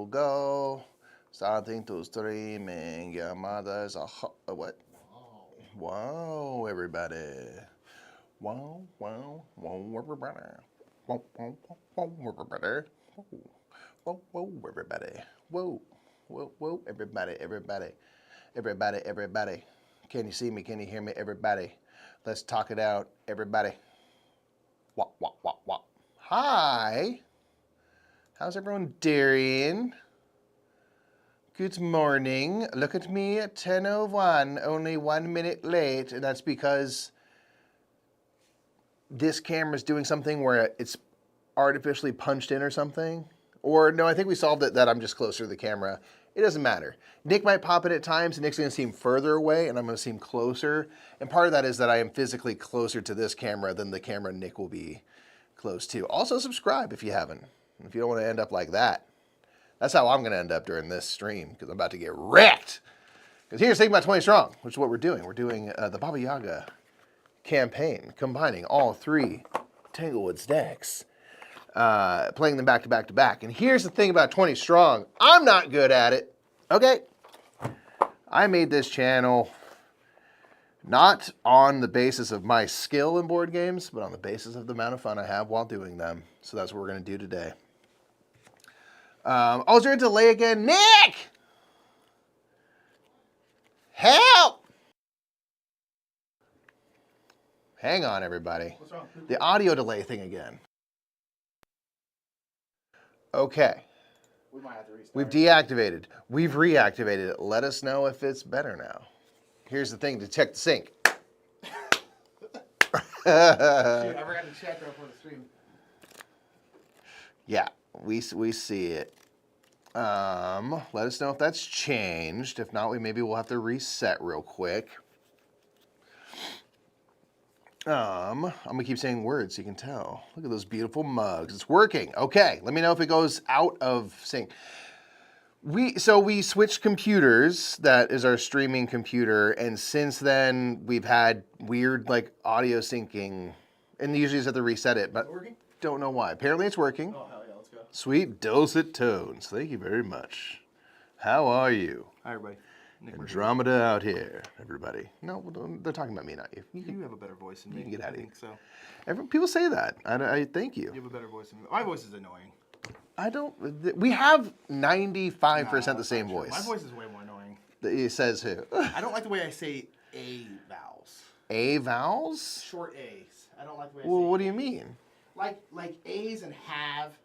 go. Starting to streaming. Your mother's a what? Wow, everybody. Wow, wow, wow, everybody. Wow, wow, wow, everybody. Whoa, whoa, everybody. Whoa, whoa, whoa, everybody, everybody. Everybody, everybody. Can you see me? Can you hear me? Everybody. Let's talk it out, everybody. Wah, wah, wah, wah. Hi. How's everyone doing? Good morning. Look at me at 10:01, only 1 minute late, and that's because this camera's doing something where it's artificially punched in or something. Or no, I think we solved it that I'm just closer to the camera. It doesn't matter. Nick might pop in at times, and Nick's gonna seem further away, and I'm gonna seem closer. And part of that is that I am physically closer to this camera than the camera Nick will be close to. Also subscribe if you haven't, if you don't wanna end up like that. That's how I'm gonna end up during this stream, because I'm about to get wrecked. Because here's Think About 20 Strong, which is what we're doing. We're doing the Baba Yaga campaign, combining all 3 Tanglewoods decks. Playing them back to back to back. And here's the thing about 20 Strong. I'm not good at it. Okay? I made this channel not on the basis of my skill in board games, but on the basis of the amount of fun I have while doing them. So that's what we're going to do today. Oh, is there a delay again? Nick! Help! Hang on, everybody. What's wrong? The audio delay thing again. Okay. We might have to restart. We've deactivated. We've reactivated it. Let us know if it's better now. Here's the thing to check the sync. Shoot, I forgot to check right before the stream. Yeah, we see it. Let us know if that's changed. If not, maybe we'll have to reset real quick. I'm gonna keep saying words so you can tell. Look at those beautiful mugs. It's working. Okay, let me know if it goes out of sync. We switched computers. That is our streaming computer, and since then we've had weird like audio syncing, and usually you have to reset it, but Working? don't know why. Apparently it's working. Oh, hell yeah, let's go. Sweet dulcet tones. Thank you very much. How are you? Hi, everybody. Nick Murphy. Andromeda out here, everybody. No, they're talking about me, not you. You have a better voice than me. You can get out of I here. think so. People say that. I thank you. You have a better voice than me. My voice is annoying. I don't. We have 95% the same voice. My voice is way more annoying. It says who? I don't like the way I say A vowels. A vowels? Short A's. I don't like the way I Well, say what do you mean? Like A's and have.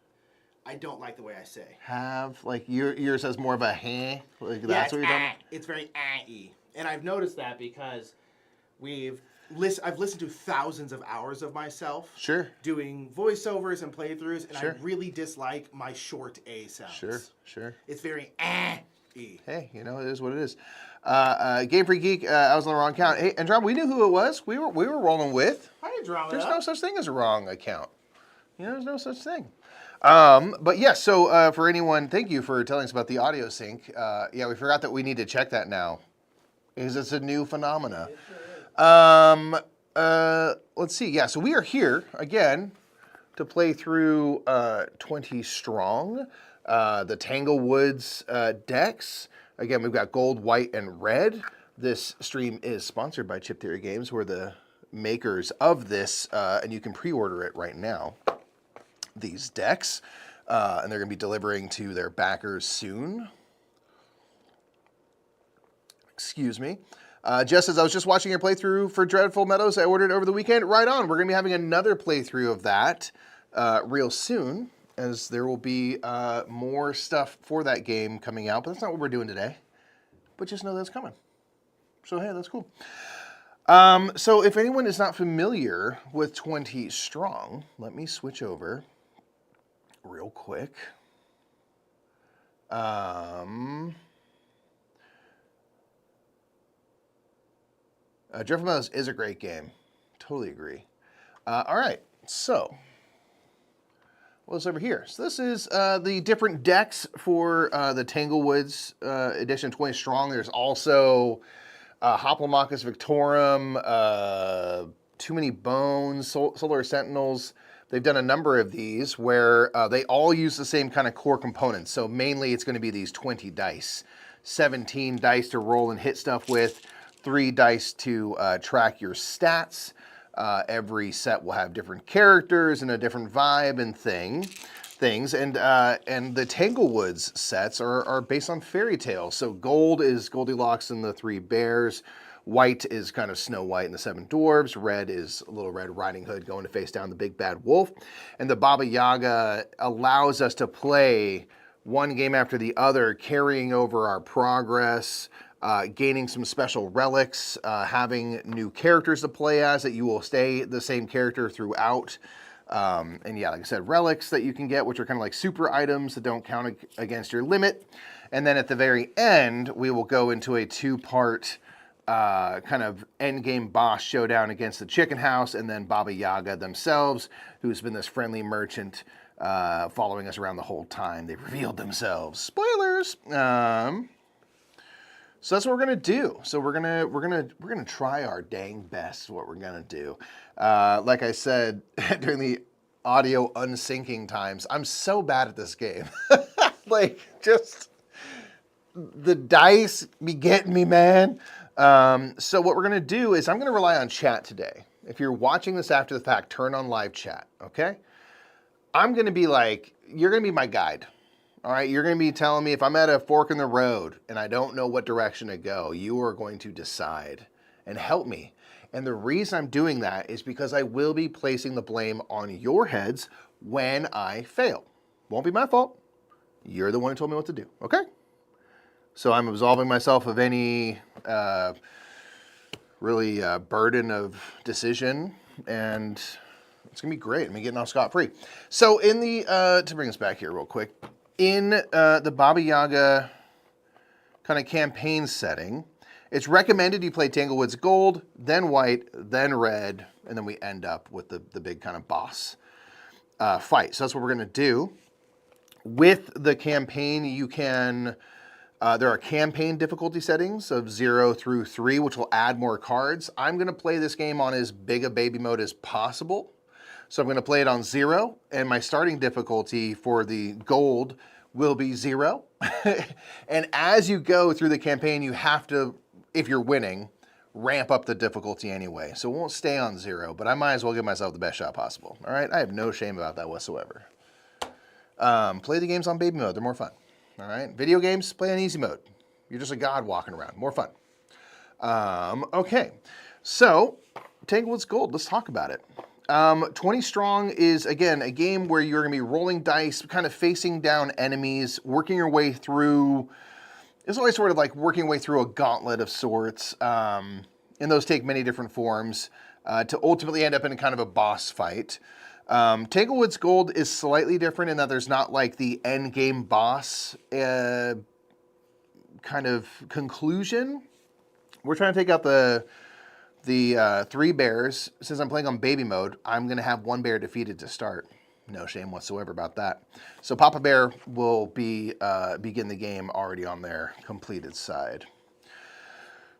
I don't like the way I say. Have like yours has more of a heh. Like Yeah, that's what you're talking about. It's very ah-y. And I've noticed that because I've listened to thousands of hours of myself. Sure. Doing voiceovers and playthroughs, and Sure. I really dislike my short A sounds. Sure. It's very ah-y. Hey, it is what it is. Game Freak Geek, I was on the wrong account. Hey, Andromeda, we knew who it was. We were rolling with. Hi, Andromeda. There's no such thing as a wrong account. There's no such thing. But yes, so for anyone, thank you for telling us about the audio sync. Yeah, we forgot that we need to check that now, because it's a new phenomena. Let's see. Yeah, so we are here again to play through 20 Strong, the Tanglewoods decks. Again, we've got gold, white, and red. This stream is sponsored by Chip Theory Games. We're the makers of this, and you can pre-order it right now. These decks, and they're going to be delivering to their backers soon. Excuse me. Jess says, I was just watching your playthrough for Dreadful Meadows. I ordered it over the weekend. Right on. We're going to be having another playthrough of that real soon, as there will be more stuff for that game coming out. But that's not what we're doing today. But just know that's coming. So, hey, that's cool. So if anyone is not familiar with 20 Strong, let me switch over real quick. Dreadful Meadows is a great game. Totally agree. All right, so what's over here? So this is the different decks for the Tanglewoods edition 20 Strong. There's also Hoplomachus Victorum, Too Many Bones, Solar Sentinels, they've done a number of these where they all use the same kind of core components. So mainly it's going to be these 20 dice, 17 dice to roll and hit stuff with, 3 dice to track your stats. Every set will have different characters and a different vibe and things. And the Tanglewoods sets are based on fairy tales. So gold is Goldilocks and the Three Bears. White is kind of Snow White and the Seven Dwarves. Red is Little Red Riding Hood going to face down the big bad wolf. And the Baba Yaga allows us to play one game after the other, carrying over our progress, gaining some special relics, having new characters to play as that you will stay the same character throughout. And yeah, like I said, relics that you can get, which are kind of like super items that don't count against your limit. And then at the very end, we will go into a 2-part kind of end game boss showdown against the Chicken House and then Baba Yaga themselves, who's been this friendly merchant following us around the whole time. They've revealed themselves. Spoilers. So that's what we're gonna do. So we're gonna try our dang best. What we're gonna do. Like I said during the audio unsyncing times, I'm so bad at this game. Like just the dice be getting me, man. So what we're gonna do is I'm gonna rely on chat today. If you're watching this after the fact, turn on live chat. Okay. I'm gonna be like, you're gonna be my guide. All right, you're going to be telling me if I'm at a fork in the road and I don't know what direction to go, you are going to decide and help me. And the reason I'm doing that is because I will be placing the blame on your heads when I fail. Won't be my fault. You're the one who told me what to do, okay? So I'm absolving myself of any really burden of decision, and it's going to be great. I'm getting off scot-free. So in the, to bring us back here real quick, in the Baba Yaga kind of campaign setting, it's recommended you play Tanglewoods Gold, then White, then Red, and then we end up with the big kind of boss fight. So that's what we're going to do. With the campaign, you can, there are campaign difficulty settings of 0 through 3, which will add more cards. I'm going to play this game on as big a baby mode as possible. So I'm going to play it on 0, and my starting difficulty for the gold will be 0. And as you go through the campaign, you have to, if you're winning, ramp up the difficulty anyway. So it won't stay on 0, but I might as well give myself the best shot possible. All right? I have no shame about that whatsoever. Play the games on baby mode. They're more fun. All right? Video games, play on easy mode. You're just a god walking around. More fun. Okay. So, Tanglewoods Gold. Let's talk about it. 20 Strong is, again, a game where you're going to be rolling dice, kind of facing down enemies, working your way through. It's always sort of like working your way through a gauntlet of sorts. And those take many different forms to ultimately end up in kind of a boss fight. Tanglewoods Gold is slightly different in that there's not like the end game boss kind of conclusion. We're trying to take out the 3 bears. Since I'm playing on baby mode, I'm going to have 1 bear defeated to start. No shame whatsoever about that. So Papa Bear will be begin the game already on their completed side.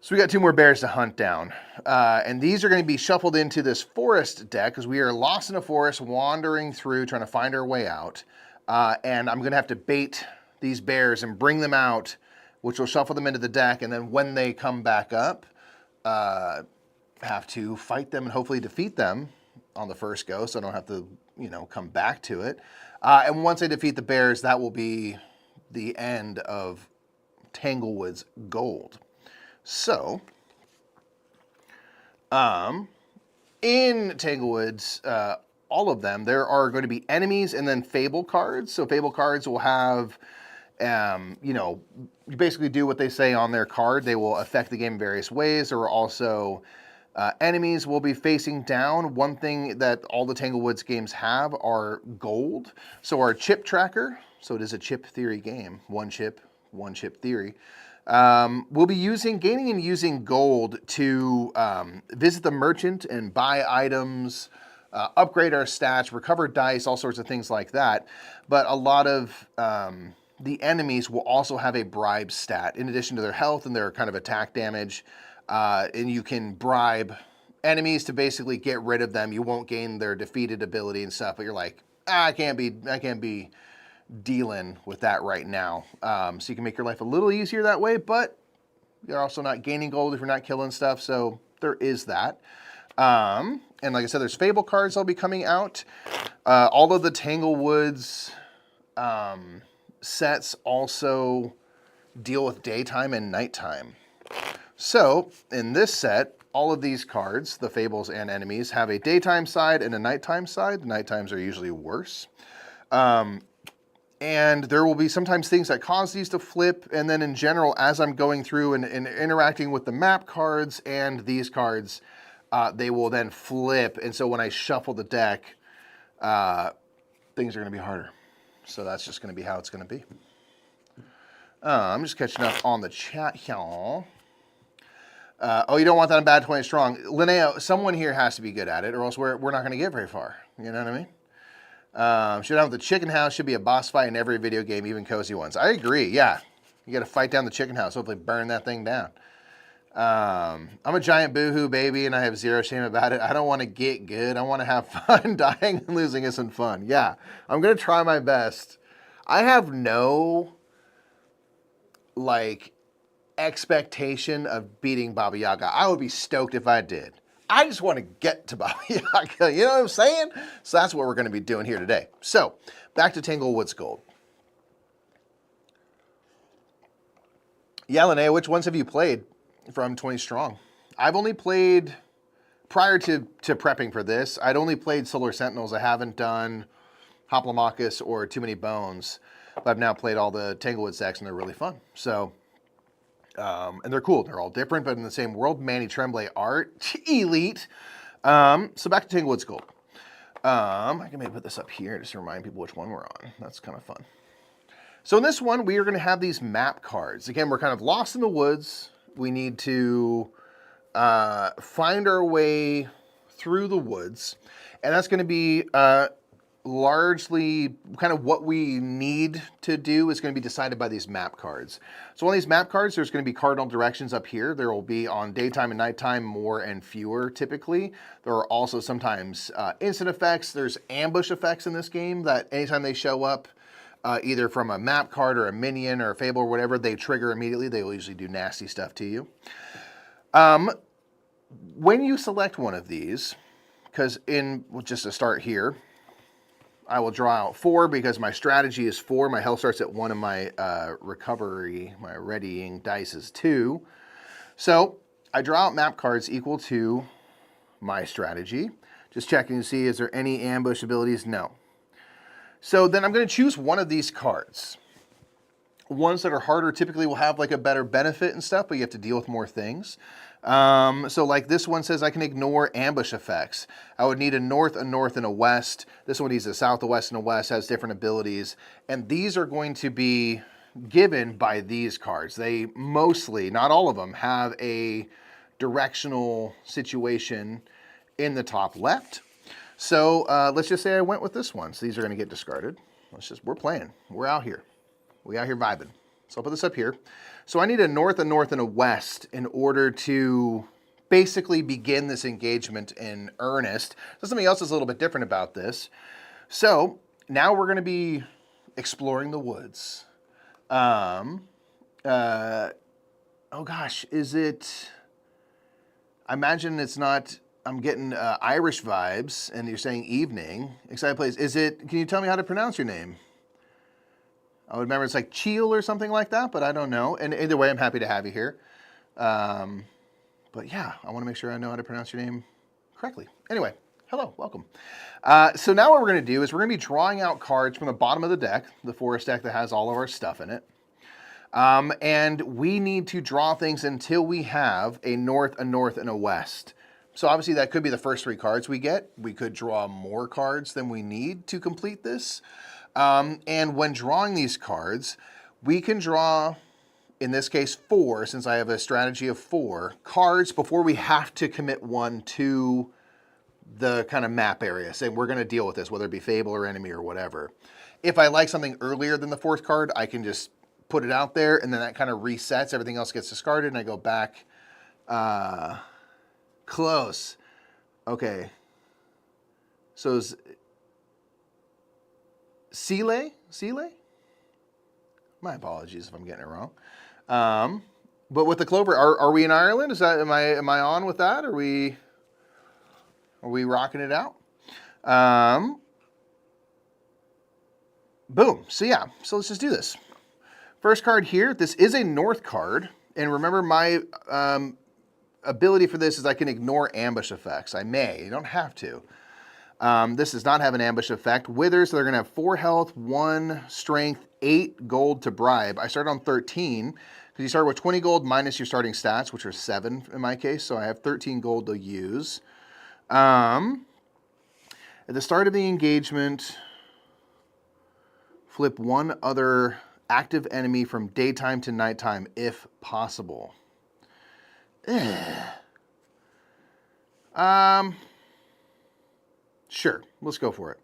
So we got 2 more bears to hunt down. And these are going to be shuffled into this forest deck because we are lost in a forest, wandering through, trying to find our way out. And I'm going to have to bait these bears and bring them out, which will shuffle them into the deck. And then when they come back up, have to fight them and hopefully defeat them on the first go, so I don't have to, come back to it. And once I defeat the bears, that will be the end of Tanglewoods Gold. So, in Tanglewoods, all of them, there are going to be enemies and then fable cards. So fable cards will have, you basically do what they say on their card. They will affect the game in various ways. There are also enemies will be facing down. One thing that all the Tanglewoods games have are gold. So our chip tracker, so it is a chip theory game, one chip theory. We'll be gaining and using gold to visit the merchant and buy items, upgrade our stats, recover dice, all sorts of things like that. But a lot of the enemies will also have a bribe stat in addition to their health and their kind of attack damage. And you can bribe enemies to basically get rid of them. You won't gain their defeated ability and stuff, but you're like, I can't be dealing with that right now. So you can make your life a little easier that way, but you're also not gaining gold if you're not killing stuff, so there is that. And like I said, there's Fable cards that'll be coming out. All of the Tanglewoods sets also deal with daytime and nighttime. So in this set, all of these cards, the Fables and enemies, have a daytime side and a nighttime side. The nighttimes are usually worse. And there will be sometimes things that cause these to flip. And then in general, as I'm going through and interacting with the map cards and these cards, they will then flip. And so when I shuffle the deck, things are going to be harder. So that's just going to be how it's going to be. I'm just catching up on the chat here. Oh, you don't want that on Bad 20 Strong. Linnea, someone here has to be good at it, or else we're not going to get very far. You know what I mean? Showdown with the chicken house should be a boss fight in every video game, even cozy ones. I agree, yeah. You got to fight down the chicken house, hopefully burn that thing down. I'm a giant boohoo baby, and I have zero shame about it. I don't want to get good. I want to have fun. Dying and losing isn't fun. Yeah, I'm going to try my best. I have no, expectation of beating Baba Yaga. I would be stoked if I did. I just want to get to Baba Yaga, you know what I'm saying? So that's what we're going to be doing here today. So, back to Tanglewoods Gold. Yeah, Linnea, which ones have you played from 20 Strong? I've only played, prior to prepping for this, I'd only played Solar Sentinels. I haven't done Hoplomachus or Too Many Bones, but I've now played all the Tanglewoods decks, and they're really fun. So, and they're cool. They're all different, but in the same world. Manny Tremblay art, elite. So back to Tanglewoods Gold. I can maybe put this up here just to remind people which one we're on. That's kind of fun. So in this one, we are going to have these map cards. Again, we're kind of lost in the woods. We need to find our way through the woods, and that's going to be largely kind of what we need to do is going to be decided by these map cards. So on these map cards, there's going to be cardinal directions up here. There will be on daytime and nighttime more and fewer typically. There are also sometimes instant effects. There's ambush effects in this game that anytime they show up, either from a map card or a minion or a fable or whatever, they trigger immediately. They will usually do nasty stuff to you. When you select one of these, because just to start here, I will draw out 4 because my strategy is 4. My health starts at 1 and my recovery, my readying dice is 2. So I draw out map cards equal to my strategy. Just checking to see, is there any ambush abilities? No. So then I'm going to choose one of these cards. Ones that are harder typically will have a better benefit and stuff, but you have to deal with more things. So like this one says I can ignore ambush effects. I would need a north, and a west. This one needs a south, a west, and a west, has different abilities. And these are going to be given by these cards. They mostly, not all of them, have a directional situation in the top left. So let's just say I went with this one. So these are going to get discarded. We're playing. We're out here. We out here vibing. So I'll put this up here. So I need a north, and a west in order to basically begin this engagement in earnest. So something else is a little bit different about this. So now we're going to be exploring the woods. Oh gosh, is it? I imagine it's not. I'm getting Irish vibes, and you're saying evening. Excited place. Is it? Can you tell me how to pronounce your name? I would remember it's like Cheel or something like that, but I don't know. And either way, I'm happy to have you here. But yeah, I want to make sure I know how to pronounce your name correctly. Anyway, hello, welcome. So now what we're going to do is we're going to be drawing out cards from the bottom of the deck, the forest deck that has all of our stuff in it. And we need to draw things until we have a north, and a west. So obviously that could be the first 3 cards we get. We could draw more cards than we need to complete this. And when drawing these cards, we can draw, in this case, 4, since I have a strategy of 4 cards before we have to commit one to the kind of map area, saying we're going to deal with this, whether it be Fable or enemy or whatever. If I like something earlier than the 4th card, I can just put it out there, and then that kind of resets. Everything else gets discarded, and I go back close. Okay. So is Sile? Sile? My apologies if I'm getting it wrong. But with the clover, are we in Ireland? Is that am I on with that? Are we rocking it out? Boom. So yeah. So let's just do this. First card here. This is a north card, and remember my ability for this is I can ignore ambush effects. I may. You don't have to. This does not have an ambush effect. Withers, so they're going to have 4 health, 1 strength, 8 gold to bribe. I started on 13 because you start with 20 gold minus your starting stats, which are 7 in my case. So I have 13 gold to use. At the start of the engagement, flip 1 other active enemy from daytime to nighttime if possible. Sure, let's go for it.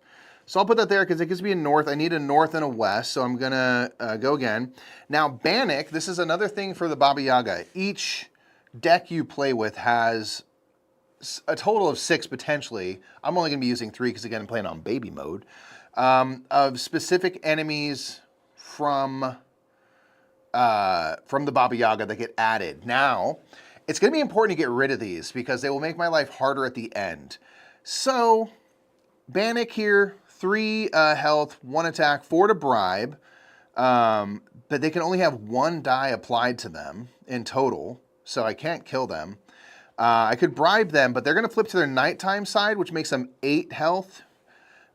So I'll put that there because it gives me a north. I need a north and a west, so I'm going to go again. Now, Bannock, this is another thing for the Baba Yaga. Each deck you play with has a total of 6 potentially. I'm only going to be using 3 because, again, I'm playing on baby mode, of specific enemies from the Baba Yaga that get added. Now, it's going to be important to get rid of these because they will make my life harder at the end. So, Bannock here, 3 health, 1 attack, 4 to bribe, but they can only have 1 die applied to them in total, so I can't kill them. I could bribe them, but they're going to flip to their nighttime side, which makes them 8 health.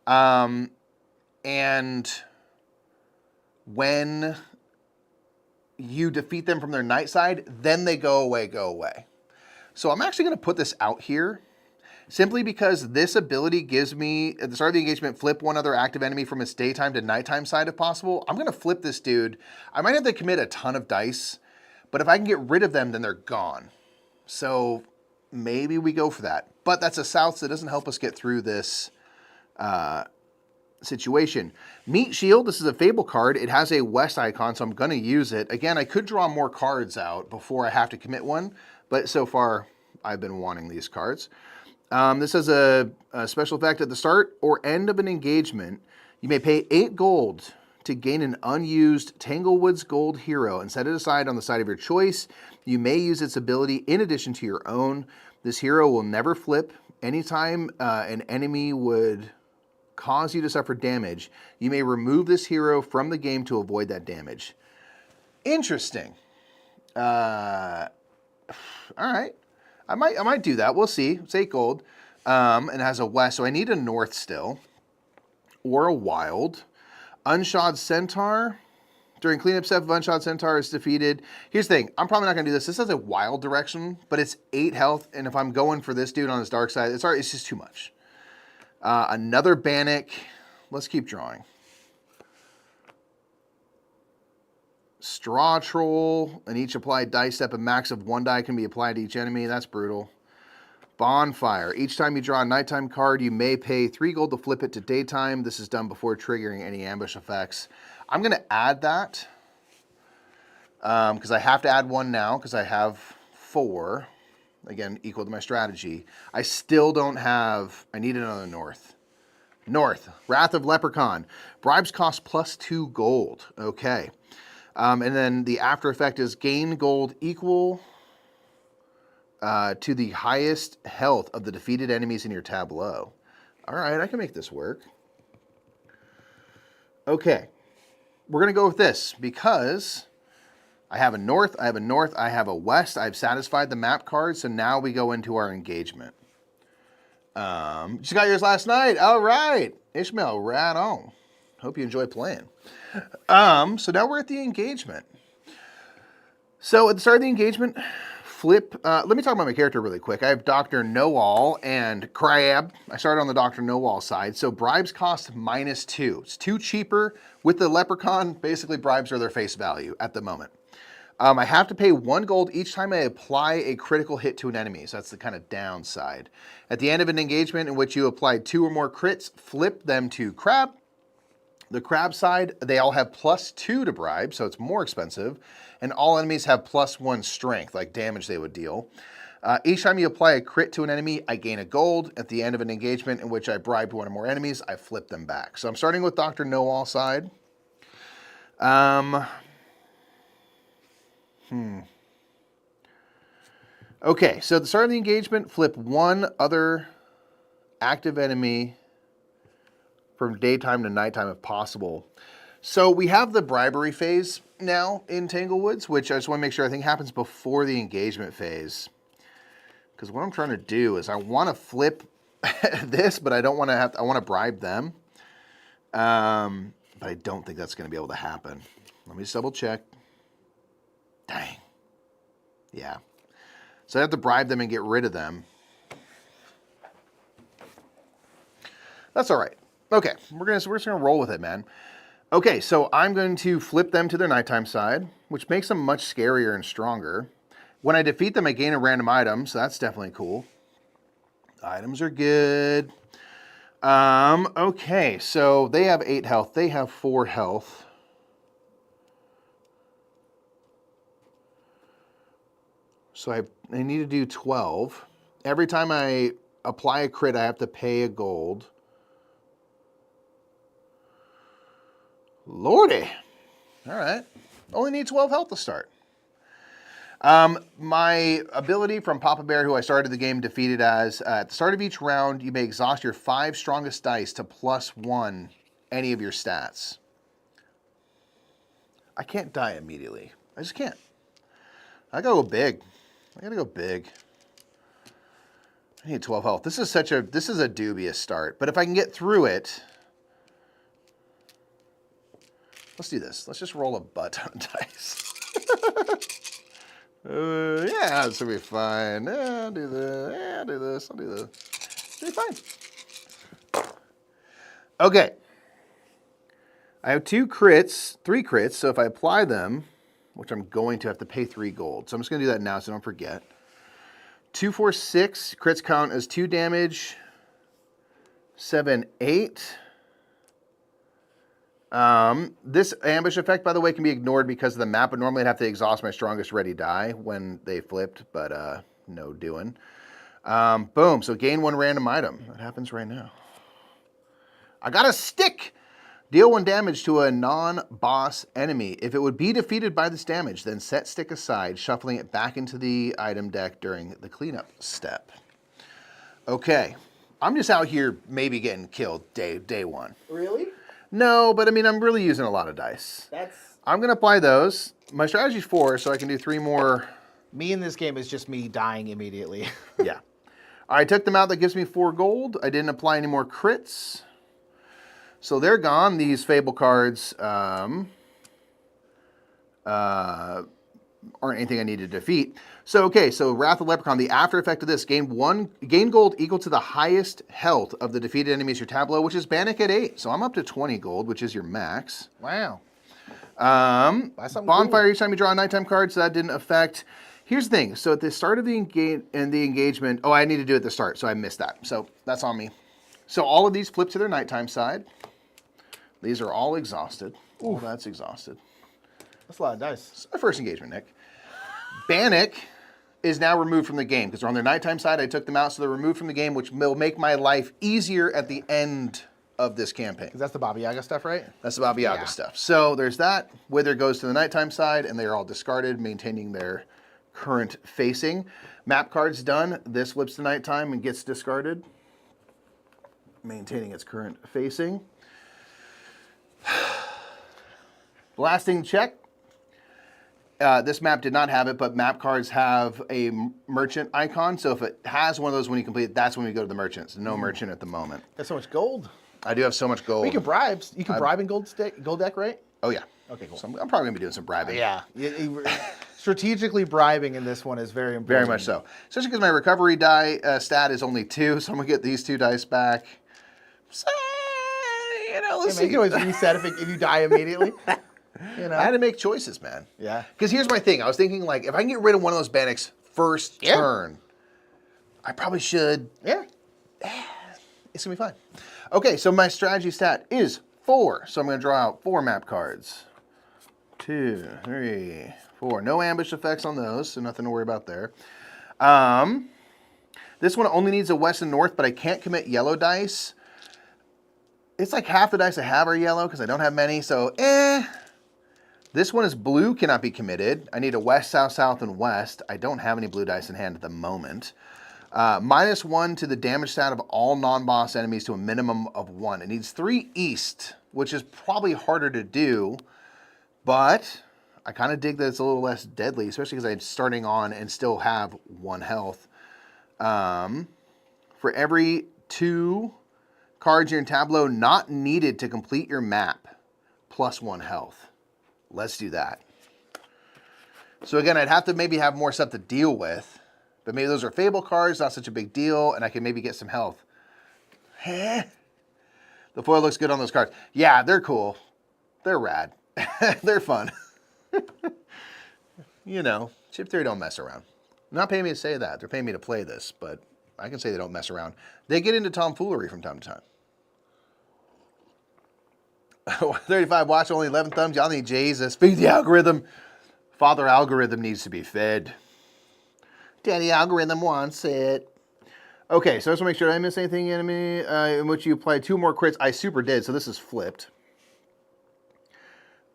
And when you defeat them from their night side, then they go away. So I'm actually going to put this out here simply because this ability gives me, at the start of the engagement, flip 1 other active enemy from its daytime to nighttime side if possible. I'm going to flip this dude. I might have to commit a ton of dice, but if I can get rid of them, then they're gone. So maybe we go for that. But that's a south, so it doesn't help us get through this situation. Meat Shield, this is a Fable card. It has a west icon, so I'm going to use it. Again, I could draw more cards out before I have to commit one, but so far I've been wanting these cards. This has a special effect at the start or end of an engagement. You may pay 8 gold to gain an unused Tanglewoods gold hero and set it aside on the side of your choice. You may use its ability in addition to your own. This hero will never flip. Anytime an enemy would cause you to suffer damage, you may remove this hero from the game to avoid that damage. Interesting. All right. I might do that. We'll see. It's 8 gold. And it has a west, so I need a north still. Or a wild. Unshod Centaur. During cleanup step, if Unshod Centaur is defeated. Here's the thing. I'm probably not going to do this. This has a wild direction, but it's 8 health. And if I'm going for this dude on his dark side, it's just too much. Another Bannock. Let's keep drawing. Straw Troll, and each applied dice step, a max of 1 die can be applied to each enemy. That's brutal. Bonfire. Each time you draw a nighttime card, you may pay 3 gold to flip it to daytime. This is done before triggering any ambush effects. I'm going to add that because I have to add 1 now because I have 4. Again, equal to my strategy. I still don't have... I need another north. North. Wrath of Leprechaun. Bribes cost plus 2 gold. Okay. And then the after effect is gain gold equal to the highest health of the defeated enemies in your tableau. All right, I can make this work. Okay. We're going to go with this because I have a north, I have a north, I have a west. I've satisfied the map card, so now we go into our engagement. Just got yours last night. All right. Ishmael, right on. Hope you enjoy playing. So now we're at the engagement. So at the start of the engagement, flip. Let me talk about my character really quick. I have Dr. Know-All and Crab. I started on the Dr. Know-All side. So bribes cost -2. It's 2 cheaper. With the Leprechaun, basically bribes are their face value at the moment. I have to pay 1 gold each time I apply a critical hit to an enemy. So that's the kind of downside. At the end of an engagement in which you applied 2 or more crits, flip them to Crab. The Crab side, they all have +2 to bribe, so it's more expensive. And all enemies have +1 strength, like damage they would deal. Each time you apply a crit to an enemy, I gain a gold. At the end of an engagement in which I bribed one or more enemies, I flip them back. So I'm starting with Dr. Know-All side. Okay, so at the start of the engagement, flip one other active enemy from daytime to nighttime if possible. So we have the bribery phase now in Tanglewoods, which I just want to make sure I think happens before the engagement phase. Because what I'm trying to do is I want to flip this, but I don't want to have to, I want to bribe them. But I don't think that's going to be able to happen. Let me just double check. Dang. Yeah. So I have to bribe them and get rid of them. That's all right. Okay, we're just gonna roll with it, man. Okay, so I'm going to flip them to their nighttime side, which makes them much scarier and stronger. When I defeat them, I gain a random item, so that's definitely cool. Items are good. Okay, so they have 8 health. They have 4 health. So I need to do 12. Every time I apply a crit, I have to pay a gold. Lordy. All right. Only need 12 health to start. My ability from Papa Bear, who I started the game defeated as, at the start of each round, you may exhaust your 5 strongest dice to +1 any of your stats. I can't die immediately. I just can't. I gotta go big. I gotta go big. I need 12 health. This is a dubious start, but if I can get through it, let's do this. Let's just roll a butt ton of dice. Yeah, this will be fine. Yeah, I'll do this. Yeah, I'll do this. I'll do this. It'll be fine. Okay. I have 3 crits, so if I apply them, which I'm going to have to pay 3 gold. So I'm just going to do that now so I don't forget. 2, 4, 6. Crits count as 2 damage. 7, 8. This ambush effect, by the way, can be ignored because of the map, but normally I'd have to exhaust my strongest ready die when they flipped, but no doing. Boom, so gain 1 random item. That happens right now. I got a stick! Deal 1 damage to a non-boss enemy. If it would be defeated by this damage, then set stick aside, shuffling it back into the item deck during the cleanup step. Okay, I'm just out here maybe getting killed day 1. Really? No, but I mean, I'm really using a lot of dice. I'm going to apply those. My strategy's 4, so I can do 3 more. Me in this game is just me dying immediately. Yeah. I took them out. That gives me 4 gold. I didn't apply any more crits. So they're gone. These Fable cards aren't anything I need to defeat. So, okay, so Wrath of Leprechaun, the after effect of this, gain gold equal to the highest health of the defeated enemies your tableau, which is Bannock at 8. So I'm up to 20 gold, which is your max. Wow. Bonfire cool. Each time you draw a nighttime card, so that didn't affect. Here's the thing. So at the start of the engagement, oh, I need to do it at the start, so I missed that. So that's on me. So all of these flip to their nighttime side. These are all exhausted. All that's exhausted. That's a lot of dice. It's my first engagement, Nick. Bannock is now removed from the game because they're on their nighttime side. I took them out, so they're removed from the game, which will make my life easier at the end of this campaign. Because that's the Baba Yaga stuff, right? That's the Baba Yaga stuff. So there's that. Wither goes to the nighttime side, and they are all discarded, maintaining their current facing. Map card's done. This flips to nighttime and gets discarded, maintaining its current facing. Blasting check. This map did not have it, but map cards have a merchant icon. So if it has one of those when you complete it, that's when we go to the merchants. No merchant at the moment. That's so much gold. I do have so much gold. Well, you can bribe. You can bribe in gold deck, right? Oh, yeah. Okay, cool. So I'm probably going to be doing some bribing. Yeah. Strategically bribing in this one is very important. Very much so. Especially because my recovery die stat is only 2, so I'm going to get these 2 dice back. So, let's see. You can always reset if you die immediately. I had to make choices, man. Yeah. Because here's my thing. I was thinking, like, if I can get rid of one of those Bannocks first turn, I probably should. Yeah. It's going to be fine. Okay, so my strategy stat is 4. So I'm going to draw out 4 map cards. 2, 3, 4. No ambush effects on those, so nothing to worry about there. This one only needs a west and north, but I can't commit yellow dice. It's like half the dice I have are yellow because I don't have many, so This one is blue, cannot be committed. I need a west, south, south, and west. I don't have any blue dice in hand at the moment. -1 to the damage stat of all non-boss enemies to a minimum of 1. It needs 3 east, which is probably harder to do, but I kind of dig that it's a little less deadly, especially because I'm starting on and still have 1 health. For every 2 cards in your tableau not needed to complete your map, +1 health. Let's do that. So again, I'd have to maybe have more stuff to deal with, but maybe those are Fable cards, not such a big deal, and I can maybe get some health. The foil looks good on those cards. Yeah, they're cool. They're rad. They're fun. You know, Chip Theory don't mess around. They're not paying me to say that. They're paying me to play this, but I can say they don't mess around. They get into tomfoolery from time to time. 35 watch, only 11 thumbs. Y'all need Jesus. Feed the algorithm. Father algorithm needs to be fed. Daddy algorithm wants it. Okay, so I just want to make sure I didn't miss anything enemy in which you apply 2 more crits. I super did, so this is flipped.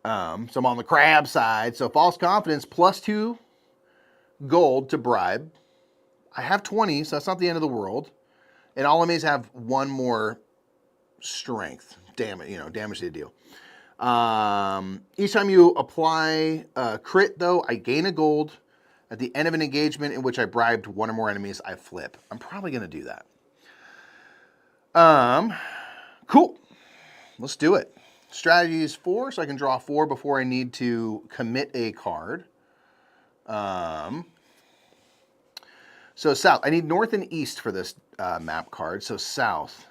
So I'm on the crab side. So false confidence, +2 gold to bribe. I have 20, so that's not the end of the world. And all enemies have 1 more strength. Damage to the deal. Each time you apply a crit, though, I gain a gold. At the end of an engagement in which I bribed 1 or more enemies, I flip. I'm probably going to do that. Cool. Let's do it. Strategy is 4, so I can draw 4 before I need to commit a card. So south. I need north and east for this map card. So south.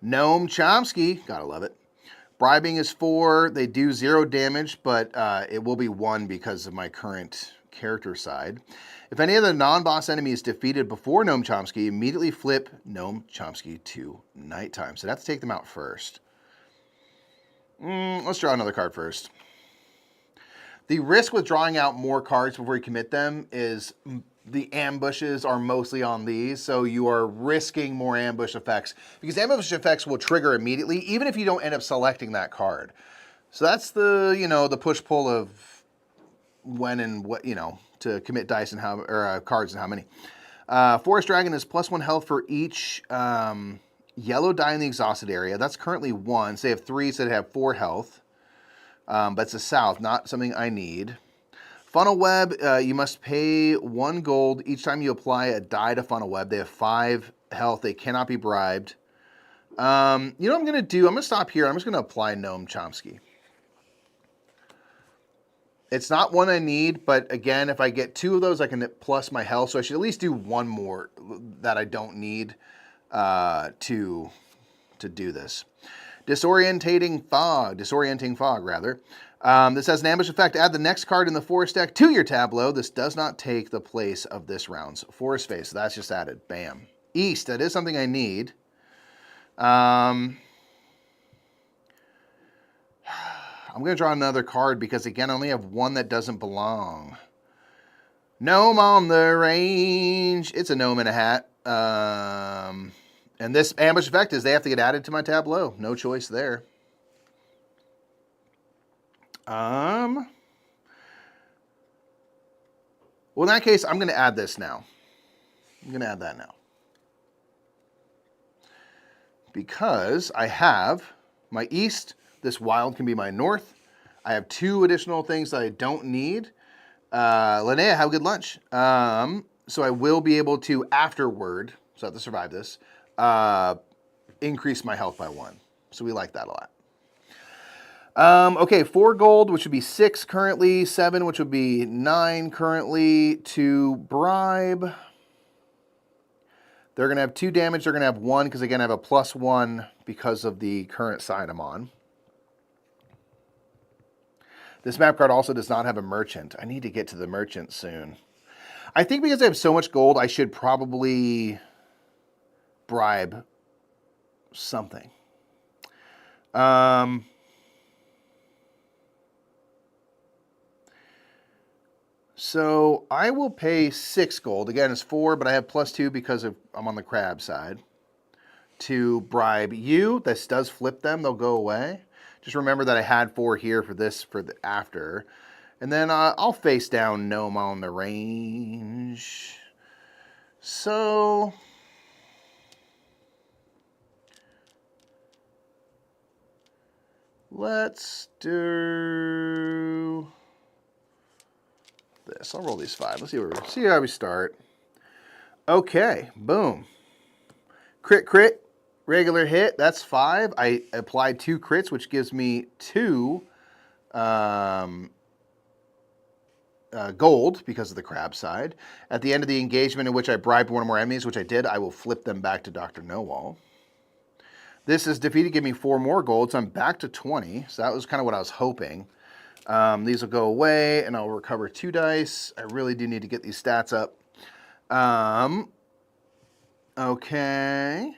Noam Chomsky. Gotta love it. Bribing is 4. They do 0 damage, but it will be 1 because of my current character side. If any of the non-boss enemy is defeated before Noam Chomsky, immediately flip Noam Chomsky to nighttime. So that's to take them out first. Let's draw another card first. The risk with drawing out more cards before you commit them is the ambushes are mostly on these, so you are risking more ambush effects because ambush effects will trigger immediately, even if you don't end up selecting that card. So that's the the push-pull of when and what to commit dice and how cards and how many. Forest Dragon is +1 health for each yellow die in the exhausted area. That's currently 1. So they have 3, so they have 4 health. But it's a south, not something I need. Funnel Web, you must pay 1 gold each time you apply a die to Funnel Web. They have 5 health. They cannot be bribed. You know what I'm going to do? I'm going to stop here. I'm just going to apply Noam Chomsky. It's not one I need, but again, if I get 2 of those, I can plus my health. So I should at least do 1 more that I don't need to do this. Disorienting fog, rather. This has an ambush effect. Add the next card in the forest deck to your tableau. This does not take the place of this round's forest phase. So that's just added. Bam. East, that is something I need. I'm going to draw another card because, again, I only have 1 that doesn't belong. Gnome on the range. It's a gnome in a hat. And this ambush effect is they have to get added to my tableau. No choice there. Well, in that case, I'm going to add this now. I'm going to add that now. Because I have my east. This wild can be my north. I have 2 additional things that I don't need. Linnea, have a good lunch. So I will be able to, afterward, so I have to survive this, increase my health by 1. So we like that a lot. Okay, 4 gold, which would be 6 currently, 7, which would be 9 currently, to bribe. They're going to have 2 damage. They're going to have 1 because, again, I have a +1 because of the current side I'm on. This map card also does not have a merchant. I need to get to the merchant soon. I think because I have so much gold, I should probably bribe something. So I will pay 6 gold. Again, it's 4, but I have +2 because I'm on the crab side. To bribe you. This does flip them. They'll go away. Just remember that I had 4 here for this for the after. And then I'll face down Gnome on the range. So let's do this. I'll roll these 5. Let's see how we start. Okay, boom. Crit, crit, regular hit. That's 5. I applied 2 crits, which gives me 2 gold because of the crab side. At the end of the engagement in which I bribed one or more enemies, which I did, I will flip them back to Dr. Knowall. This is defeated, give me 4 more gold, so I'm back to 20. So that was kind of what I was hoping. These will go away, and I'll recover 2 dice. I really do need to get these stats up. Okay.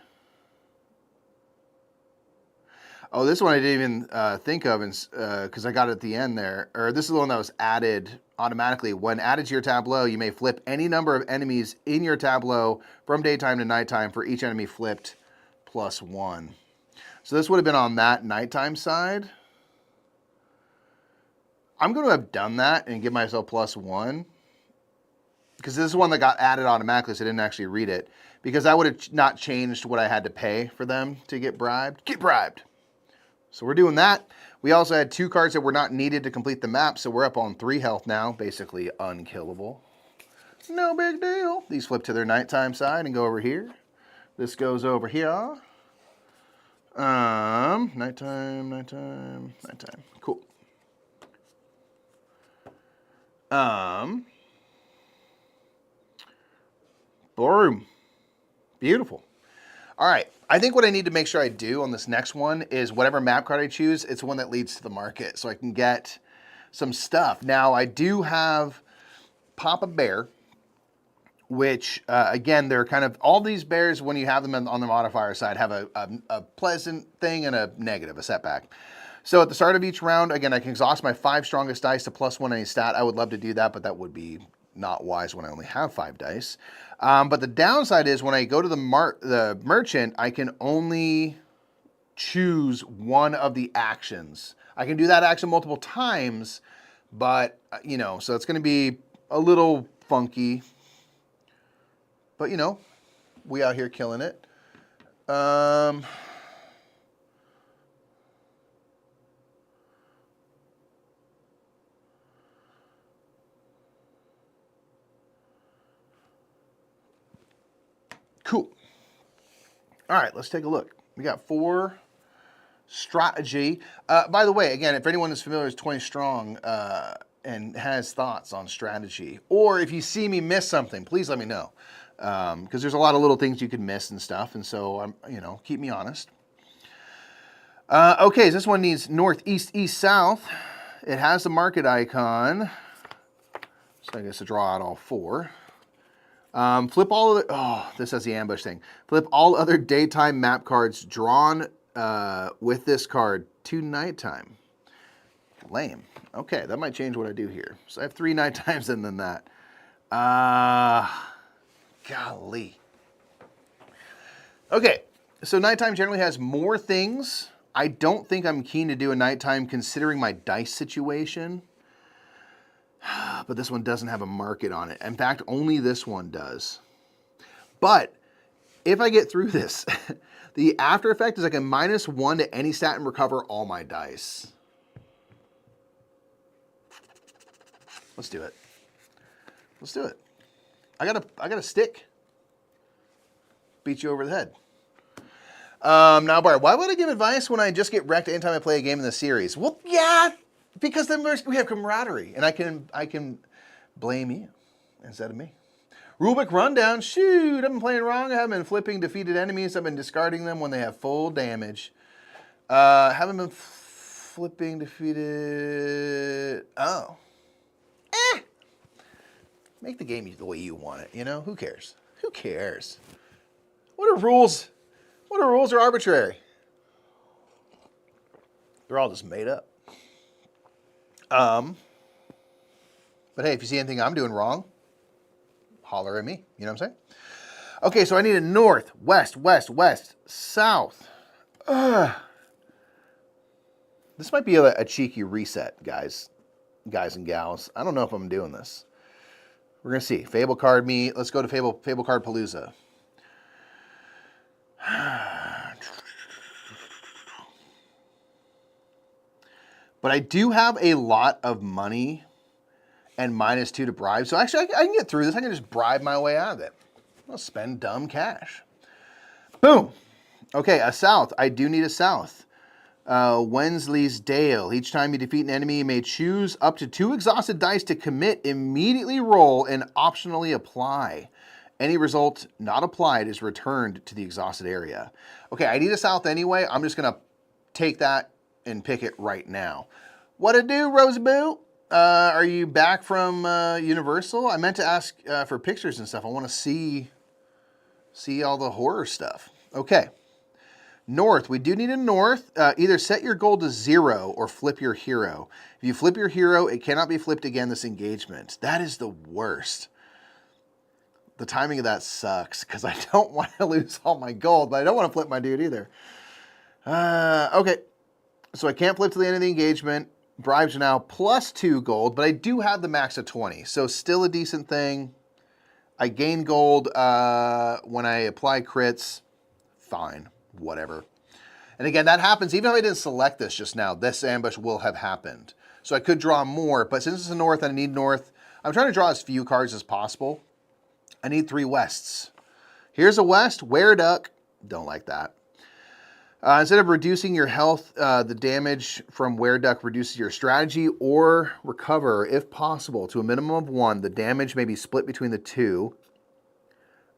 Oh, this one I didn't even think of because I got it at the end there. Or this is the one that was added automatically. When added to your tableau, you may flip any number of enemies in your tableau from daytime to nighttime for each enemy flipped +1. So this would have been on that nighttime side. I'm going to have done that and give myself +1. Because this is one that got added automatically, so I didn't actually read it. Because that would have not changed what I had to pay for them to get bribed. Get bribed! So we're doing that. We also had 2 cards that were not needed to complete the map, so we're up on 3 health now. Basically unkillable. No big deal. These flip to their nighttime side and go over here. This goes over here. Nighttime, nighttime, nighttime. Cool. Boom. Beautiful. All right. I think what I need to make sure I do on this next one is whatever map card I choose, it's one that leads to the market so I can get some stuff. Now, I do have Papa Bear, which, again, they're kind of, all these bears, when you have them on the modifier side, have a pleasant thing and a negative, a setback. So at the start of each round, again, I can exhaust my 5 strongest dice to +1 any stat. I would love to do that, but that would be not wise when I only have 5 dice. But the downside is when I go to the merchant, I can only choose one of the actions. I can do that action multiple times, but, you know, so it's going to be a little funky. But, you know, we out here killing it. Cool. All right, let's take a look. We got 4 strategy. By the way, again, if anyone is familiar with 20 Strong and has thoughts on strategy, or if you see me miss something, please let me know. Because there's a lot of little things you can miss and stuff, and so, keep me honest. Okay, so this one needs north, east, east, south. It has the market icon. So I guess to draw out all 4. Flip all of the, this has the ambush thing. Flip all other daytime map cards drawn with this card to nighttime. Lame. Okay, that might change what I do here. So I have 3 nighttimes and then that. Golly. Okay, so nighttime generally has more things. I don't think I'm keen to do a nighttime considering my dice situation. But this one doesn't have a market on it. In fact, only this one does. But if I get through this, the after effect is like a -1 to any stat and recover all my dice. Let's do it. Let's do it. I got a stick. Beat you over the head. Now, Bart, why would I give advice when I just get wrecked anytime I play a game in the series? Well, yeah, because then we have camaraderie, and I can blame you instead of me. Rulebook rundown. Shoot, I've been playing wrong. I haven't been flipping defeated enemies. I've been discarding them when they have full damage. Haven't been flipping defeated. Oh. Make the game the way you want it, you know? Who cares? Who cares? What are rules? What are rules are arbitrary? They're all just made up. But But hey, if you see anything I'm doing wrong, holler at me. You know what I'm saying? Okay, so I need a north, west, west, west, south. This might be a cheeky reset, guys and gals. I don't know if I'm doing this. We're gonna see. Fable card me. Let's go to Fable card Palooza. But I do have a lot of money and -2 to bribe. So actually, I can get through this. I can just bribe my way out of it. I'll spend dumb cash. Boom. Okay, a south. I do need a south. Wensley's Dale. Each time you defeat an enemy, you may choose up to 2 exhausted dice to commit, immediately roll, and optionally apply. Any result not applied is returned to the exhausted area. Okay, I need a south anyway. I'm just going to take that and pick it right now. What it do, Roseboo? Are you back from Universal? I meant to ask for pictures and stuff. I want to see all the horror stuff. Okay. North. We do need a north. Either set your goal to 0 or flip your hero. If you flip your hero, it cannot be flipped again this engagement. That is the worst. The timing of that sucks because I don't want to lose all my gold, but I don't want to flip my dude either. Okay. So I can't flip to the end of the engagement. Bribes are now +2 gold, but I do have the max of 20. So still a decent thing. I gain gold when I apply crits. Fine. Whatever. And again, that happens even if I didn't select this just now. This ambush will have happened. So I could draw more, but since it's a north and I need north, I'm trying to draw as few cards as possible. I need 3 wests. Here's a west. Were Duck. Don't like that. Instead of reducing your health, the damage from Were Duck reduces your strategy or recover, if possible, to a minimum of 1. The damage may be split between the 2.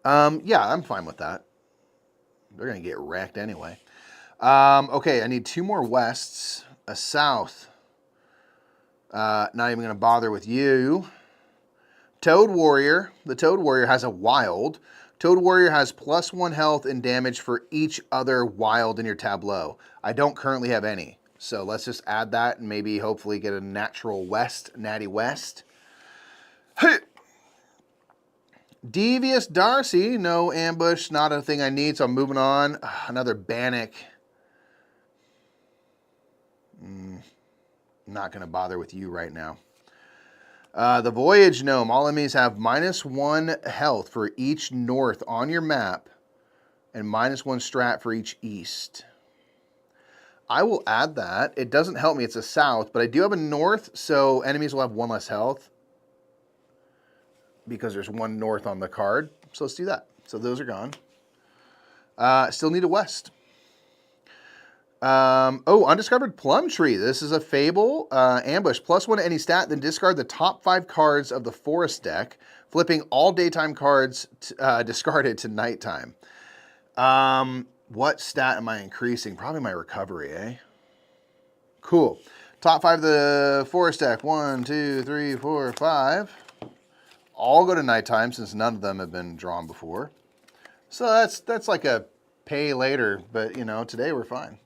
Yeah, I'm fine with that. They're going to get wrecked anyway. Okay, I need 2 more wests. A south. Not even going to bother with you. Toad Warrior. The Toad Warrior has a wild. Toad Warrior has +1 health and damage for each other wild in your tableau. I don't currently have any. So let's just add that and maybe hopefully get a natural west, natty west. Hey. Devious Darcy. No ambush, not a thing I need, so I'm moving on. Another Bannock. Not going to bother with you right now. The Voyage Gnome. All enemies have -1 health for each north on your map and -1 strat for each east. I will add that. It doesn't help me. It's a south, but I do have a north, so enemies will have 1 less health because there's 1 north on the card. So let's do that. So those are gone. Still need a west. Undiscovered Plum Tree. This is a Fable ambush. +1 to any stat, then discard the top 5 cards of the forest deck, flipping all daytime cards discarded to nighttime. What stat am I increasing? Probably my recovery, eh? Cool. Top 5 of the forest deck. 1, 2, 3, 4, 5. All go to nighttime since none of them have been drawn before. So that's like a pay later, but you know, today we're fine.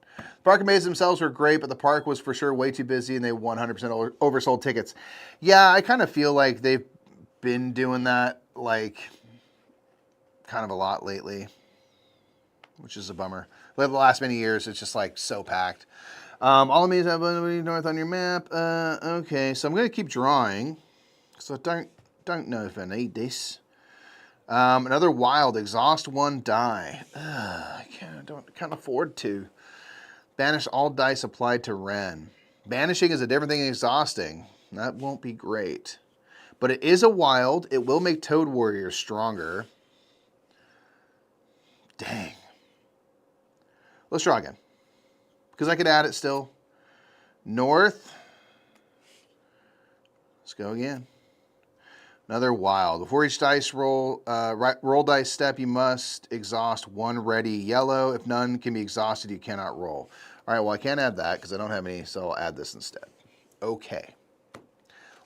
Park and Maze themselves were great, but the park was for sure way too busy and they 100% oversold tickets. Yeah, I kind of feel like they've been doing that like kind of a lot lately, which is a bummer. Like the last many years, it's just like so packed. All of these have north on your map. Okay, so I'm going to keep drawing because I don't know if I need this. Another wild, exhaust 1 die. I can't afford to. Banish all dice applied to Ren. Banishing is a different thing than exhausting. That won't be great. But it is a wild. It will make Toad Warrior stronger. Dang. Let's draw again. Because I could add it still. North. Let's go again. Another wild. Before each dice roll, roll dice step, you must exhaust 1 ready yellow. If none can be exhausted, you cannot roll. All right, well, I can't add that because I don't have any, so I'll add this instead. Okay.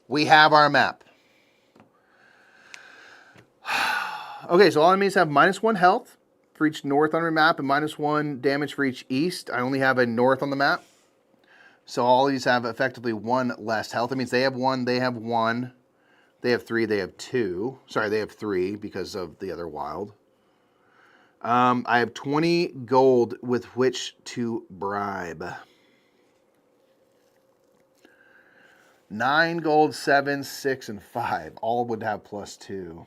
We have our map. Okay, so all enemies have -1 health for each north on your map and -1 damage for each east. I only have a north on the map. So all these have effectively 1 less health. That means they have 1, they have 1. They have 3, they have 2. Sorry, they have 3 because of the other wild. I have 20 gold with which to bribe. 9 gold, 7, 6, and 5. All would have +2.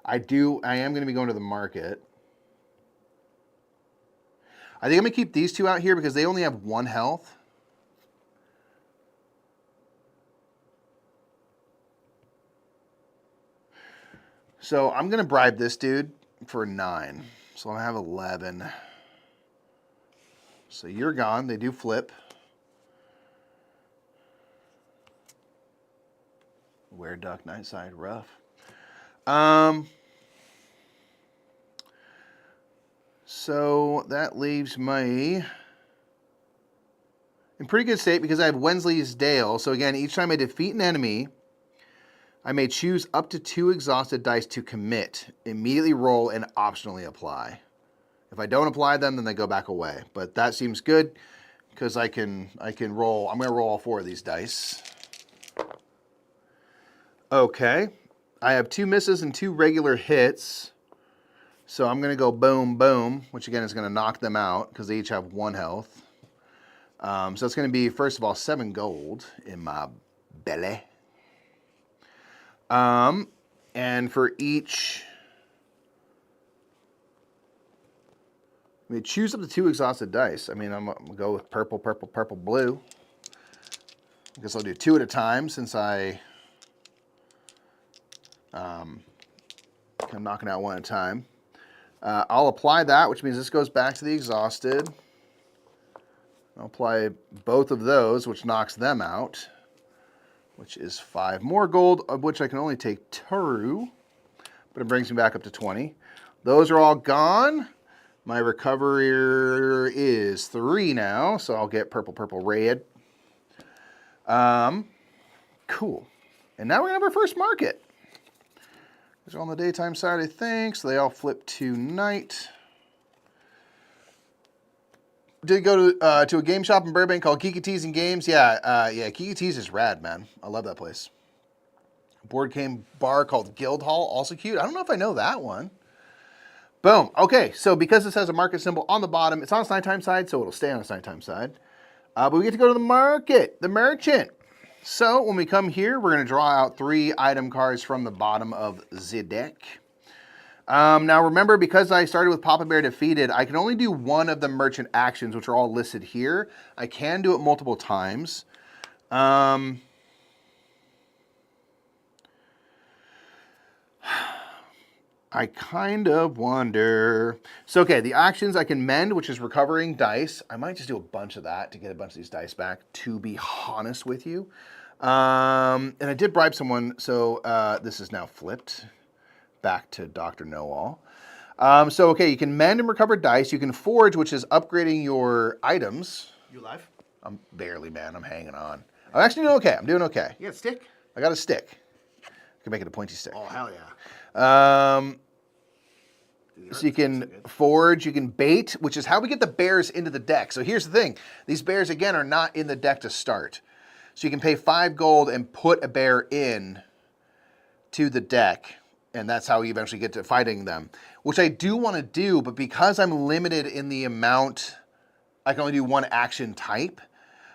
I am going to be going to the market. I think I'm going to keep these 2 out here because they only have 1 health. So I'm going to bribe this dude for 9. So I have 11. So you're gone. They do flip. Where duck, night side, rough. So that leaves me in pretty good state because I have Wensley's Dale. So again, each time I defeat an enemy, I may choose up to 2 exhausted dice to commit, immediately roll, and optionally apply. If I don't apply them, then they go back away. But that seems good because I can roll. I'm going to roll all 4 of these dice. Okay. I have 2 misses and 2 regular hits. So I'm going to go boom, boom, which again is going to knock them out because they each have 1 health. So it's going to be, first of all, 7 gold in my belly. And for each, I mean, choose up to 2 exhausted dice. I mean, I'm going to go with purple, purple, purple, blue. I guess I'll do 2 at a time since I'm knocking out 1 at a time. I'll apply that, which means this goes back to the exhausted. I'll apply both of those, which knocks them out, which is 5 more gold, of which I can only take 2, but it brings me back up to 20. Those are all gone. My recovery is 3 now, so I'll get purple, purple, red. Cool. And now we're going to have our first market. These are on the daytime side, I think, so they all flip to night. Did go to a game shop in Burbank called Geeky Tees and Games. Yeah, Geeky Tees is rad, man. I love that place. Board game bar called Guildhall, also cute. I don't know if I know that one. Boom. Okay, so because this has a market symbol on the bottom, it's on its nighttime side, so it'll stay on its nighttime side. But we get to go to the market, the merchant. So when we come here, we're going to draw out 3 item cards from the bottom of the deck. Now remember, because I started with Papa Bear defeated, I can only do 1 of the merchant actions, which are all listed here. I can do it multiple times. I kind of wonder. So, okay, the actions I can mend, which is recovering dice. I might just do a bunch of that to get a bunch of these dice back, to be honest with you. And I did bribe someone, so this is now flipped back to Dr. Know-All. So, okay, you can mend and recover dice. You can forge, which is upgrading your items. You live? I'm barely, man. I'm hanging on. I'm actually doing okay. I'm doing okay. You got a stick? I got a stick. I can make it a pointy stick. Oh, hell yeah. So you can forge, you can bait, which is how we get the bears into the deck. So here's the thing. These bears, again, are not in the deck to start. So you can pay 5 gold and put a bear in to the deck. And that's how you eventually get to fighting them, which I do want to do, but because I'm limited in the amount, I can only do 1 action type,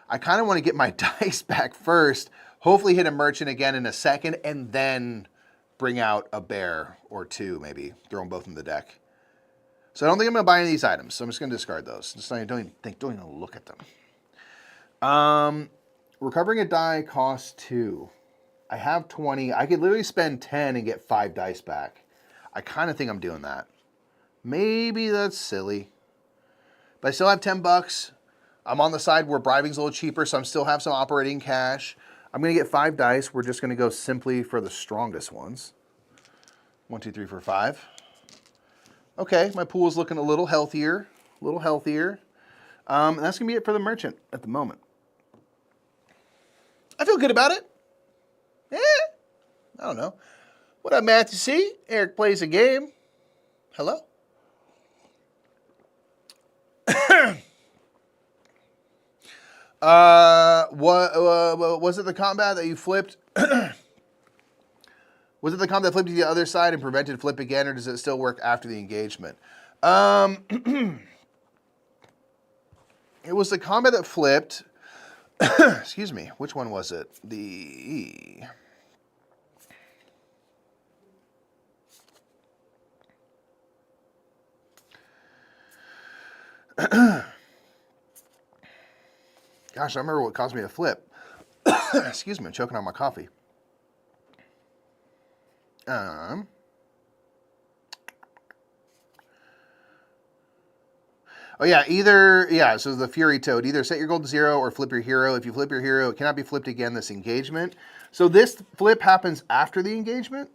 I kind of want to get my dice back first, hopefully hit a merchant again in a second, and then bring out a bear or 2, maybe, throw them both in the deck. So I don't think I'm going to buy any of these items, so I'm just going to discard those. Don't even look at them. Recovering a die costs 2. I have 20. I could literally spend 10 and get 5 dice back. I kind of think I'm doing that. Maybe that's silly. But I still have 10 bucks. I'm on the side where bribing's a little cheaper, so I still have some operating cash. I'm going to get 5 dice. We're just going to go simply for the strongest ones. 1, 2, 3, 4, 5. Okay, my pool is looking a little healthier. And that's going to be it for the merchant at the moment. I feel good about it. I don't know. What up, Matthew C? Eric plays a game. Hello? What was it the combat that you flipped Was it the comp that flipped to the other side and prevented flip again, or does it still work after the engagement? It was the combat that flipped. Excuse me. Which one was it? The... Gosh, I remember what caused me to flip. Excuse me, I'm choking on my coffee. Oh yeah, so the Fury Toad. Either set your gold to 0 or flip your hero. If you flip your hero, it cannot be flipped again this engagement. So this flip happens after the engagement?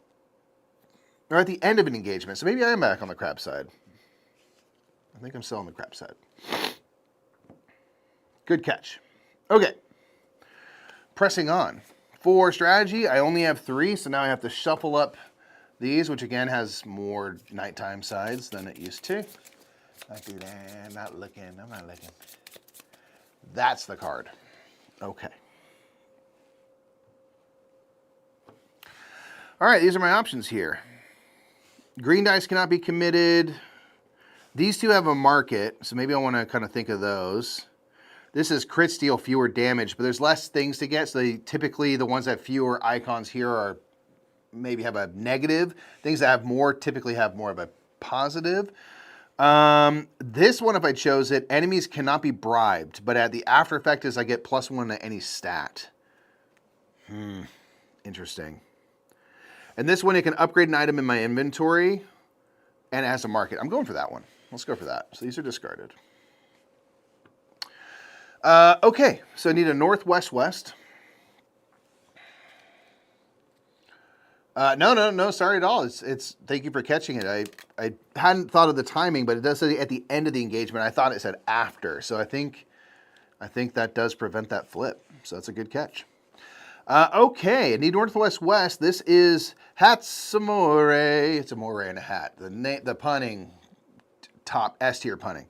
Or at the end of an engagement. So maybe I am back on the crap side. I think I'm still on the crap side. Good catch. Okay. Pressing on. For strategy, I only have 3, so now I have to shuffle up these, which again has more nighttime sides than it used to. Not do that, not looking, I'm not looking. That's the card. Okay. All right, these are my options here. Green dice cannot be committed. These two have a market, so maybe I want to kind of think of those. This is crit steal, fewer damage, but there's less things to get, so typically the ones that have fewer icons here are maybe have a negative. Things that have more typically have more of a positive. This one, if I chose it, enemies cannot be bribed, but at the after effect is I get +1 to any stat. Interesting. And this one, it can upgrade an item in my inventory, and it has a market. I'm going for that one. Let's go for that. So these are discarded. Okay, so I need a northwest-west. No, sorry at all. It's thank you for catching it. I hadn't thought of the timing, but it does say at the end of the engagement. I thought it said after, so I think that does prevent that flip. So that's a good catch. Okay, I need northwest-west. This is Hatsumore. It's a moray and a hat. The punning, top S-tier punning.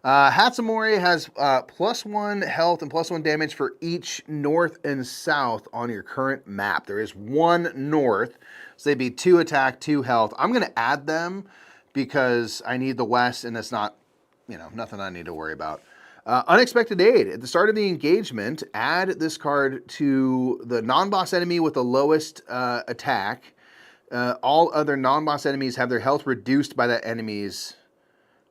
Hatsumore has +1 health and +1 damage for each north and south on your current map. There is 1 north, so they'd be 2 attack, 2 health. I'm going to add them because I need the west, and it's not, nothing I need to worry about. Unexpected aid. At the start of the engagement, add this card to the non-boss enemy with the lowest attack. All other non-boss enemies have their health reduced by that enemy's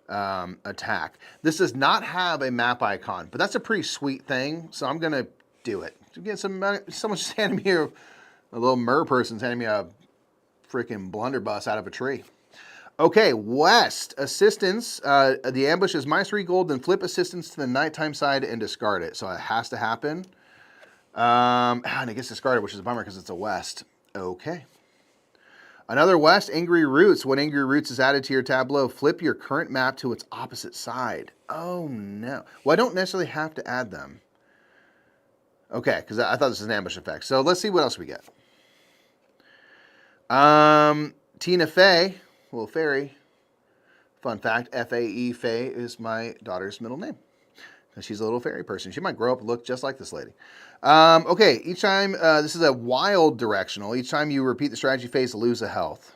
attack. This does not have a map icon, but that's a pretty sweet thing, so I'm going to do it. Get someone just handed me a little mer person's handing me a freaking blunderbuss out of a tree. Okay, west. Assistance. The ambush is -3 gold, then flip assistance to the nighttime side and discard it. So it has to happen. And it gets discarded, which is a bummer because it's a west. Okay. Another west, Angry Roots. When Angry Roots is added to your tableau, flip your current map to its opposite side. Oh, no. Well, I don't necessarily have to add them. Okay, because I thought this was an ambush effect. So let's see what else we get. Tina Fey. Little fairy. Fun fact, F-A-E, Faye is my daughter's middle name. She's a little fairy person. She might grow up and look just like this lady. Okay, each time, this is a wild directional. Each time you repeat the strategy phase, lose a health.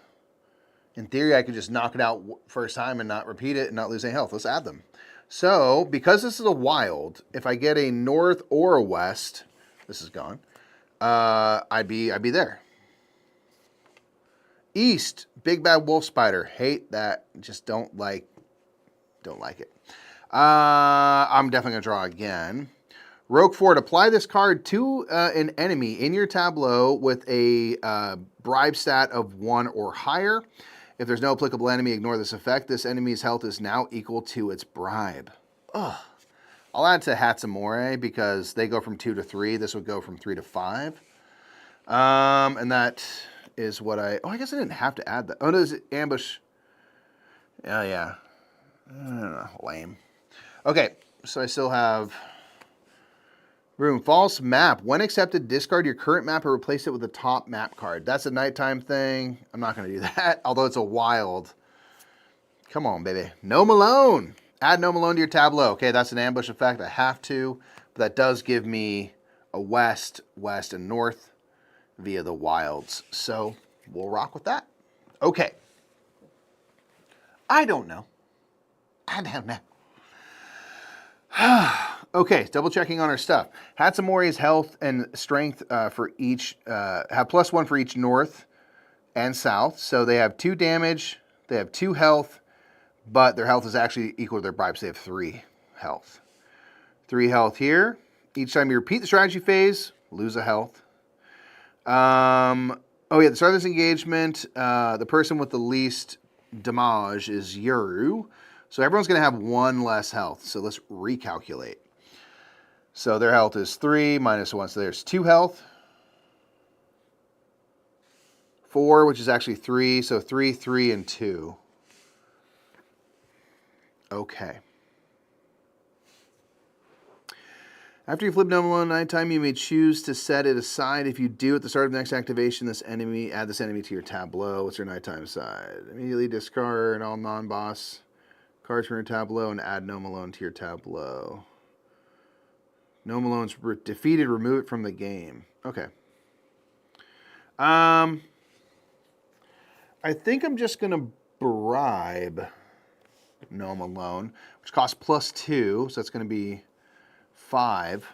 In theory, I could just knock it out first time and not repeat it and not lose any health. Let's add them. So, because this is a wild, if I get a north or a west, this is gone, I'd be there. East, Big Bad Wolf Spider. Hate that. Just don't like it. I'm definitely going to draw again. Rogue Fort, apply this card to an enemy in your tableau with a bribe stat of 1 or higher. If there's no applicable enemy, ignore this effect. This enemy's health is now equal to its bribe. Ugh. I'll add to Hatsumore because they go from 2 to 3. This would go from 3 to 5. And that is what I guess I didn't have to add that. Oh, no, is it ambush? Oh, yeah. Lame. Okay, so I still have room. False map. When accepted, discard your current map or replace it with the top map card. That's a nighttime thing. I'm not going to do that, although it's a wild. Come on, baby. No Malone. Add No Malone to your tableau. Okay, that's an ambush effect. I have to, but that does give me a west, west, and north. via the wilds. So we'll rock with that. Okay. I don't know. Okay, double checking on our stuff. Hatsumori's health and strength for each, have +1 for each north and south. So they have 2 damage, they have 2 health, but their health is actually equal to their bribe, so they have 3 health. 3 health here. Each time you repeat the strategy phase, lose a health. Oh yeah, the start of this engagement, the person with the least damage is Yuru. So everyone's going to have 1 less health. So let's recalculate. So their health is 3 minus 1. So there's 2 health. 4, which is actually 3. So 3, 3, and 2. Okay. After you flip No Malone nighttime, you may choose to set it aside. If you do, at the start of the next activation, add this enemy to your tableau. What's your nighttime side? Immediately discard all non-boss cards from your tableau and add No Malone to your tableau. No Malone's defeated, remove it from the game. Okay. I think I'm just going to bribe No Malone, which costs +2, so that's going to be 5.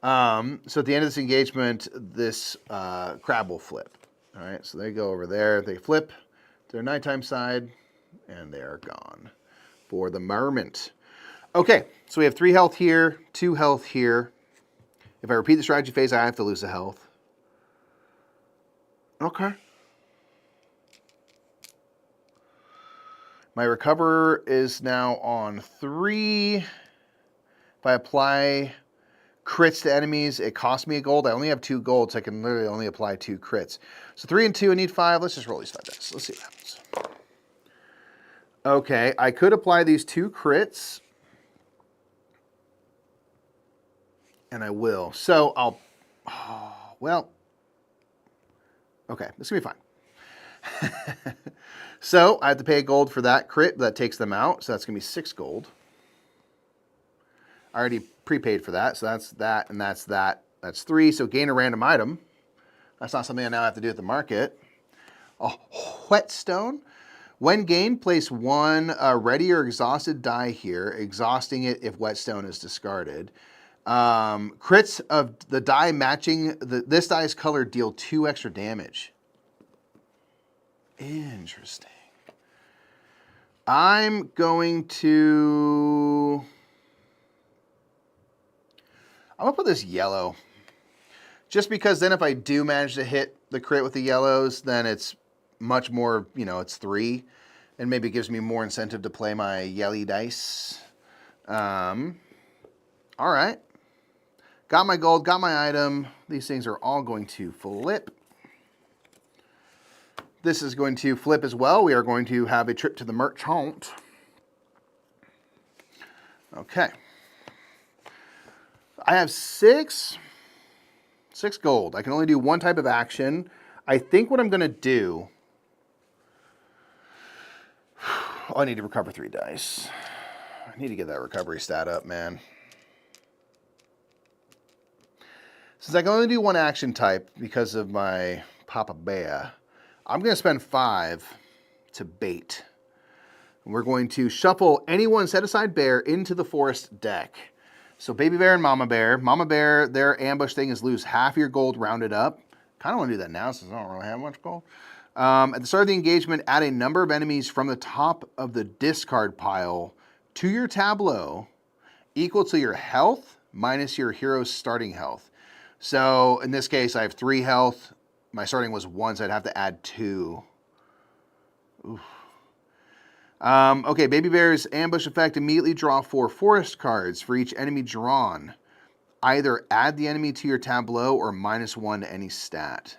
So at the end of this engagement, this crab will flip. All right, so they go over there. They flip to their nighttime side, and they are gone for the moment. Okay, so we have 3 health here, 2 health here. If I repeat the strategy phase, I have to lose a health. Okay. My recover is now on 3. If I apply crits to enemies, it costs me a gold. I only have 2 golds, so I can literally only apply 2 crits. So 3 and 2, I need 5. Let's just roll these 5 dice. Let's see what happens. Okay, I could apply these 2 crits. And I will. So I'll, well, okay, this is going to be fine. So I have to pay a gold for that crit. That takes them out. So that's going to be 6 gold. I already prepaid for that. So that's that and that's that. That's 3. So gain a random item. That's not something I now have to do at the market. A whetstone. When gained, place 1 ready or exhausted die here, exhausting it if whetstone is discarded. Crits of the die matching this die's color deal 2 extra damage. Interesting. I'm going to put this yellow. Just because then if I do manage to hit the crit with the yellows, then it's much more, it's 3. And maybe it gives me more incentive to play my yelly dice. All right. Got my gold, got my item. These things are all going to flip. This is going to flip as well. We are going to have a trip to the merchant. Okay. I have 6 gold. I can only do 1 type of action. I think what I'm going to do... Oh, I need to recover 3 dice. I need to get that recovery stat up, man. Since I can only do 1 action type because of my Papa Bear, I'm going to spend 5 to bait. And we're going to shuffle any one set-aside bear into the forest deck. So Baby Bear and Mama Bear. Mama Bear, their ambush thing is lose half your gold rounded up. Kind of want to do that now since I don't really have much gold. At the start of the engagement, add a number of enemies from the top of the discard pile to your tableau equal to your health minus your hero's starting health. So in this case, I have 3 health. My starting was 1, so I'd have to add 2. Oof. Okay, Baby Bear's ambush effect, immediately draw 4 forest cards for each enemy drawn. Either add the enemy to your tableau or -1 to any stat.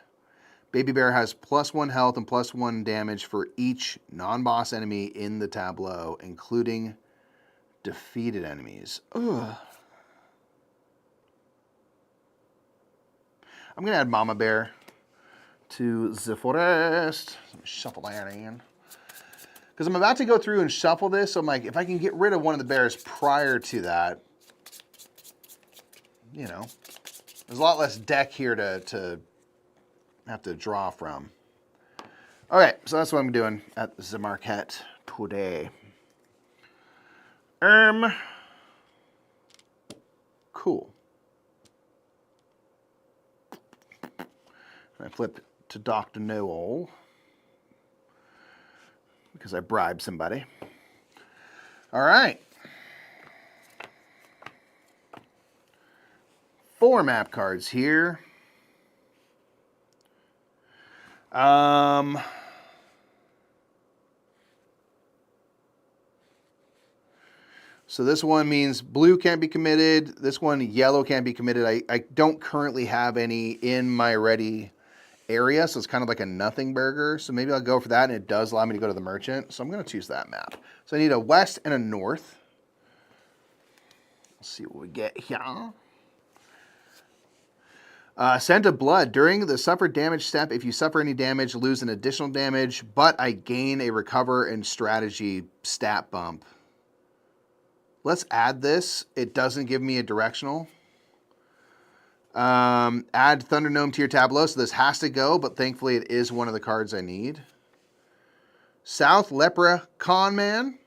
Baby Bear has +1 health and +1 damage for each non-boss enemy in the tableau, including defeated enemies. Ugh. I'm going to add Mama Bear to the forest. Let me shuffle that in. Because I'm about to go through and shuffle this, so I'm like, if I can get rid of one of the bears prior to that, There's a lot less deck here to have to draw from. Okay, so that's what I'm doing at the Marquette today. Cool. I flip to Dr. Noel because I bribed somebody. All right. 4 map cards here. So this one means blue can't be committed. This one, yellow can't be committed. I don't currently have any in my ready area, so it's kind of like a nothing burger. So maybe I'll go for that, and it does allow me to go to the merchant. So I'm going to choose that map. So I need a west and a north. Let's see what we get here. Scent of Blood. During the suffer damage step, if you suffer any damage, lose an additional damage, but I gain a recover and strategy stat bump. Let's add this. It doesn't give me a directional. Add Thunder Gnome to your tableau. So this has to go, but thankfully it is one of the cards I need. South Lepra Con Man.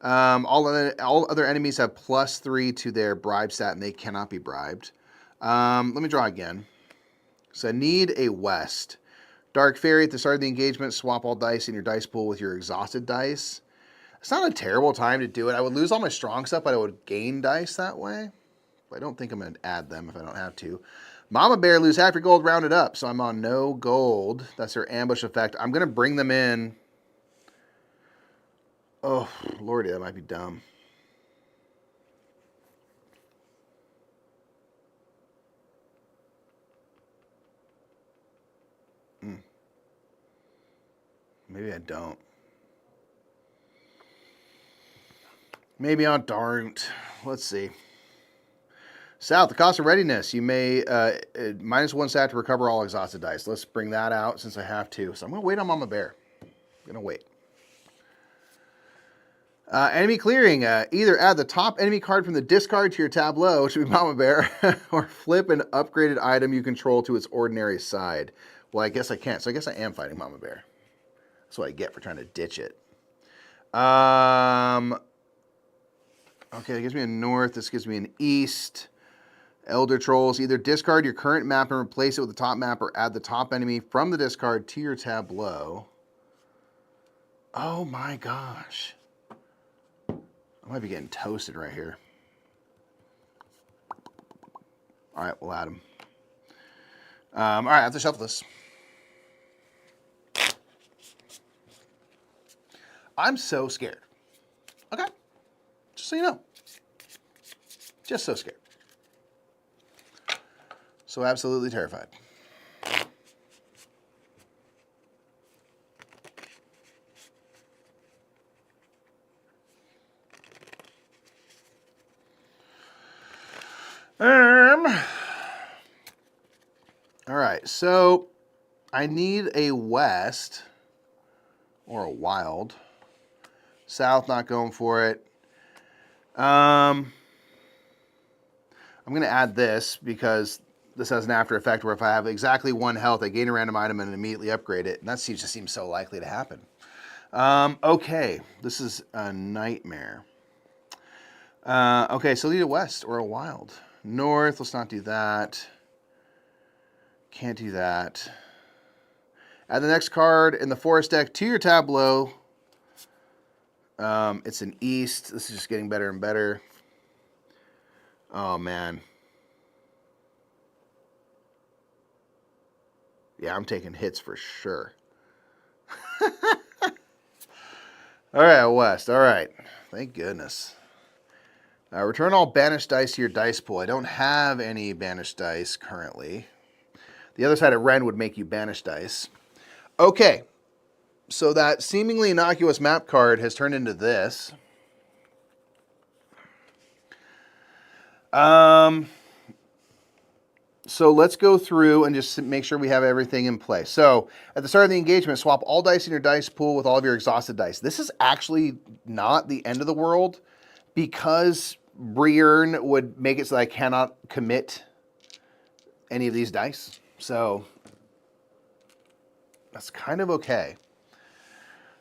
All other enemies have +3 to their bribe stat, and they cannot be bribed. Let me draw again. So I need a west. Dark Fairy, at the start of the engagement, swap all dice in your dice pool with your exhausted dice. It's not a terrible time to do it. I would lose all my strong stuff, but I would gain dice that way. But I don't think I'm going to add them if I don't have to. Mama Bear, lose half your gold rounded up. So I'm on no gold. That's their ambush effect. I'm going to bring them in. Oh, lordy, that might be dumb. Maybe I don't. Maybe I don't. Let's see. South, the cost of readiness. You may -1 stat to recover all exhausted dice. Let's bring that out since I have to. So I'm going to wait on Mama Bear. I'm going to wait. Enemy clearing. Either add the top enemy card from the discard to your tableau, which would be Mama Bear, or flip an upgraded item you control to its ordinary side. Well, I guess I can't. So I guess I am fighting Mama Bear. That's what I get for trying to ditch it. Okay, that gives me a north. This gives me an east. Elder Trolls. Either discard your current map and replace it with the top map, or add the top enemy from the discard to your tableau. Oh my gosh. I might be getting toasted right here. All right, we'll add them. All right, I have to shuffle this. I'm so scared. Okay. Just so you know. Just so scared. So absolutely terrified. All right, so I need a west or a wild. South, not going for it. I'm going to add this because this has an after effect where if I have exactly 1 health, I gain a random item and immediately upgrade it. And that just seems so likely to happen. Okay, this is a nightmare. Okay, so I need a west or a wild. North, let's not do that. Can't do that. Add the next card in the forest deck to your tableau. It's an east. This is just getting better and better. Oh, man. Yeah, I'm taking hits for sure. All right, west. All right. Thank goodness. Return all banished dice to your dice pool. I don't have any banished dice currently. The other side of Ren would make you banish dice. Okay. So that seemingly innocuous map card has turned into this. So let's go through and just make sure we have everything in place. So at the start of the engagement, swap all dice in your dice pool with all of your exhausted dice. This is actually not the end of the world because Brierne would make it so that I cannot commit any of these dice. So that's kind of okay.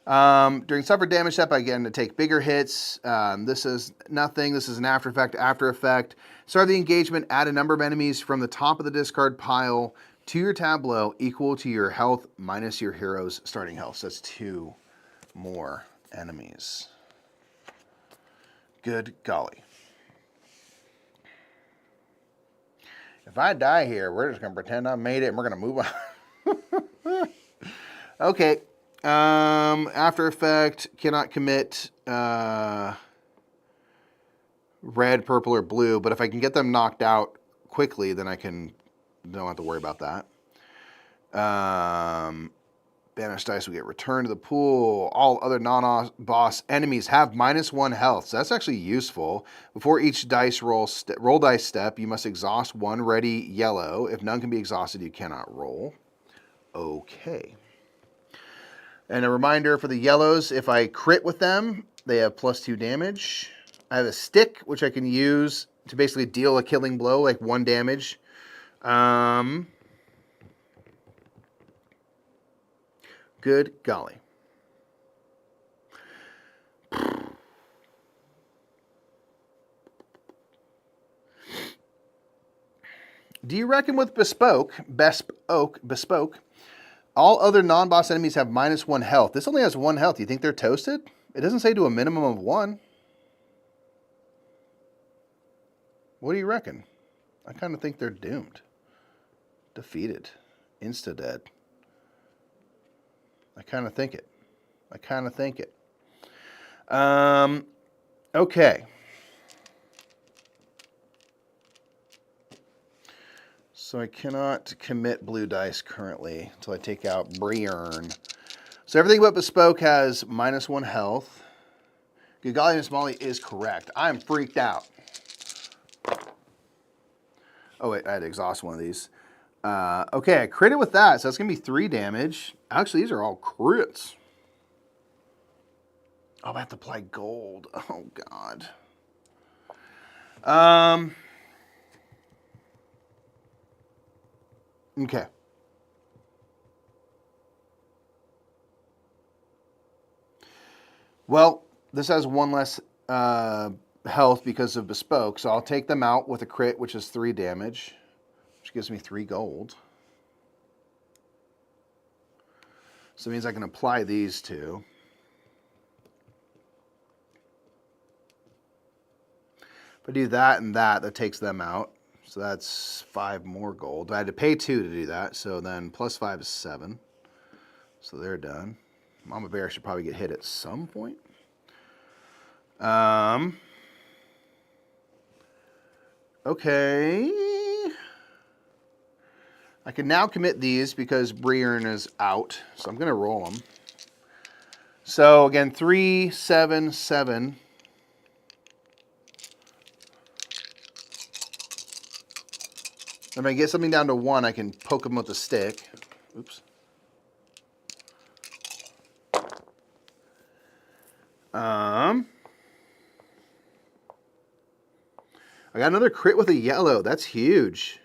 During suffer damage step, I get to take bigger hits. This is nothing. This is an after effect. After effect. Start the engagement. Add a number of enemies from the top of the discard pile to your tableau equal to your health minus your hero's starting health. So that's 2 more enemies. Good golly. If I die here, we're just going to pretend I made it and we're going to move on. Okay. After effect, cannot commit red, purple, or blue, but if I can get them knocked out quickly, then I don't have to worry about that. Banished dice will get returned to the pool. All other non-boss enemies have -1 health, so that's actually useful. Before each dice roll dice step, you must exhaust 1 ready yellow. If none can be exhausted, you cannot roll. Okay. And a reminder for the yellows, if I crit with them, they have +2 damage. I have a stick, which I can use to basically deal a killing blow, like 1 damage. Good golly. Do you reckon with bespoke, all other non-boss enemies have -1 health? This only has 1 health. Do you think they're toasted? It doesn't say to a minimum of 1. What do you reckon? I kind of think they're doomed. Defeated. Insta-dead. I kind of think it. Okay. So I cannot commit blue dice currently until I take out Brierne. So everything but bespoke has -1 health. Good golly, Miss Molly is correct. I'm freaked out. Oh wait, I had to exhaust one of these. Okay, I critted with that, so that's gonna be 3 damage. Actually, these are all crits. Oh, I have to apply gold. Oh God. Okay. Well, this has 1 less health because of bespoke, so I'll take them out with a crit, which is 3 damage, which gives me 3 gold. So it means I can apply these 2. If I do that and that takes them out. So that's 5 more gold. I had to pay 2 to do that, so then +5 is 7. So they're done. Mama Bear should probably get hit at some point. Okay. I can now commit these because Brierne is out, so I'm going to roll them. So again, 3, 7, 7. If I get something down to 1, I can poke them with a stick. Oops. I got another crit with a yellow. That's huge.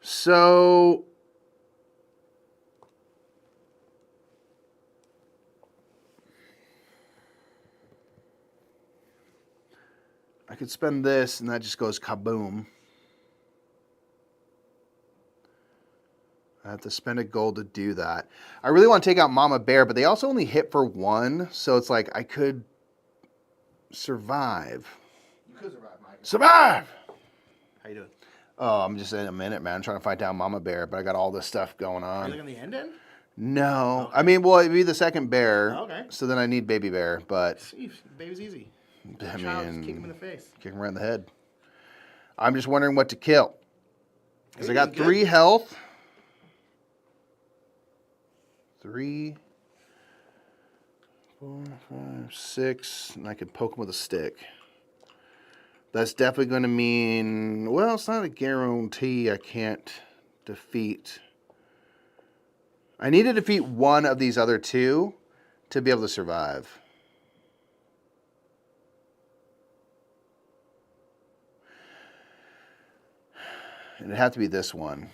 So I could spend this and that just goes kaboom. I have to spend a gold to do that. I really want to take out Mama Bear, but they also only hit for 1, so it's like I could survive. You could survive, Mike. Survive! How you doing? Oh, I'm just in a minute, man. I'm trying to fight down Mama Bear, but I got all this stuff going Are on. you looking at the end? No. Okay. I mean, well, it'd be the second bear. Okay. So then I need Baby Bear, but Jeez, baby's easy. I Child, just kick him in mean, the face. kick him right in the head. I'm just wondering what to kill. Because I You're got doing 3 good. health. 3, 4, 5, 6, and I could poke him with a stick. That's definitely going to mean, well, it's not a guarantee I can't defeat. I need to defeat 1 of these other 2 to be able to survive. And it'd have to be this one.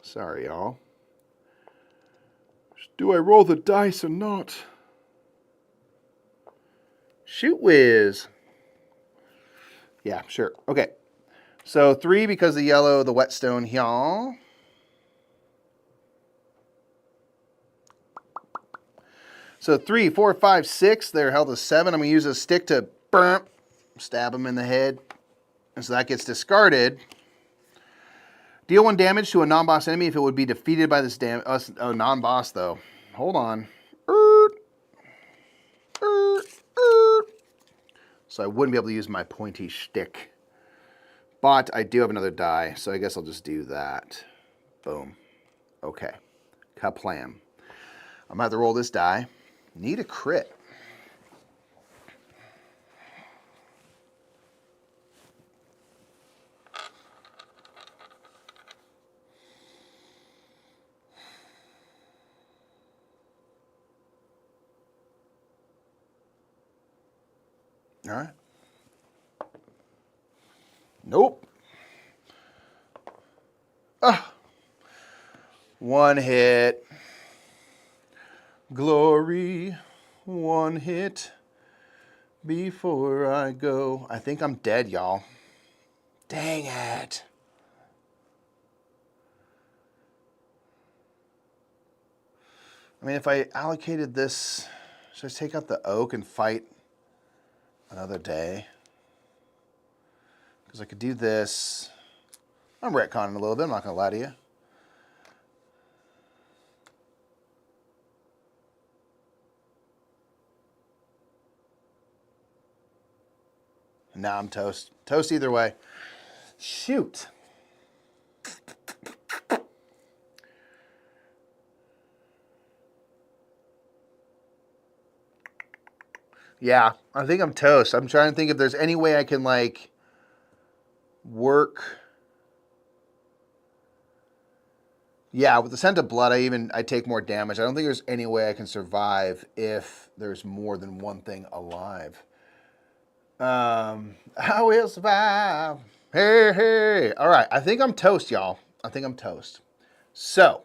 Sorry, y'all. Do I roll the dice or not? Shoot whiz. Yeah, sure. Okay. So 3 because the yellow, the whetstone here. So 3, 4, 5, 6. They're held as 7. I'm going to use a stick to stab them in the head. And so that gets discarded. Deal 1 damage to a non-boss enemy if it would be defeated by this oh, non-boss though. Hold on. So I wouldn't be able to use my pointy shtick. But I do have another die, so I guess I'll just do that. Boom. Okay. Kaplam. I'm going to have to roll this die. Need a crit. All right. Nope. Ah. 1 hit. Glory. 1 hit. Before I go. I think I'm dead, y'all. Dang it. I mean, if I allocated this, should I take out the oak and fight another day? Because I could do this. I'm retconning a little bit, I'm not going to lie to you. Now I'm toast. Toast either way. Shoot. Yeah, I think I'm toast. I'm trying to think if there's any way I can, like, work. Yeah, with the scent of blood, I take more damage. I don't think there's any way I can survive if there's more than one thing alive. I will survive. Hey, hey. All right, I think I'm toast, y'all. I think I'm toast. So,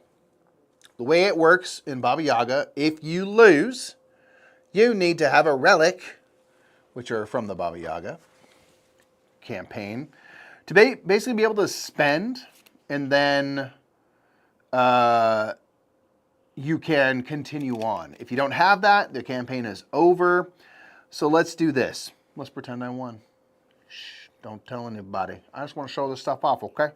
the way it works in Baba Yaga, if you lose, you need to have a relic, which are from the Baba Yaga campaign, to basically be able to spend, and then you can continue on. If you don't have that, the campaign is over. So let's do this. Let's pretend I won. Shh, don't tell anybody. I just want to show this stuff off, okay?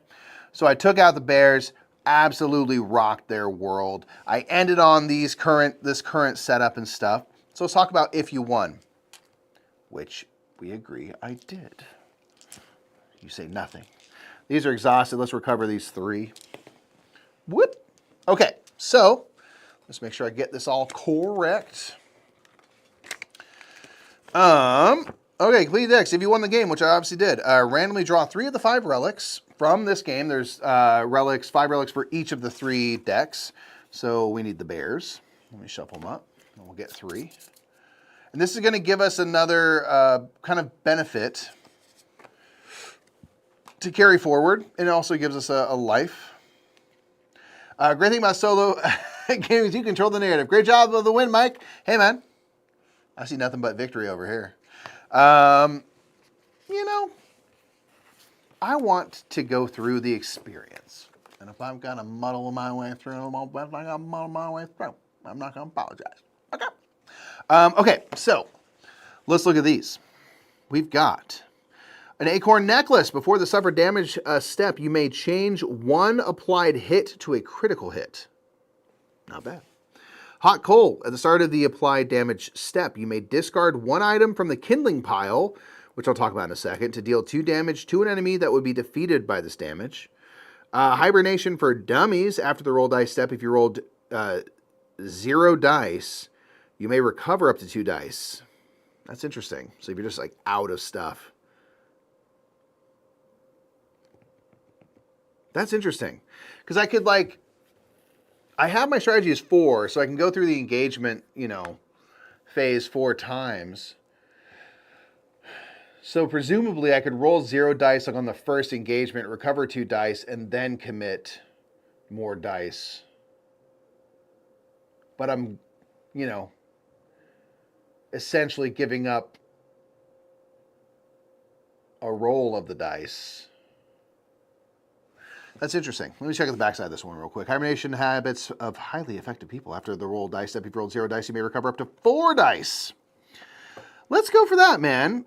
So I took out the bears, absolutely rocked their world. I ended on this current setup and stuff. So let's talk about if you won, which we agree I did. You say nothing. These are exhausted. Let's recover these 3. Whoop. Okay, so let's make sure I get this all correct. Okay, complete decks. If you won the game, which I obviously did, randomly draw 3 of the 5 relics from this game. There's 5 relics for each of the 3 decks. So we need the bears. Let me shuffle them up, and we'll get 3. And this is going to give us another kind of benefit to carry forward, and it also gives us a life. Great thing about solo games, you control the narrative. Great job of the win, Mike. Hey, man. I see nothing but victory over here. You know, I want to go through the experience. And if I've got to muddle my way through, I'm not going to apologize. Okay. Okay, so let's look at these. We've got an acorn necklace. Before the suffer damage step, you may change 1 applied hit to a critical hit. Not bad. Hot coal. At the start of the applied damage step, you may discard 1 item from the kindling pile, which I'll talk about in a second, to deal 2 damage to an enemy that would be defeated by this damage. Hibernation for dummies. After the roll dice step, if you rolled 0 dice, you may recover up to 2 dice. That's interesting. So if you're just like out of stuff. That's interesting. Because I could I have my strategy as 4, so I can go through the engagement, you know, phase 4 times. So presumably I could roll 0 dice like on the first engagement, recover 2 dice, and then commit more dice. But I'm, you know, essentially giving up a roll of the dice. That's interesting. Let me check at the backside of this one real quick. Hibernation habits of highly effective people. After the roll dice step, if you rolled 0 dice, you may recover up to 4 dice. Let's go for that, man.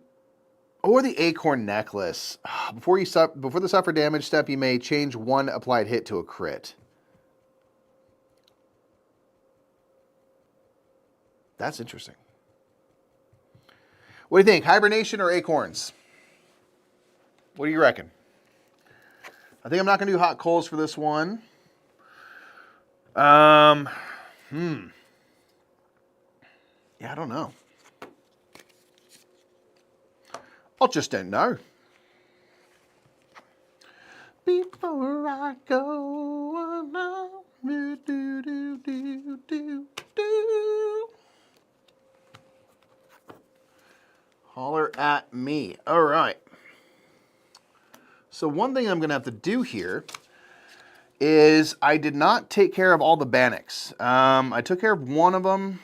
Or the acorn necklace. Before the suffer damage step, you may change 1 applied hit to a crit. That's interesting. What do you think? Hibernation or acorns? What do you reckon? I think I'm not going to do hot coals for this one. Yeah, I don't know. I just don't know. Before I go along, do. Holler at me. All right. So one thing I'm going to have to do here is I did not take care of all the Bannocs. I took care of one of them,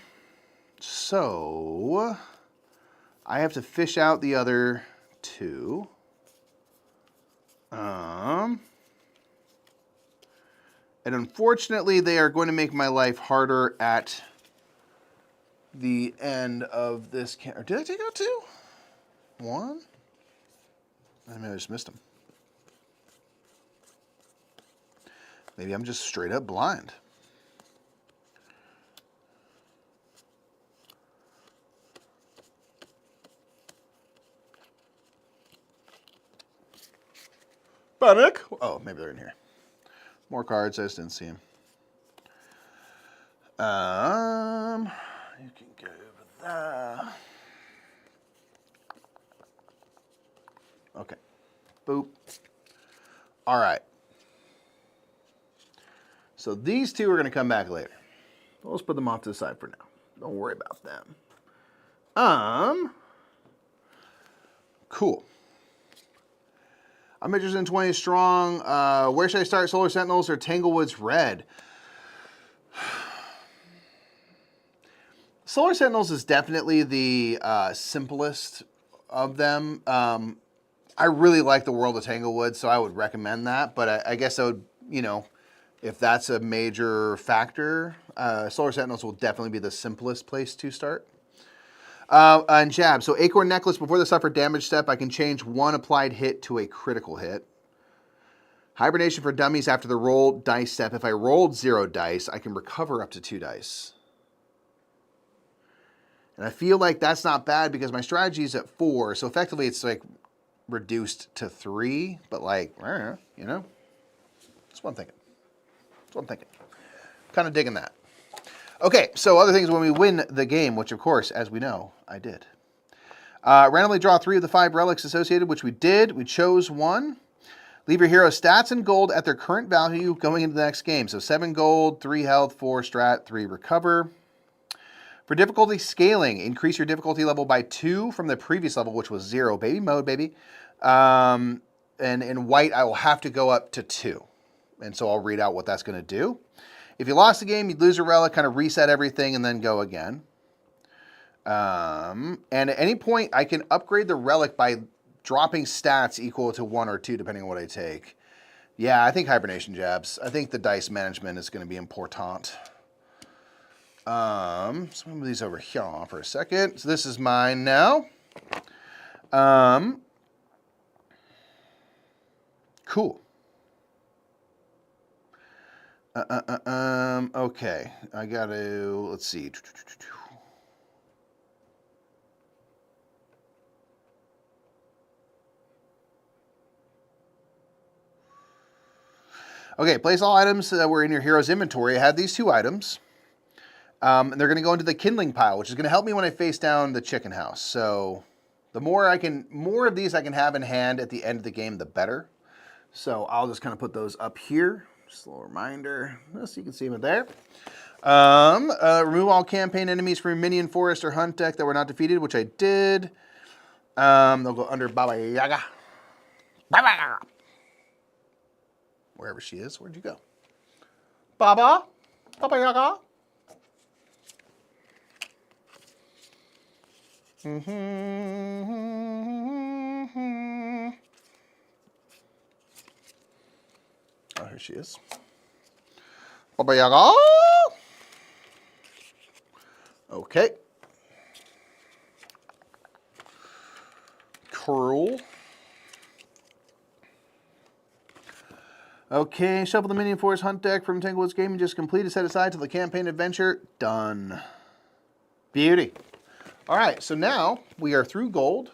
so I have to fish out the other 2. And unfortunately, they are going to make my life harder at the end of this. Did I take out 2? 1? I may have just missed them. Maybe I'm just straight up blind. Bannock. Oh, maybe they're in here. More cards. I just didn't see them. You can go over there. Okay. Boop. All right. So these 2 are going to come back later. Let's put them off to the side for now. Don't worry about them. Cool. I'm interested in 20 strong. Where should I start? Solar Sentinels or Tanglewoods Red? Solar Sentinels is definitely the simplest of them. I really like the world of Tanglewood, so I would recommend that. But I guess I would, you know, if that's a major factor, Solar Sentinels will definitely be the simplest place to start. And jab. So Acorn Necklace, before the suffer damage step, I can change 1 applied hit to a critical hit. Hibernation for dummies after the roll dice step. If I rolled 0 dice, I can recover up to 2 dice. And I feel like that's not bad because my strategy is at 4. So effectively it's like reduced to 3. But like, I don't know, you know? That's what I'm thinking. Kind of digging that. Okay, so other things when we win the game, which of course, as we know, I did. Randomly draw 3 of the 5 relics associated, which we did. We chose 1. Leave your hero stats and gold at their current value going into the next game. So 7 gold, 3 health, 4 strat, 3 recover. For difficulty scaling, increase your difficulty level by 2 from the previous level, which was 0. Baby mode, baby. And in white, I will have to go up to 2. And so I'll read out what that's going to do. If you lost the game, you'd lose a relic, kind of reset everything, and then go again. And at any point, I can upgrade the relic by dropping stats equal to 1 or 2, depending on what I take. Yeah, I think Hibernation jabs. I think the dice management is going to be important. So move these over here for a second. So this is mine now. Cool. Okay, I got to, let's see. Okay, place all items that were in your hero's inventory. I had these 2 items. And they're going to go into the kindling pile, which is going to help me when I face down the chicken house. So the more of these I can have in hand at the end of the game, the better. So I'll just kind of put those up here. Just a little reminder, so you can see them there. Remove all campaign enemies from your minion, forest, or hunt deck that were not defeated, which I did. They'll go under Baba Yaga. Baba Yaga. Wherever she is. Where'd you go? Baba? Baba Yaga? Oh, here she is. Baba Yaga. Okay. Cruel. Okay, shuffle the minion forest hunt deck from Tanglewoods game and just complete and set aside till the campaign adventure. Done. Beauty. All right, so now we are through gold.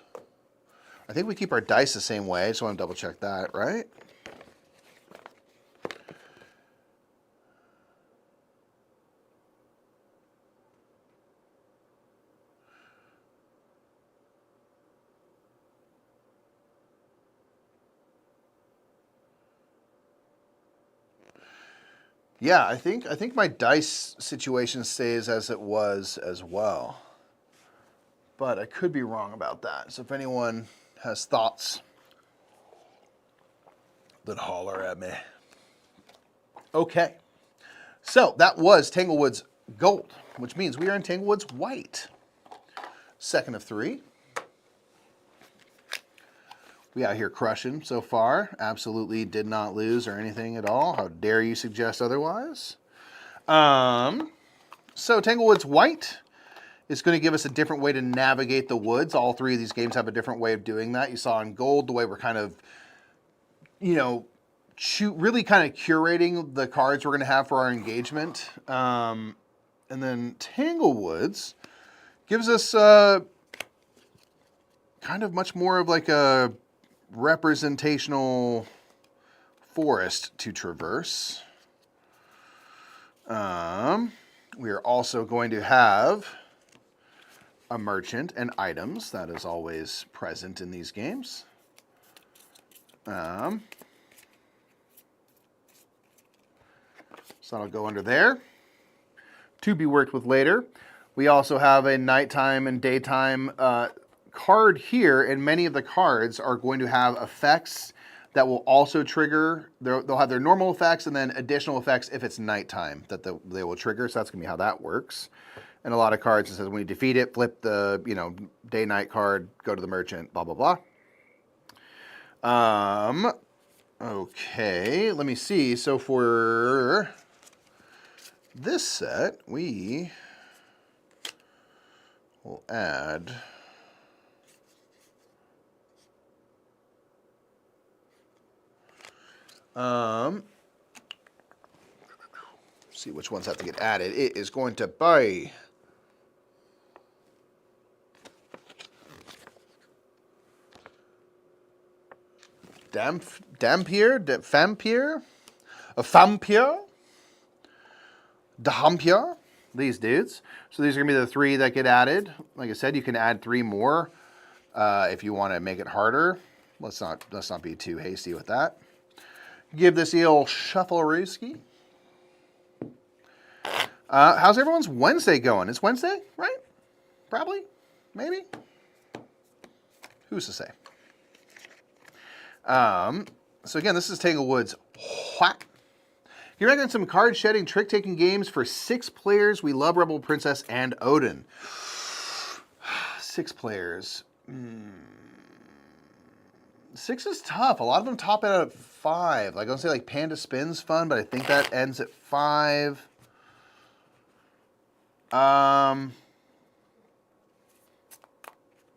I think we keep our dice the same way. I just want to double check that, right? Yeah, I think my dice situation stays as it was as well. But I could be wrong about that. So if anyone has thoughts, then holler at me. Okay. So that was Tanglewoods Gold, which means we are in Tanglewoods White. Second of 3. We out here crushing so far. Absolutely did not lose or anything at all. How dare you suggest otherwise? So Tanglewoods White is going to give us a different way to navigate the woods. All 3 of these games have a different way of doing that. You saw in Gold the way we're kind of, really kind of curating the cards we're going to have for our engagement. And then Tanglewoods gives us kind of much more of like a representational forest to traverse. We are also going to have a merchant and items. That is always present in these games. So that'll go under there. To be worked with later. We also have a nighttime and daytime card here, and many of the cards are going to have effects that will also trigger. They'll have their normal effects and then additional effects if it's nighttime that they will trigger. So that's going to be how that works. And a lot of cards, it says when you defeat it, flip the day-night card, go to the merchant, blah, blah, blah. Okay, let me see. So for this set, we will add see which ones have to get added. It is going to be Dampier, a Fampier, Dahampier, these dudes. So these are gonna be the 3 that get added. Like I said, you can add 3 more if you want to make it harder. Let's not be too hasty with that. Give this eel shuffle-rooski. How's everyone's Wednesday going? It's Wednesday, right? Probably, maybe. Who's to say? So again, this is Tanglewoods. What? You're making some card-shedding, trick-taking games for 6 players. We love Rebel Princess and Odin. 6 players. 6 is tough. A lot of them top out at 5. Like, I was gonna say like Panda Spin's fun, but I think that ends at 5.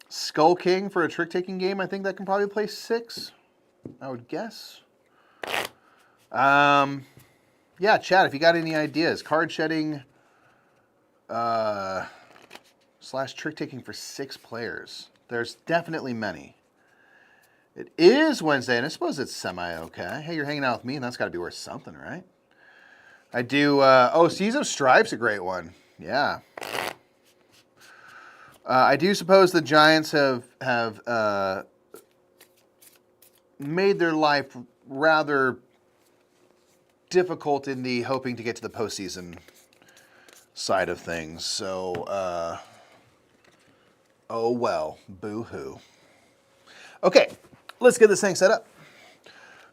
Skull King for a trick-taking game. I think that can probably play 6. I would guess. Yeah, chat, if you got any ideas. Card shedding / trick-taking for 6 players. There's definitely many. It is Wednesday, and I suppose it's semi-okay. Hey, you're hanging out with me, and that's got to be worth something, right? I do, Seas of Stripe's a great one. Yeah. I do suppose the Giants have made their life rather difficult in the hoping to get to the postseason side of things. So, oh well, boo-hoo. Okay, let's get this thing set up.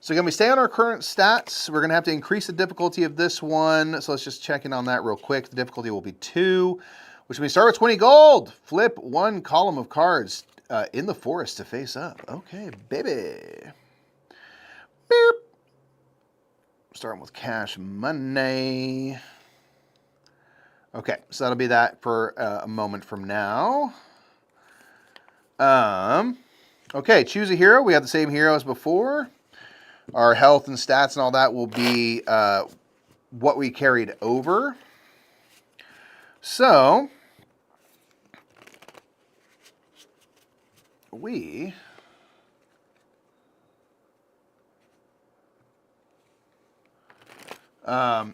So again, we stay on our current stats. We're going to have to increase the difficulty of this one. So let's just check in on that real quick. The difficulty will be 2, which means start with 20 gold. Flip 1 column of cards in the forest to face up. Okay, baby. Beep. Starting with cash money. Okay, so that'll be that for a moment from now. Okay, choose a hero. We have the same hero as before. Our health and stats and all that will be what we carried over. So, I'm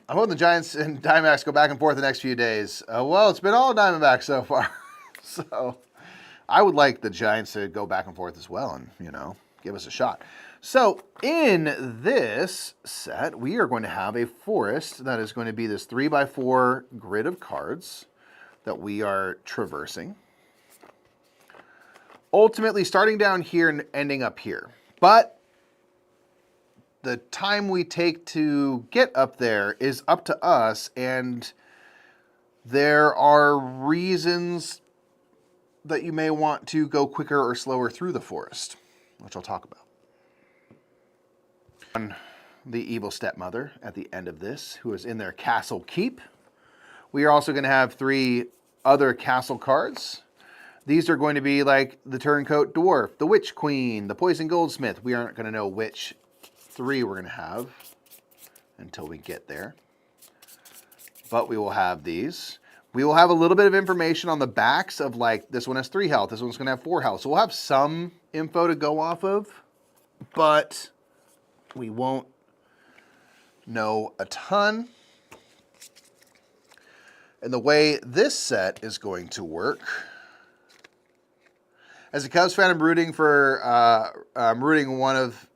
hoping the Giants and Diamondbacks go back and forth the next few days. Well, it's been all Diamondbacks so far. So, I would like the Giants to go back and forth as well and, give us a shot. So in this set, we are going to have a forest that is going to be this 3x4 grid of cards that we are traversing. Ultimately starting down here and ending up here. But the time we take to get up there is up to us, and there are reasons that you may want to go quicker or slower through the forest, which I'll talk about. The evil stepmother at the end of this, who is in their castle keep. We are also going to have 3 other castle cards. These are going to be like the turncoat dwarf, the witch queen, the poison goldsmith. We aren't going to know which 3 we're going to have until we get there. But we will have these. We will have a little bit of information on the backs of, like, this one has 3 health, this one's going to have 4 health. So we'll have some info to go off of, but we won't know a ton. And the way this set is going to work, as a Cubs fan, I'm rooting for one of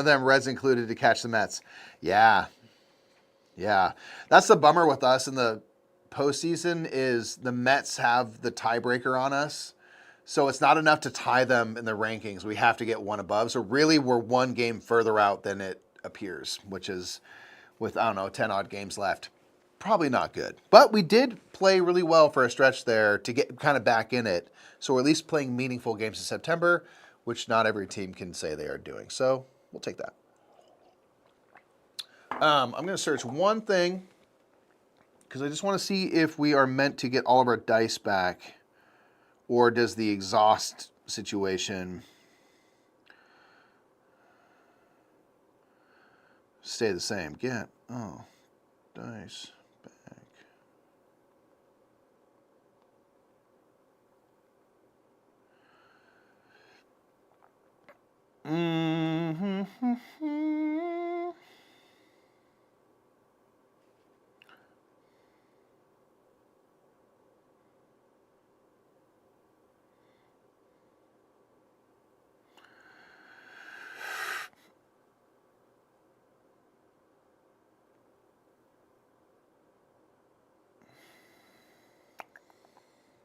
them, Reds included, to catch the Mets. Yeah, that's the bummer with us in the postseason is the Mets have the tiebreaker on us. So it's not enough to tie them in the rankings. We have to get one above. So really we're 1 game further out than it appears, which is with, 10 odd games left. Probably not good. But we did play really well for a stretch there to get kind of back in it. So we're at least playing meaningful games in September, which not every team can say they are doing. So we'll take that. I'm going to search one thing because I just want to see if we are meant to get all of our dice back. Or does the exhaust situation stay the same? Get, dice back.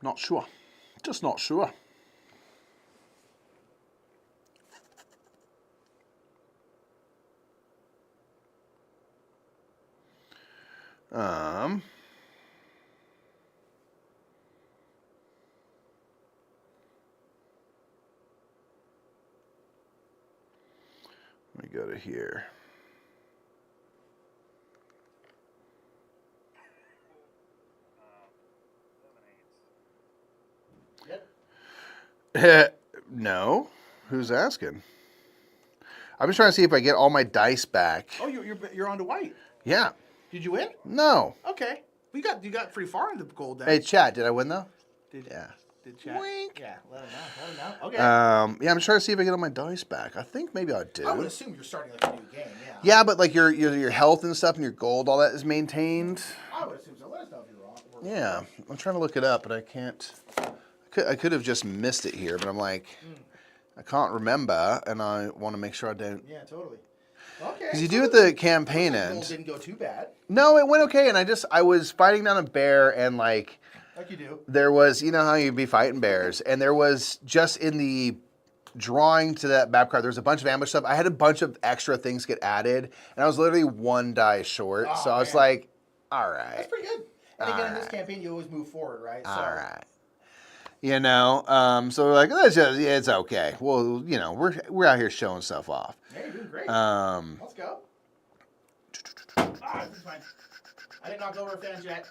Not sure. Just not sure. Let me go to here. No. Who's asking? I'm just trying to see if I get all my dice back. Oh, you're on to white. Yeah. Did you win? No. Okay. You got pretty far into the gold then. Hey, chat, did I win though? Yeah. Did chat? Wink. Yeah, let him know. Okay. Yeah, I'm just trying to see if I get all my dice back. I think maybe I do. I would assume you're starting like a new game, yeah. Yeah, but like your health and stuff and your gold, all that is maintained. I would assume so. Let us know if you're wrong. Yeah, I'm trying to look it up, but I can't. I could have just missed it here, but I'm like, I can't remember, and I want to make sure I don't. Yeah, totally. Okay. Because you do at the campaign Gold end. didn't go too bad. No, it went okay, and I was fighting down a bear, and like Like you do. there was, you know how you'd be fighting bears, and there was just in the drawing to that map card, there was a bunch of ambush stuff. I had a bunch of extra things get added, and I was literally one die short. Oh, so I was man. like, all right. That's pretty good. And again, in this campaign, you always move forward, right? So, All right. You know, so we're like, yeah, it's okay. Well, you know, we're out here showing stuff off. Yeah, you're doing great. Let's go. Fine. I didn't knock over a fan yet.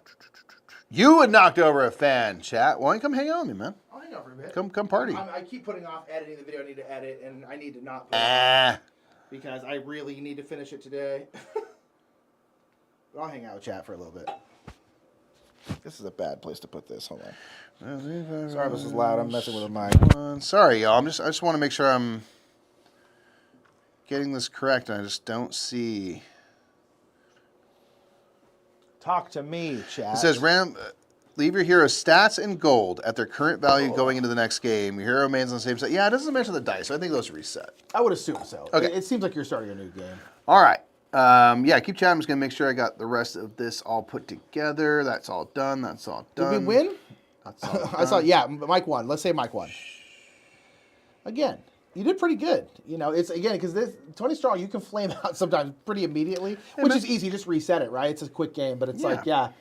You had knocked over a fan, chat. Why don't you come hang out with me, man? I'll hang out for a bit. Come party. I keep putting off editing the video I need to edit, and I need to not put it off because I really need to finish it today. But I'll hang out with chat for a little bit. This is a bad place to put this. Hold on. Sorry if this is loud. I'm messing with the mic. Sorry, y'all. I just want to make sure I'm getting this correct, and I just don't see. Talk to me, chat. It says, leave your hero's stats in gold at their current value going into the next game. Your hero remains on the same set. Yeah, it doesn't mention the dice, so I think those reset. I would assume so. Okay. It seems like you're starting a new game. All right. Yeah, keep chatting. I'm just going to make sure I got the rest of this all put together. That's all done. That's all done. Did we win? That's all done. I saw, yeah, Mike won. Let's say Mike won. Again, you did pretty good. You know, it's, again, because this 20 strong, you can flame out sometimes pretty immediately, which is easy. Just reset it, right? It's a quick game, but it's like, yeah,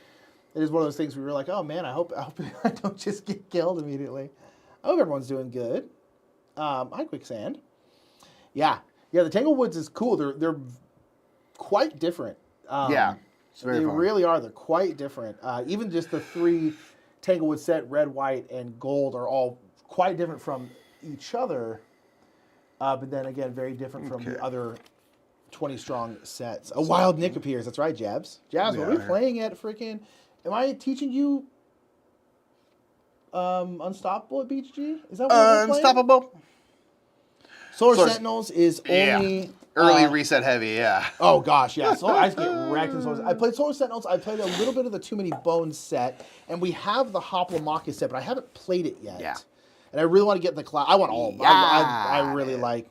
it is one of those things where you're like, oh, man, I hope I don't just get killed immediately. I hope everyone's doing good. Hi, Quicksand. Yeah, the Tanglewoods is cool. They're quite different. Yeah, it's very they fun. really are. They're quite different. Even just the 3 Tanglewood set, red, white, and gold, are all quite different from each other. But then again, very different from the other 20 strong sets. A wild Nick appears. That's right, Jabs. Jabs, are we playing at freaking? Am I teaching you Unstoppable at BGG? Is that what we're playing? Unstoppable. Solar Sentinels is only early reset heavy. Yeah. Oh gosh, yeah. So I just get wrecked in Solar. I played Solar Sentinels. I played a little bit of the Too Many Bones set, and we have the Hoplamaka set, but I haven't played it yet. Yeah. And I really want to get in the cloud. I want all of them. I really like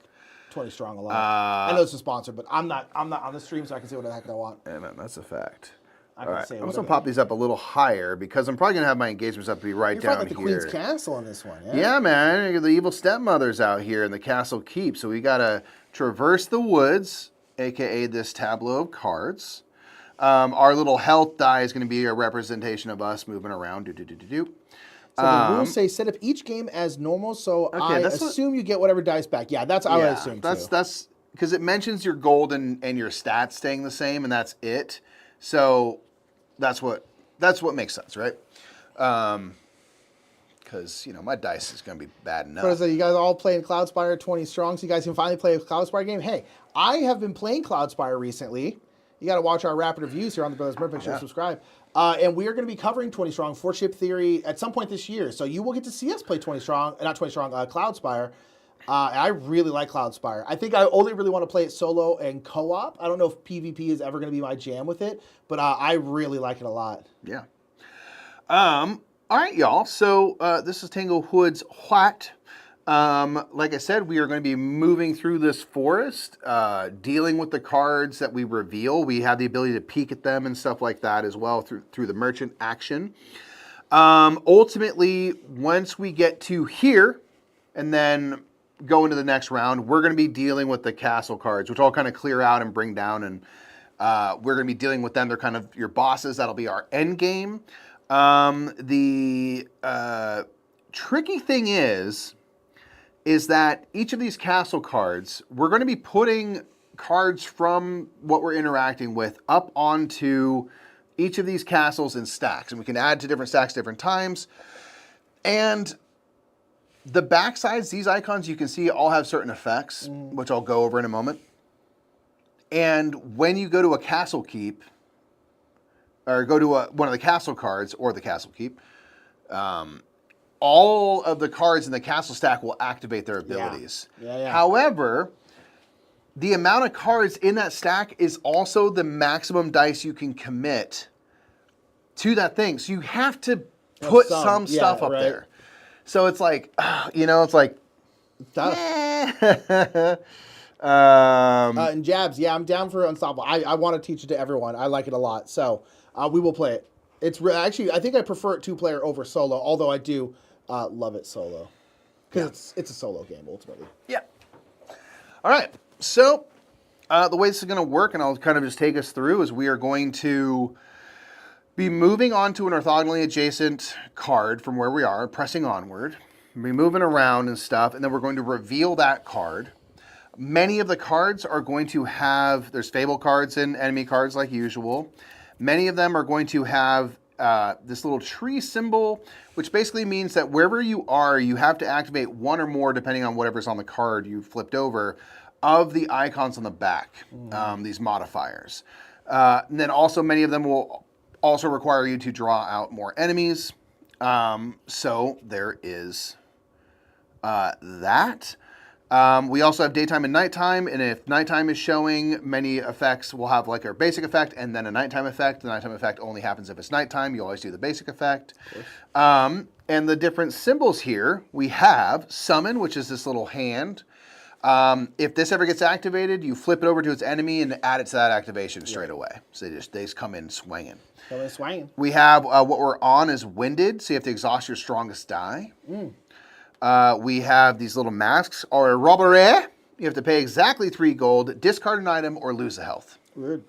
20 Strong a lot. I know it's a sponsor, but I'm not on the stream, so I can say what the heck I want. And that's a fact. I All can right. say I'm just gonna pop these up a little higher because I'm probably gonna have my engagements up to be right You're down fighting like here. the Queen's Castle on this one, yeah? Yeah, man. The evil stepmother's out here in the castle keep, so we gotta traverse the woods, aka this tableau of cards. Our little health die is gonna be a representation of us moving around. So the rules say set up each game as normal, so I assume you get whatever dice back. Yeah, that's I would assume too. That's because it mentions your gold and your stats staying the same, and that's it. So that's what makes sense, right? Because my dice is gonna be bad enough. But you guys all playing Cloudspire 20 Strong, so you guys can finally play a Cloudspire game. Hey, I have been playing Cloudspire recently. You got to watch our rapid reviews here on the Brothers Merp. Make sure to subscribe. And we are going to be covering 20 Strong for Ship Theory at some point this year. So you will get to see us play 20 Strong, not 20 Strong, Cloudspire. I really like Cloudspire. I think I only really want to play it solo and co-op. I don't know if PvP is ever going to be my jam with it, but I really like it a lot. Yeah. All right, y'all. So this is Tanglewoods What? Like I said, we are going to be moving through this forest, dealing with the cards that we reveal. We have the ability to peek at them and stuff like that as well through the merchant action. Ultimately, once we get to here and then go into the next round, we're going to be dealing with the castle cards, which I'll kind of clear out and bring down. And we're going to be dealing with them. They're kind of your bosses. That'll be our end game. The tricky thing is that each of these castle cards, we're going to be putting cards from what we're interacting with up onto each of these castles in stacks. And we can add to different stacks different times. And the backsides, these icons you can see all have certain effects, which I'll go over in a moment. And when you go to a castle keep, or go to one of the castle cards or the castle keep, all of the cards in the castle stack will activate their abilities. Yeah. However, the amount of cards in that stack is also the maximum dice you can commit to that thing. So you have to put some stuff up there. So it's like, it's like, And jabs, yeah, I'm down for Unstoppable. I want to teach it to everyone. I like it a lot. So we will play it. Actually, I think I prefer it 2-player over solo, although I do love it solo. Because it's a solo game, ultimately. Yeah. All right. So the way this is going to work, and I'll kind of just take us through, is we are going to be moving on to an orthogonally adjacent card from where we are, pressing onward. We'll be moving around and stuff, and then we're going to reveal that card. Many of the cards are going to have, there's Fable cards and enemy cards like usual. Many of them are going to have this little tree symbol, which basically means that wherever you are, you have to activate one or more, depending on whatever's on the card you flipped over, of the icons on the back, these modifiers. And then also many of them will also require you to draw out more enemies. So there is that. We also have daytime and nighttime, and if nighttime is showing, many effects will have like our basic effect and then a nighttime effect. The nighttime effect only happens if it's nighttime. You always do the basic effect. And the different symbols here, we have summon, which is this little hand. If this ever gets activated, you flip it over to its enemy and add it to that activation straight away. So they just come in swinging. We have what we're on is winded, so you have to exhaust your strongest die. We have these little masks, or robbery. You have to pay exactly 3 gold, discard an item, or lose a health. Weird.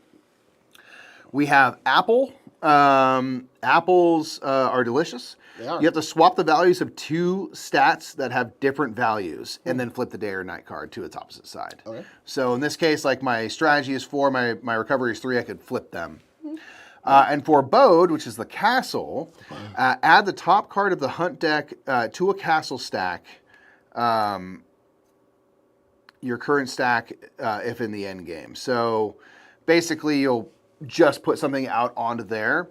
We have apple. Apples are delicious. They are. You have to swap the values of 2 stats that have different values, and then flip the day or night card to its opposite side. Okay. So in this case, like my strategy is 4, my recovery is 3, I could flip them. And for Bode, which is the castle, add the top card of the hunt deck to a castle stack, your current stack if in the end game. So basically you'll just put something out onto there,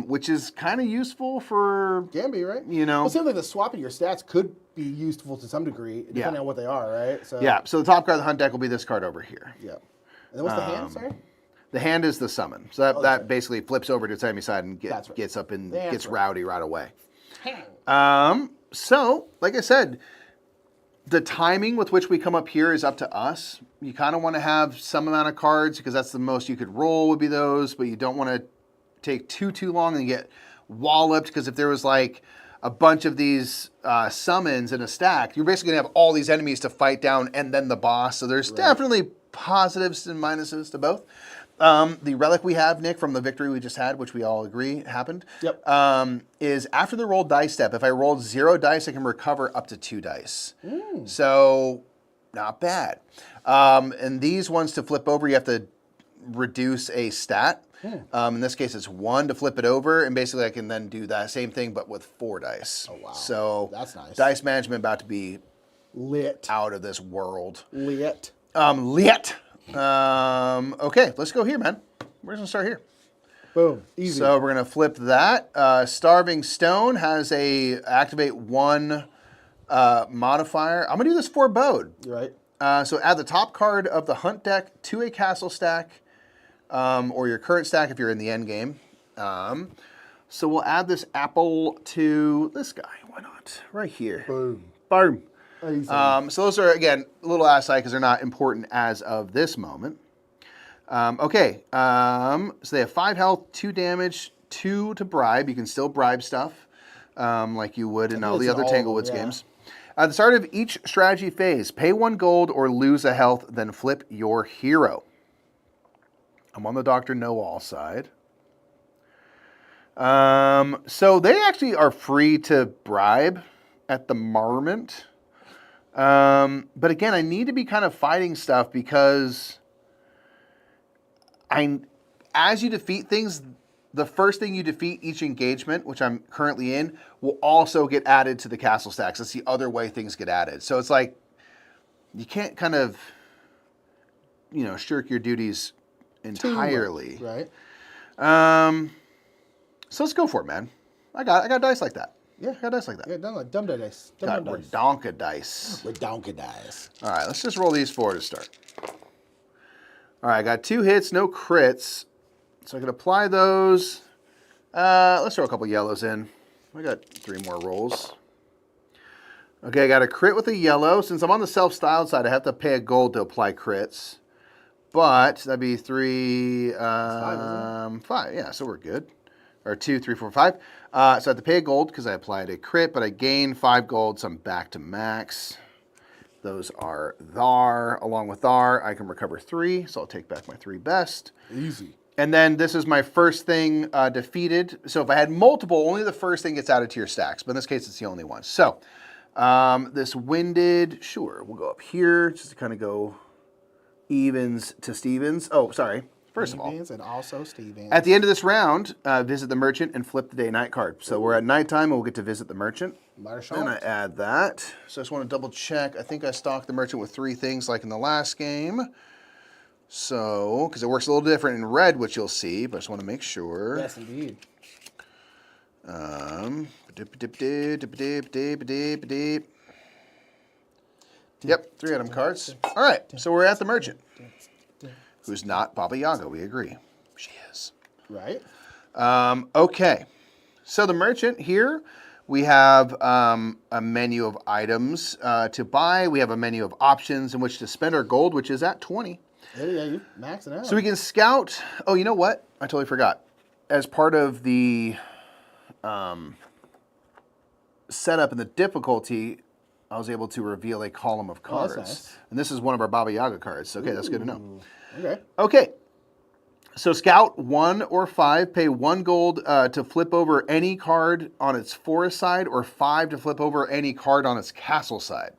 which is kind of useful for... Can be, right? You know. Well, it seems like the swapping your stats could be useful to some degree, depending on what they are, right? So yeah, so the top card of the hunt deck will be this card over here. Yeah. And then what's the hand, sorry? The hand is the summon. So that basically flips over to its enemy side and gets up and gets rowdy right away. So, like I said, the timing with which we come up here is up to us. You kind of want to have some amount of cards because that's the most you could roll would be those, but you don't want to take too long and get walloped because if there was like a bunch of these summons in a stack, you're basically going to have all these enemies to fight down and then the boss. So there's definitely positives and minuses to both. The relic we have, Nick, from the victory we just had, which we all agree happened, is after the roll dice step, if I rolled 0 dice, I can recover up to 2 dice. So, not bad. And these ones to flip over, you have to reduce a stat. In this case, it's 1 to flip it over, and basically I can then do that same thing, but with 4 dice. Oh, wow. So, that's nice. Dice management about to be lit. out of this world. Lit. Lit. Okay, let's go here, man. We're just gonna start here. Boom. Easy. So we're gonna flip that. Starving Stone has a activate 1 modifier. I'm gonna do this for Bode. Right. So add the top card of the hunt deck to a castle stack, or your current stack if you're in the end game. So we'll add this apple to this guy. Why not? Right here. Boom. Boom. So those are, again, a little aside because they're not important as of this moment. Okay, so they have 5 health, 2 damage, 2 to bribe. You can still bribe stuff like you would in all the other Tanglewoods games. At the start of each strategy phase, pay 1 gold or lose a health, then flip your hero. I'm on the Dr. Know-All side. So they actually are free to bribe at the moment. But again, I need to be kind of fighting stuff because as you defeat things, the first thing you defeat each engagement, which I'm currently in, will also get added to the castle stacks. That's the other way things get added. So it's like, you can't kind of, shirk your duties entirely. Right. So let's go for it, man. I got dice like that. Yeah. I got dice like that. Yeah, dumb dice. Got redonka dice. Redonka dice. All right, let's just roll these 4 to start. All right, I got 2 hits, no crits. So I can apply those. Let's throw a couple yellows in. I got 3 more rolls. Okay, I got a crit with a yellow. Since I'm on the self-styled side, I have to pay a gold to apply crits. But that'd be 3, five, 5. Yeah, so we're good. Or 2, 3, 4, 5. So I have to pay a gold because I applied a crit, but I gain 5 gold, so I'm back to max. Those are Thar. Along with Thar, I can recover 3, so I'll take back my 3 best. Easy. And then this is my first thing defeated. So if I had multiple, only the first thing gets added to your stacks. But in this case, it's the only one. So this winded, sure, we'll go up here just to kind of go evens to Stevens. Oh, sorry. First of all, and also Stevens. at the end of this round, visit the merchant and flip the day-night card. So we're at nighttime, and we'll get to visit the merchant. And I add that. So I just want to double check. I think I stocked the merchant with 3 things like in the last game. So, because it works a little different in red, which you'll see, but I just want to make sure. Yes, indeed. Yep, 3 item cards. All right, so we're at the merchant, who's not Baba Yaga, we agree. She is. Right. Okay, so the merchant here, we have a menu of items to buy. We have a menu of options in which to spend our gold, which is at 20. Yeah, you maxing out. So we can scout. Oh, you know what? I totally forgot. As part of the setup and the difficulty, I was able to reveal a column of cards. That's nice. And this is one of our Baba Yaga cards. Okay, that's good to know. Okay. Okay. So scout 1 or 5, pay 1 gold to flip over any card on its forest side, or 5 to flip over any card on its castle side.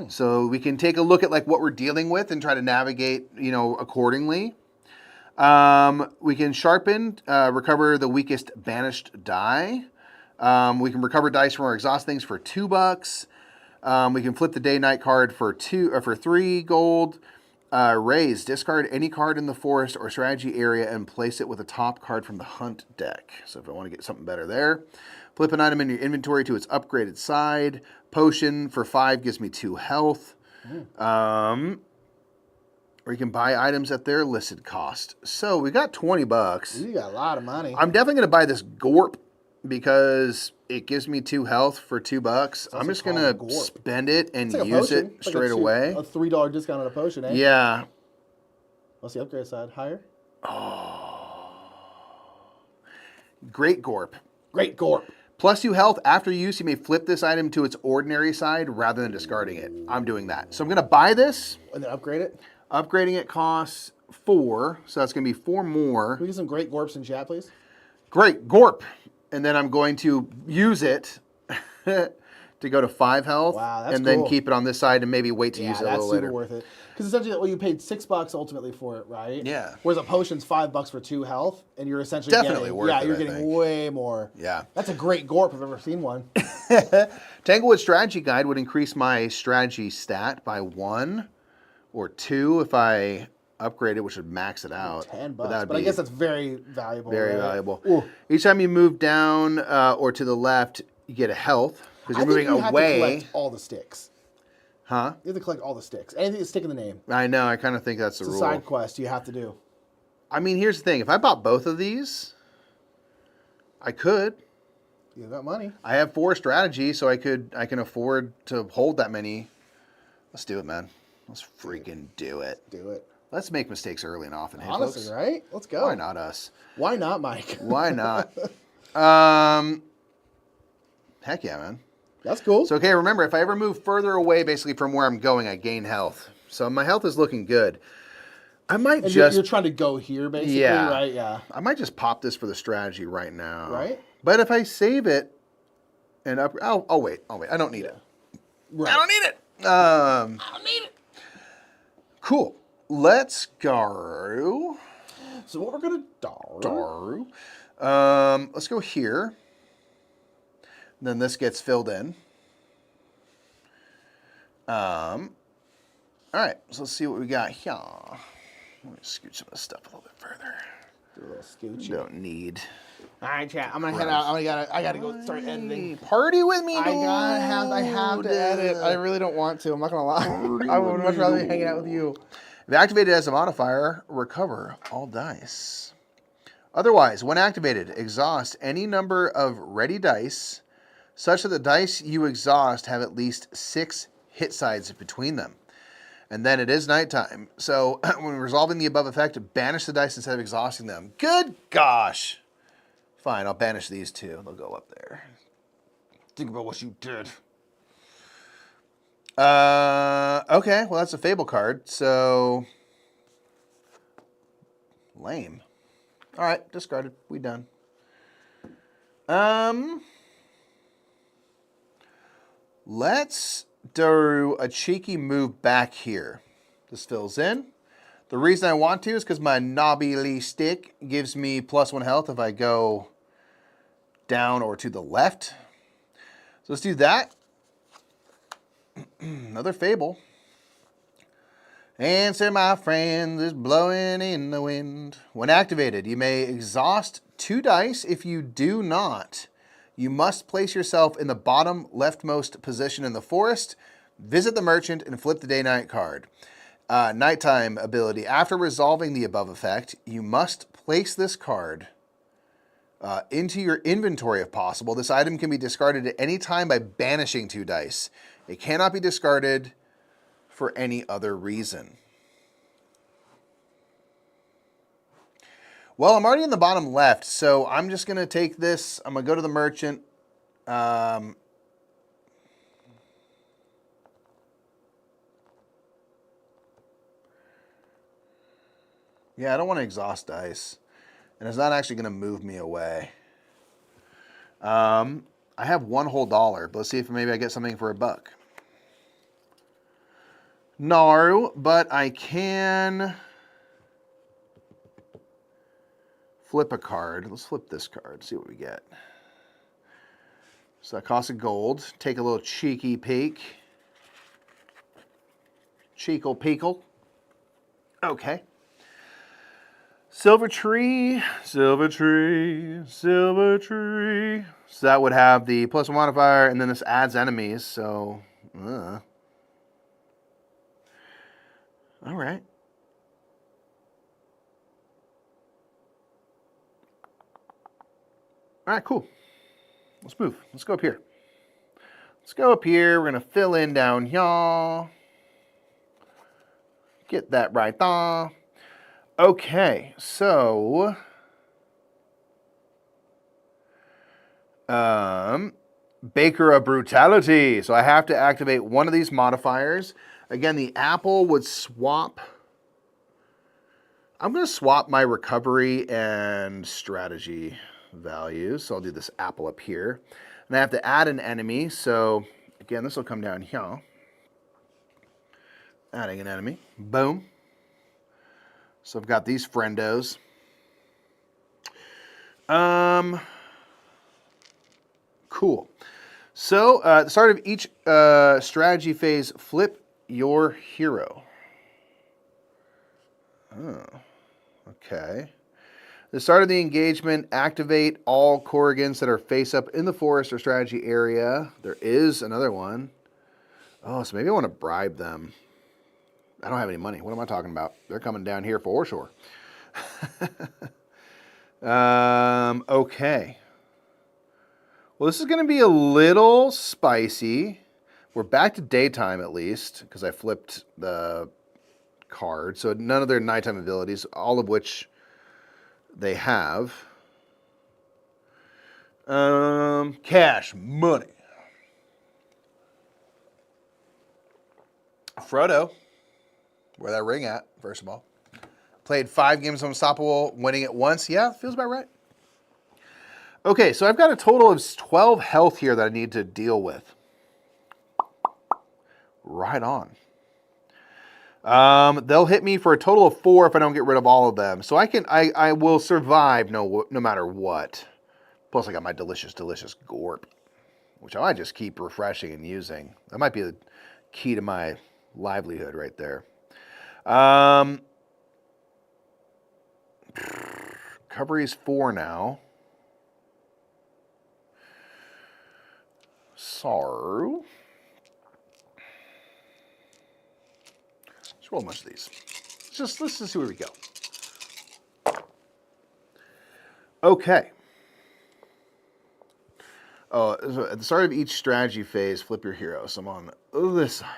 So we can take a look at like what we're dealing with and try to navigate, accordingly. We can sharpen, recover the weakest banished die. We can recover dice from our exhaust things for $2. We can flip the day-night card for 3 gold. Raise, discard any card in the forest or strategy area and place it with a top card from the hunt deck. So if I want to get something better there. Flip an item in your inventory to its upgraded side. Potion for 5 gives me 2 health. Or you can buy items at their listed cost. So we got $20. You got a lot of money. I'm definitely going to buy this Gorp because it gives me 2 health for $2. I'm just going to spend it and It's like a use potion. it It's like straight away. A $3 discount on a potion, eh? Yeah. What's the upgrade side? Higher? Great Gorp. Great Gorp. Plus 2 health. After use, you may flip this item to its ordinary side rather than discarding it. I'm doing that. So I'm going to buy this. And then upgrade it? Upgrading it costs 4. So that's going to be 4 more. Can we get some great Gorps in chat, please? Great Gorp. And then I'm going to use it to go to 5 health. Wow, that's and then cool. keep it on this side and maybe wait to use it a little later. Yeah, that's super worth it. Because essentially, you paid $6 ultimately for it, right? Yeah. Whereas a potion's $5 for 2 health, and you're essentially Definitely getting, worth it, you're I getting think. way more. Yeah. That's a great Gorp if I've ever seen one. Tanglewood Strategy Guide would increase my strategy stat by 1 or 2 if I upgrade it, which would max it out. $10, that'd but I be guess that's very valuable. very right? valuable. Ooh. Each time you move down or to the left, you get a health because you're moving you have to away. collect all the sticks. Huh? You have to collect all the sticks. Anything that's stick in the name. I know. I kind of think that's the It's a rule. side quest you have to do. I mean, here's the thing. If I bought both of these, I could. You got money. I have 4 strategy, so I can afford to hold that many. Let's do it, man. Let's freaking do it. Do it. Let's make mistakes early and often. Hey, Honestly, folks? right? Let's go. Why not us? Why not, Mike? Why not? Heck yeah, man. That's cool. So, okay, remember, if I ever move further away, basically from where I'm going, I gain health. So my health is looking good. I might and just... you're trying to go here, basically, Yeah. right? Yeah. I might just pop this for the strategy right now. Right? But if I save it and up... I'll wait. I don't need it. Right. I don't need it. I don't need it. Cool. Let's go. So what we're going to Let's go here. Then this gets filled in. All right, so let's see what we got here. Let me scoot some of this stuff a little bit further. do a little scooch. Don't need. All right, chat. I'm gonna head out. I gotta go start editing. Party with me, dude. I have to edit. I really don't want to. I'm not gonna lie. I would much rather be hanging out with you. If activated as a modifier, recover all dice. Otherwise, when activated, exhaust any number of ready dice such that the dice you exhaust have at least 6 hit sides between them. And then it is nighttime. So when resolving the above effect, banish the dice instead of exhausting them. Good gosh. Fine, I'll banish these two. They'll go up there. Think about what you did. Okay, well, that's a Fable card, so... Lame. All right, discarded. We done. Let's do a cheeky move back here. This fills in. The reason I want to is because my knobbly stick gives me +1 health if I go down or to the left. So let's do that. Another Fable. Answer, my friend, is blowing in the wind. When activated, you may exhaust 2 dice. If you do not, you must place yourself in the bottom leftmost position in the forest, visit the merchant, and flip the day-night card. Nighttime ability. After resolving the above effect, you must place this card into your inventory if possible. This item can be discarded at any time by banishing 2 dice. It cannot be discarded for any other reason. Well, I'm already in the bottom left, so I'm just going to take this. I'm going to go to the merchant. Yeah, I don't want to exhaust dice. And it's not actually going to move me away. I have $1 whole, but let's see if maybe I get something for $1. No, but I can flip a card. Let's flip this card, see what we get. So that costs a gold. Take a little cheeky peek. Cheekle peekle. Okay. Silver tree, silver tree, silver tree. So that would have the +1 modifier, and then this adds enemies, so... All right. All right, cool. Let's move. Let's go up here. Let's go up here. We're going to fill in down here. Get that right there. Okay, so... Baker of Brutality. So I have to activate one of these modifiers. Again, the apple would swap. I'm going to swap my recovery and strategy values. So I'll do this apple up here. And I have to add an enemy. So again, this will come down here. Adding an enemy. Boom. So I've got these friendos. Cool. So at the start of each strategy phase, flip your hero. Oh, okay. At the start of the engagement, activate all Corrigans that are face up in the forest or strategy area. There is another one. Oh, so maybe I want to bribe them. I don't have any money. What am I talking about? They're coming down here for sure. Okay. Well, this is going to be a little spicy. We're back to daytime at least, because I flipped the card. So none of their nighttime abilities, all of which they have. Cash, money. Frodo. Where that ring at, first of all. Played 5 games of Unstoppable, winning it once. Yeah, feels about right. Okay, so I've got a total of 12 health here that I need to deal with. Right on. They'll hit me for a total of 4 if I don't get rid of all of them. So I will survive no matter what. Plus I got my delicious gorp, which I might just keep refreshing and using. That might be the key to my livelihood right there. Recovery is 4 now. So let's roll a bunch of these. Let's just see where we go. Okay. Oh, so at the start of each strategy phase, flip your hero. So I'm on this side.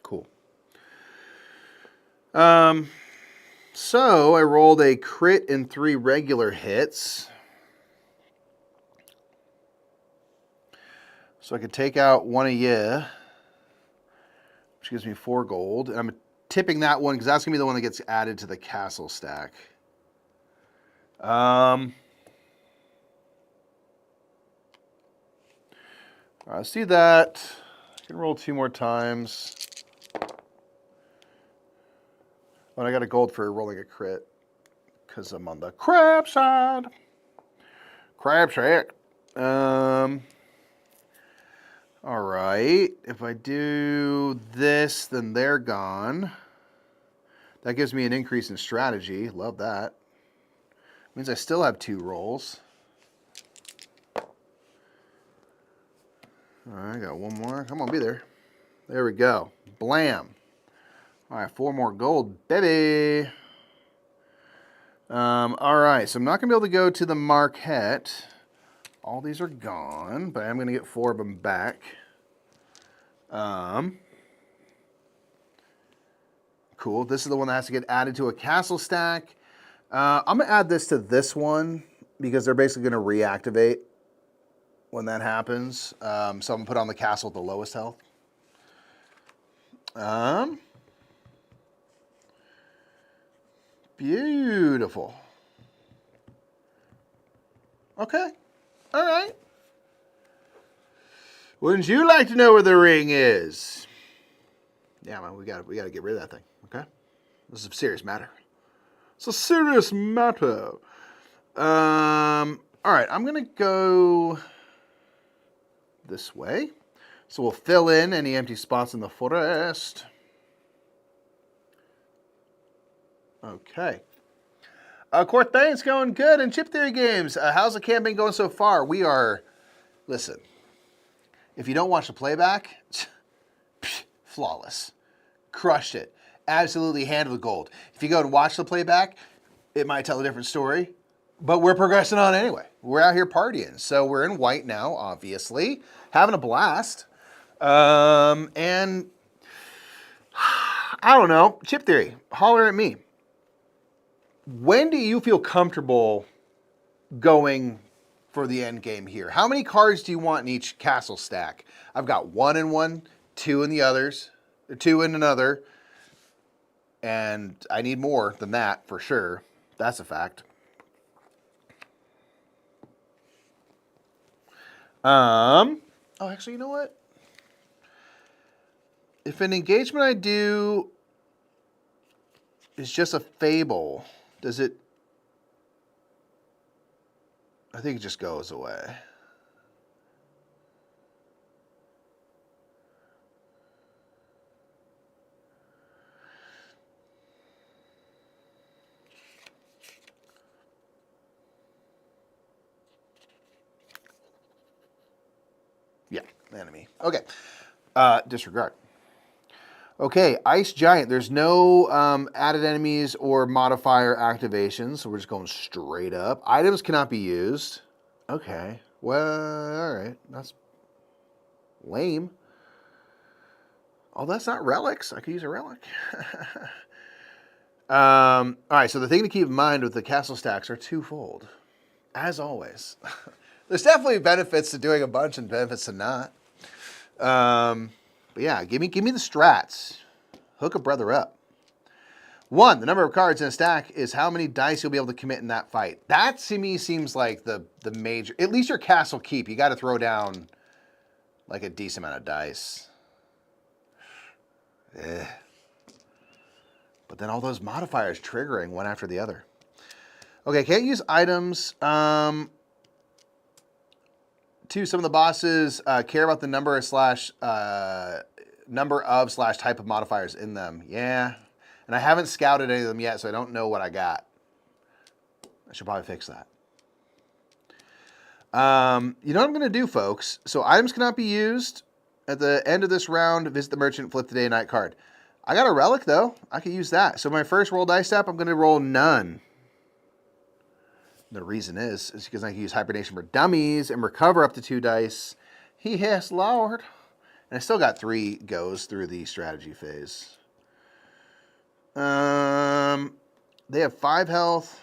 Cool. So I rolled a crit and 3 regular hits. So I could take out one of you, which gives me 4 gold. And I'm tipping that one because that's going to be the one that gets added to the castle stack. Let's do that. I can roll 2 more times. Oh, and I got a gold for rolling a crit because I'm on the crab side. Crab shack. All right. If I do this, then they're gone. That gives me an increase in strategy. Love that. Means I still have 2 rolls. All right, I got 1 more. Come on, be there. There we go. Blam. All right, 4 more gold, baby. All right, so I'm not going to be able to go to the Marquette. All these are gone, but I'm going to get 4 of them back. Cool. This is the one that has to get added to a castle stack. I'm going to add this to this one because they're basically going to reactivate when that happens. So I'm going to put on the castle at the lowest health. Beautiful. Okay. All right. Wouldn't you like to know where the ring is? Yeah, man, we got to get rid of that thing. Okay. This is a serious matter. It's a serious matter. All right, I'm gonna go this way. So we'll fill in any empty spots in the forest. Okay. Court Thane's going good in Chip Theory Games. How's the campaign going so far? We are, listen, if you don't watch the playback, flawless. Crushed it. Absolutely handled gold. If you go and watch the playback, it might tell a different story, but we're progressing on anyway. We're out here partying. So we're in white now, obviously, having a blast. And I don't know, Chip Theory, holler at me. When do you feel comfortable going for the end game here? How many cards do you want in each castle stack? I've got 1 in one, 2 in the others, 2 in another, and I need more than that for sure. That's a fact. Oh, actually, you know what? If an engagement I do is just a fable, does it? I think it just goes away. Yeah, enemy. Okay. Disregard. Okay, Ice Giant. There's no added enemies or modifier activations, so we're just going straight up. Items cannot be used. Okay. Well, all right. That's lame. Oh, that's not relics. I could use a relic. All right, so the thing to keep in mind with the castle stacks are twofold, as always. There's definitely benefits to doing a bunch and benefits to not. But yeah, give me the strats. Hook a brother up. 1, the number of cards in a stack is how many dice you'll be able to commit in that fight. That to me seems like the major, at least your castle keep, you got to throw down like a decent amount of dice. Ugh. But then all those modifiers triggering one after the other. Okay, can't use items. 2, some of the bosses care about the number of type of modifiers in them. Yeah. And I haven't scouted any of them yet, so I don't know what I got. I should probably fix that. You know what I'm going to do, folks? So items cannot be used. At the end of this round, visit the merchant, flip the day and night card. I got a relic, though. I could use that. So my first roll dice step, I'm going to roll none. The reason is because I can use Hibernation for Dummies and recover up to 2 dice. Yes, Lord. And I still got 3 goes through the strategy phase. They have 5 health.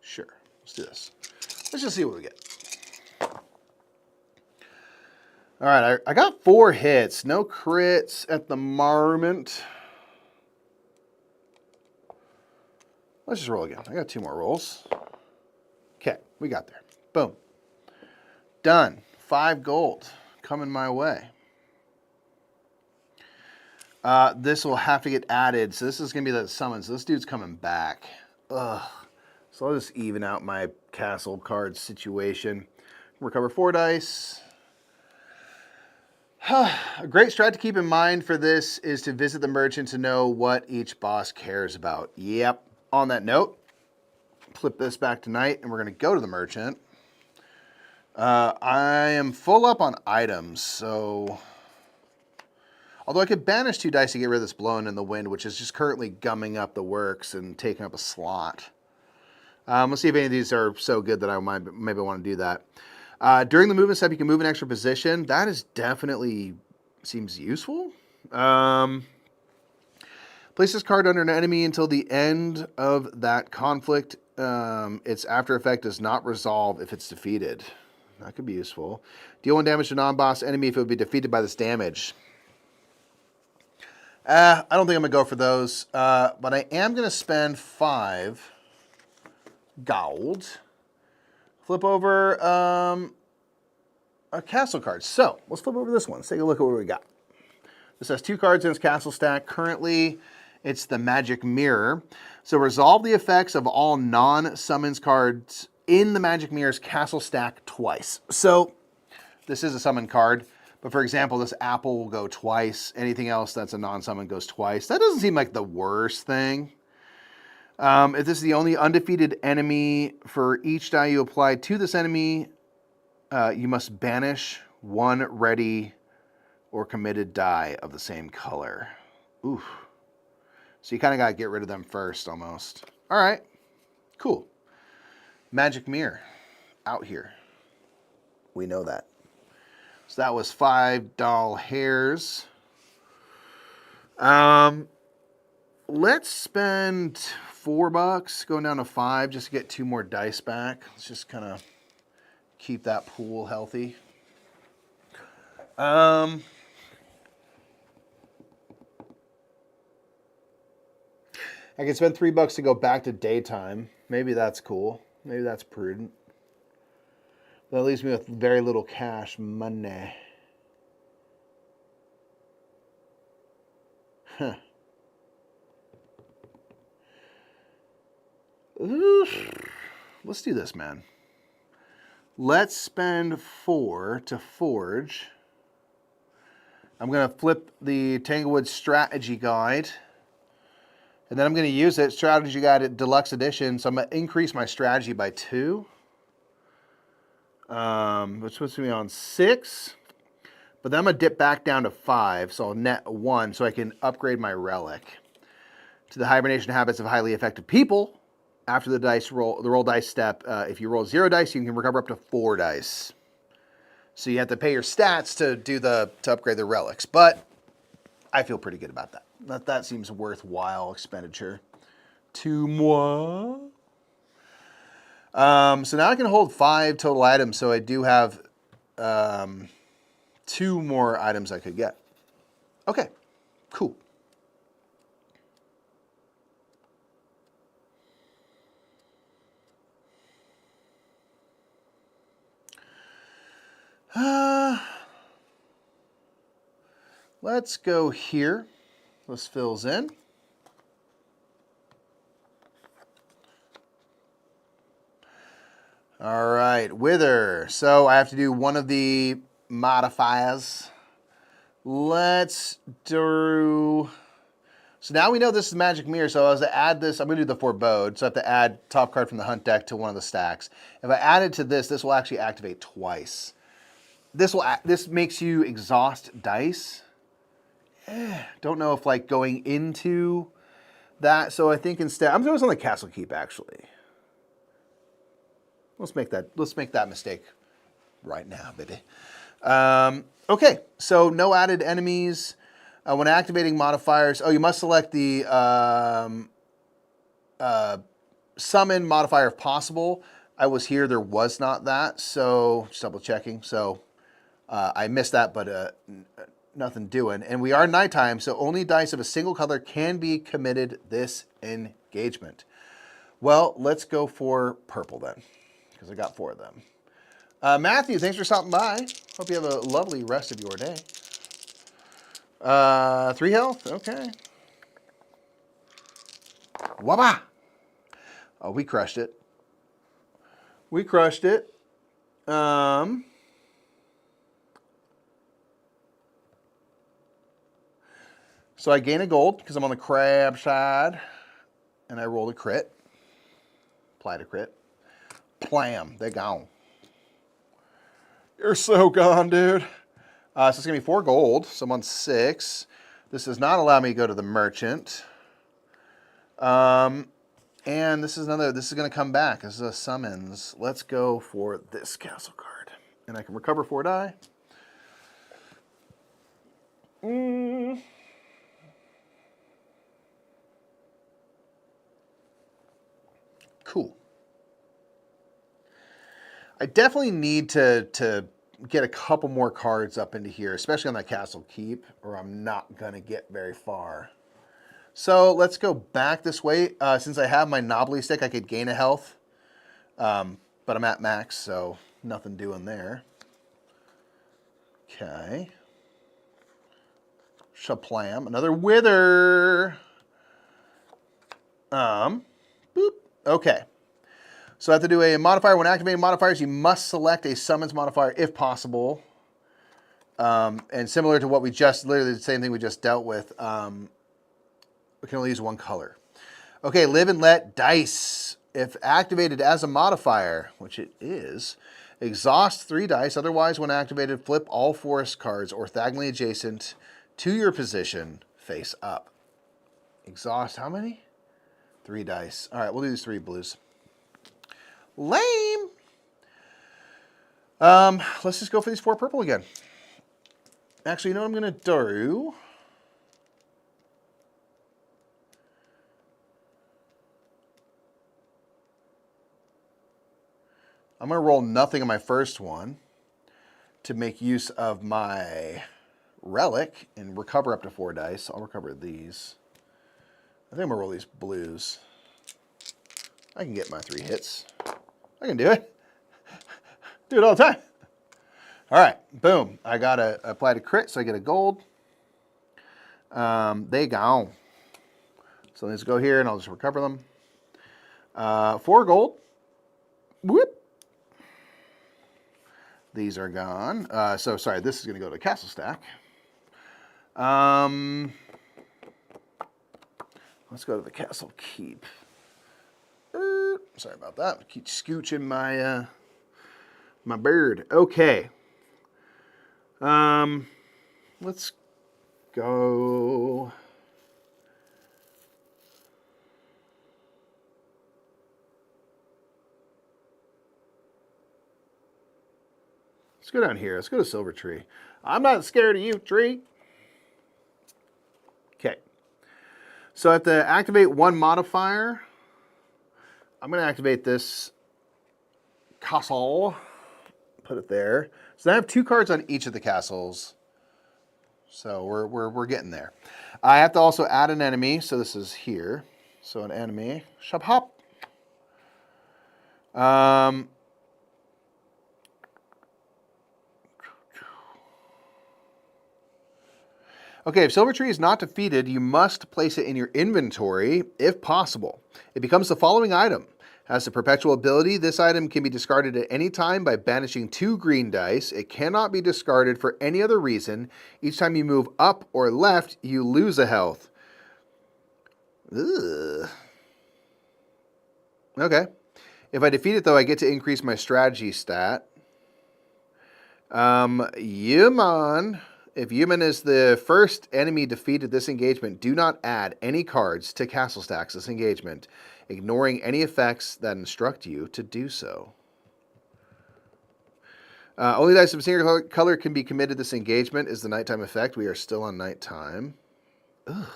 Sure, let's do this. Let's just see what we get. All right, I got 4 hits. No crits at the moment. Let's just roll again. I got 2 more rolls. Okay, we got there. Boom. Done. 5 gold coming my way. This will have to get added. So this is going to be the summons. So this dude's coming back. Ugh. So I'll just even out my castle card situation. Recover 4 dice. A great strat to keep in mind for this is to visit the merchant to know what each boss cares about. Yep. On that note, flip this back tonight, and we're going to go to the merchant. I am full up on items, so... Although I could banish 2 dice to get rid of this Blown in the Wind, which is just currently gumming up the works and taking up a slot. Let's see if any of these are so good that I might maybe want to do that. During the movement step, you can move an extra position. That is definitely seems useful. Place this card under an enemy until the end of that conflict. Its after effect does not resolve if it's defeated. That could be useful. Deal 1 damage to non-boss enemy if it would be defeated by this damage. I don't think I'm going to go for those, but I am going to spend 5 gold. Flip over a castle card. So, let's flip over this one. Let's take a look at what we got. This has 2 cards in its castle stack. Currently, it's the Magic Mirror. So, resolve the effects of all non-summons cards in the Magic Mirror's castle stack twice. So, this is a summon card. But for example, this apple will go twice. Anything else that's a non-summon goes twice. That doesn't seem like the worst thing. If this is the only undefeated enemy, for each die you apply to this enemy, you must banish 1 ready or committed die of the same color. Oof. So you kind of got to get rid of them first, almost. All right. Cool. Magic Mirror. Out here. We know that. So that was 5 doll hairs. Let's spend $4 going down to 5 just to get 2 more dice back. Let's just kind of keep that pool healthy. I can spend $3 to go back to daytime. Maybe that's cool. Maybe that's prudent. That leaves me with very little cash money. Huh. Let's do this, man. Let's spend 4 to forge. I'm going to flip the Tanglewoods strategy guide. And then I'm going to use it. Strategy guide deluxe edition. So I'm going to increase my strategy by 2. Which puts me on 6. But then I'm going to dip back down to 5. So I'll net 1 so I can upgrade my relic. To the hibernation habits of highly effective people. After the roll dice step, if you roll 0 dice, you can recover up to 4 dice. So you have to pay your stats to upgrade the relics. But I feel pretty good about that. That seems worthwhile expenditure. 2 more. So now I can hold 5 total items. So I do have 2 more items I could get. Okay, cool. Let's go here. This fills in. All right, Wither. So I have to do one of the modifiers. Let's do So now we know this is Magic Mirror, so I was to add this, I'm going to do the forebode, so I have to add top card from the hunt deck to one of the stacks. If I add it to this, this will actually activate twice. This makes you exhaust dice. Don't know if like going into that, so I think instead, I'm going to go on the Castle Keep actually. Let's make that mistake right now, baby. Okay, so no added enemies. When activating modifiers, you must select the summon modifier if possible. I was here, there was not that, so just double checking. So I missed that, but nothing doing. And we are nighttime, so only dice of a single color can be committed this engagement. Well, let's go for purple then, because I got 4 of them. Matthew, thanks for stopping by. Hope you have a lovely rest of your day. 3 health, okay. Waba! Oh, we crushed it. We crushed it. So I gain a gold because I'm on the crab side, and I rolled a crit. Applied a crit. Plam, they're gone. You're so gone, dude. So it's going to be 4 gold, so I'm on 6. This does not allow me to go to the merchant. And this is going to come back. This is a summons. Let's go for this castle card. And I can recover 4 die. Cool. I definitely need to get a couple more cards up into here, especially on that Castle Keep, or I'm not going to get very far. So let's go back this way. Since I have my Knobbly stick, I could gain a health. But I'm at max, so nothing doing there. Okay. Shaplam. Another Wither. Boop. Okay. So I have to do a modifier. When activating modifiers, you must select a summons modifier if possible. And similar to what we just, literally the same thing we just dealt with, we can only use 1 color. Okay, live and let dice. If activated as a modifier, which it is, exhaust 3 dice. Otherwise, when activated, flip all forest cards orthogonally adjacent to your position face up. Exhaust how many? 3 dice. All right, we'll do these 3 blues. Lame. Let's just go for these 4 purple again. Actually, you know what I'm going to do? I'm going to roll nothing on my first one to make use of my relic and recover up to 4 dice. I'll recover these. I think I'm going to roll these blues. I can get my 3 hits. I can do it. Do it all the time. All right, boom. I got to apply to crit, so I get a gold. They gone. So let's go here, and I'll just recover them. 4 gold. Whoop. These are gone. So sorry, this is going to go to castle stack. Let's go to the Castle Keep. Sorry about that. Keep scooching my my bird. Okay. Let's go. Let's go down here. Let's go to Silver Tree. I'm not scared of you, tree. Okay. So I have to activate 1 modifier. I'm going to activate this castle. Put it there. So I have 2 cards on each of the castles. So we're getting there. I have to also add an enemy. So this is here. So an enemy. Shop hop. Okay, if Silver Tree is not defeated, you must place it in your inventory, if possible. It becomes the following item. Has the perpetual ability. This item can be discarded at any time by banishing 2 green dice. It cannot be discarded for any other reason. Each time you move up or left, you lose a health. Ugh. Okay. If I defeat it, though, I get to increase my strategy stat. Human. If human is the first enemy defeated this engagement, do not add any cards to castle stacks this engagement, ignoring any effects that instruct you to do so. Only dice of a single color can be committed this engagement is the nighttime effect. We are still on nighttime. Ugh.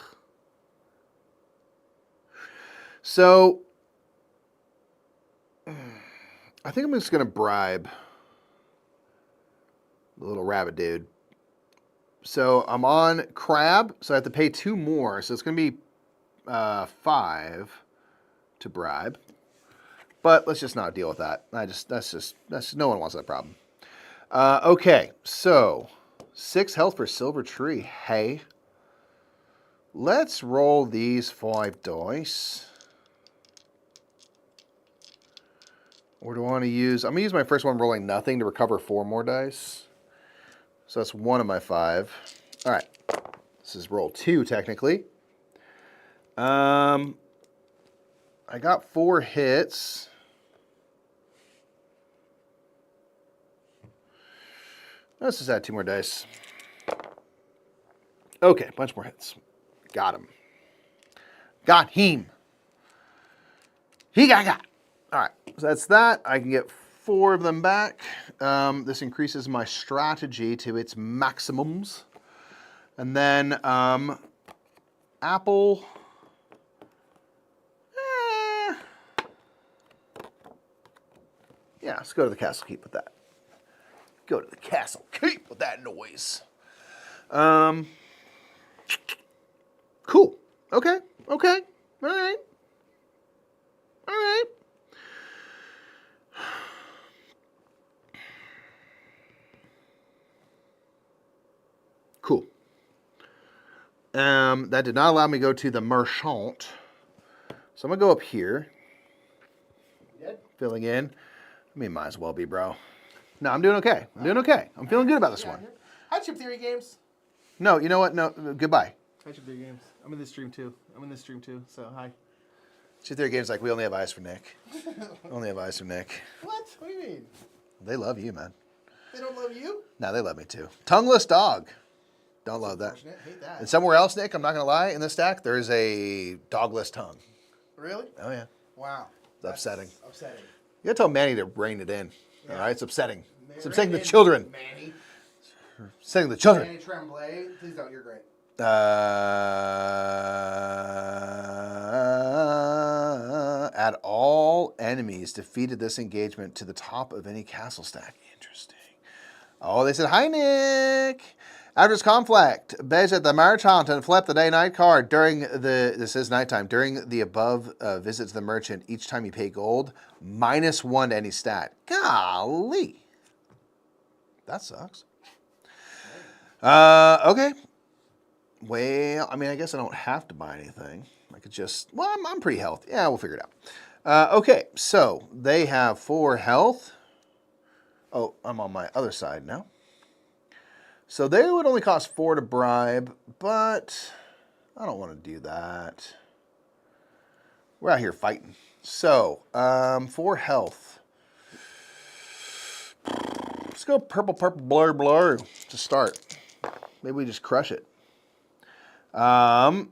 So, I think I'm just going to bribe the little rabbit dude. So I'm on crab, so I have to pay 2 more. So it's going to be 5 to bribe. But let's just not deal with that. That's no one wants that problem. Okay, so 6 health for Silver Tree. Hey, let's roll these 5 dice. Or do I want to use? I'm going to use my first one rolling nothing to recover 4 more dice. So that's 1 of my 5. All right. This is roll 2, technically. I got 4 hits. Let's just add 2 more dice. Okay, a bunch more hits. Got him. Got him. He got. All right, so that's that. I can get 4 of them back. This increases my strategy to its maximums. And then apple. Yeah, let's go to the castle keep with that. Go to the castle keep with that noise. Cool. Okay. All right. Cool. That did not allow me to go to the merchant. So I'm going to go up here. You did? Filling in. I mean, might as well be, bro. No, I'm doing okay. I'm feeling good about this one. Hi, Chip Theory Games. No, you know what? No, goodbye. Hi, Chip Theory Games. I'm in this stream too. So hi. Chip Theory Games like, we only have eyes for Nick. Only have eyes for Nick. What? What do you mean? They love you, man. They don't love you? No, they love me too. Tongueless dog. Don't love that. Hate that. And somewhere else, Nick, I'm not going to lie, in this stack, there is a dogless tongue. Really? Oh, yeah. Wow. It's upsetting. Upsetting. You got to tell Manny to rein it in. Yeah. All right? It's upsetting. It's Rein upsetting it the in, children. Manny. Upsetting the children. Manny Tremblay. Please don't. You're great. Add all enemies defeated this engagement to the top of any castle stack. Interesting. Oh, they said, hi, Nick. After this conflict, visit the merchant and flip the day-night card during this is nighttime, during the above visit to the merchant. Each time you pay gold, -1 to any stat. Golly. That sucks. Okay. Well, I mean, I guess I don't have to buy anything. I could just, well, I'm pretty healthy. Yeah, we'll figure it out. Okay, so they have 4 health. Oh, I'm on my other side now. So they would only cost 4 to bribe, but I don't want to do that. We're out here fighting. So, 4 health. Let's go purple, blur to start. Maybe we just crush it. I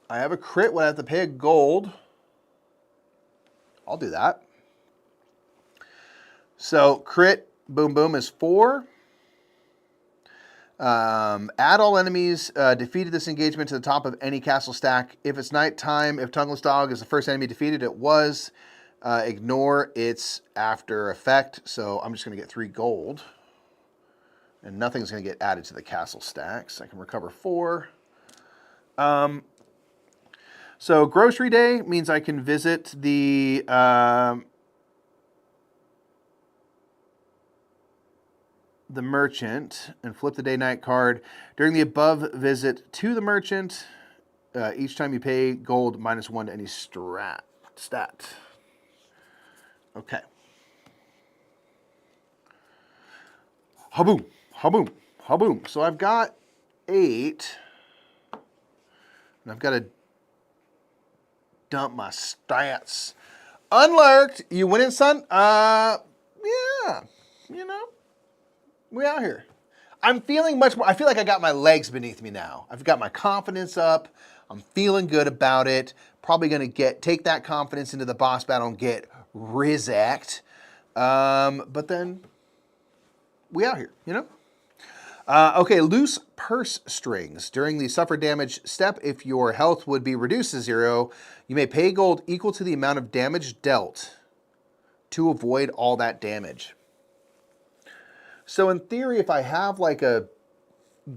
have a crit when I have to pay a gold. I'll do that. So crit, boom, is 4. Add all enemies defeated this engagement to the top of any castle stack. If it's nighttime, if Tongueless Dog is the first enemy defeated, it was. Ignore its after effect. So I'm just going to get 3 gold. And nothing's going to get added to the castle stacks. I can recover 4. So grocery day means I can visit the merchant and flip the day-night card. During the above visit to the merchant, each time you pay gold -1 to any stat. Okay. Haboom. So I've got 8. And I've got a dump my stats. Unlurked, you winning, son? Yeah, you know, we out here. I'm feeling much more, I feel like I got my legs beneath me now. I've got my confidence up. I'm feeling good about it. Probably going to take that confidence into the boss battle and get Rizzacked. But then we out here, you know? Okay, loose purse strings. During the suffer damage step, if your health would be reduced to 0, you may pay gold equal to the amount of damage dealt to avoid all that damage. So in theory, if I have like a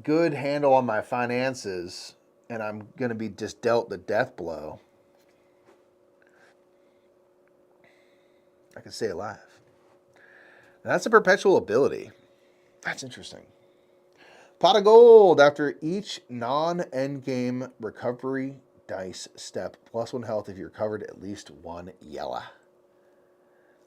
good handle on my finances and I'm going to be just dealt the death blow, I can stay alive. And that's a perpetual ability. That's interesting. Pot of gold after each non-endgame recovery dice step. +1 health if you're covered at least 1 yellow.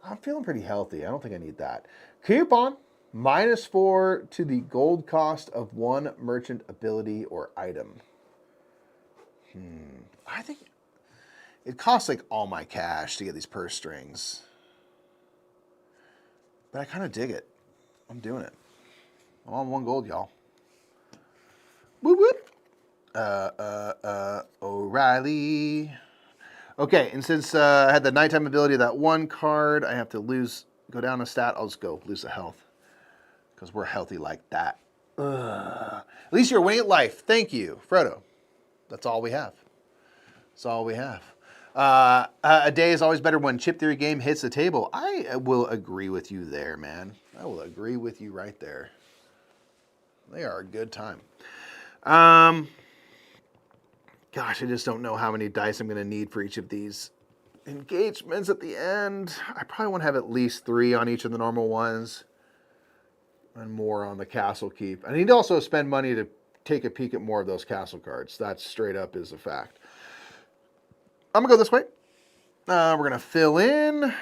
I'm feeling pretty healthy. I don't think I need that. Coupon. -4 to the gold cost of 1 merchant ability or item. I think it costs like all my cash to get these purse strings. But I kind of dig it. I'm doing it. I'm on 1 gold, y'all. Whoop whoop. O'Reilly. Okay, and since I had the nighttime ability of that 1 card, I have to go down a stat. I'll just go lose the health. Because we're healthy like that. At least you're winning at life. Thank you, Frodo. That's all we have. That's all we have. A day is always better when chip theory game hits the table. I will agree with you there, man. I will agree with you right there. They are a good time. Gosh, I just don't know how many dice I'm going to need for each of these engagements at the end. I probably want to have at least 3 on each of the normal ones. And more on the castle keep. I need to also spend money to take a peek at more of those castle cards. That straight up is a fact. I'm going to go this way. We're going to fill in.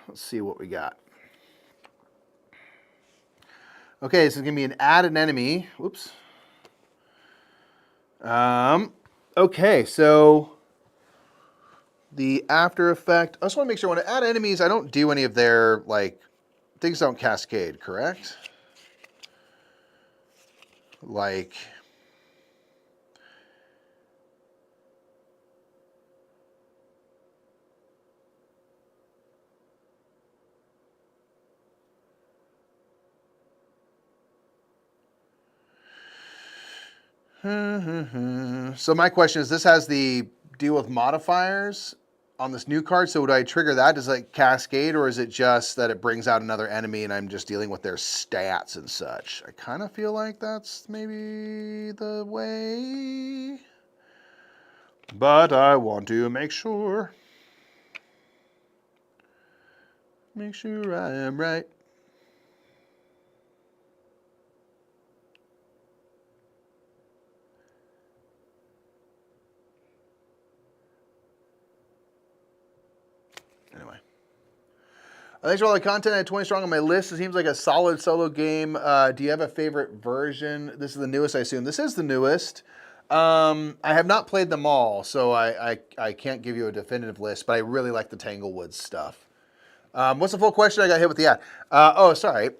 Let's see what we got. Okay, this is going to be an add an enemy. Whoops. Okay, so the after effect. I just want to make sure when I add enemies, I don't do any of their, like, things don't cascade, correct? Like, so my question is, this has the deal with modifiers on this new card, so would I trigger that? Does it cascade, or is it just that it brings out another enemy and I'm just dealing with their stats and such? I kind of feel like that's maybe the way, but I want to make sure. Make sure I am right. Anyway. Thanks for all the content. I had 20 strong on my list. It seems like a solid solo game. Do you have a favorite version? This is the newest, I assume. This is the newest. I have not played them all, so I can't give you a definitive list, but I really like the Tanglewoods stuff. What's the full question? I got hit with the ad. Oh, sorry.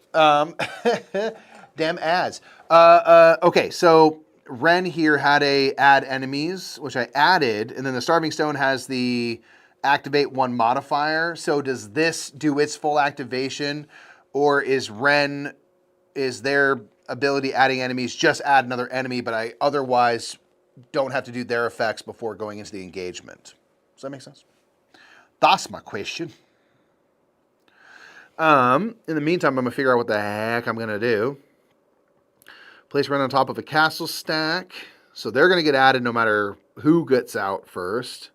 Damn ads. Okay, so Ren here had a add enemies, which I added, and then the Starving Stone has the activate 1 modifier. So does this do its full activation, or is their ability adding enemies just add another enemy, but I otherwise don't have to do their effects before going into the engagement? Does that make sense? That's my question. In the meantime, I'm going to figure out what the heck I'm going to do. Place Ren on top of a castle stack. So they're going to get added no matter who gets out first.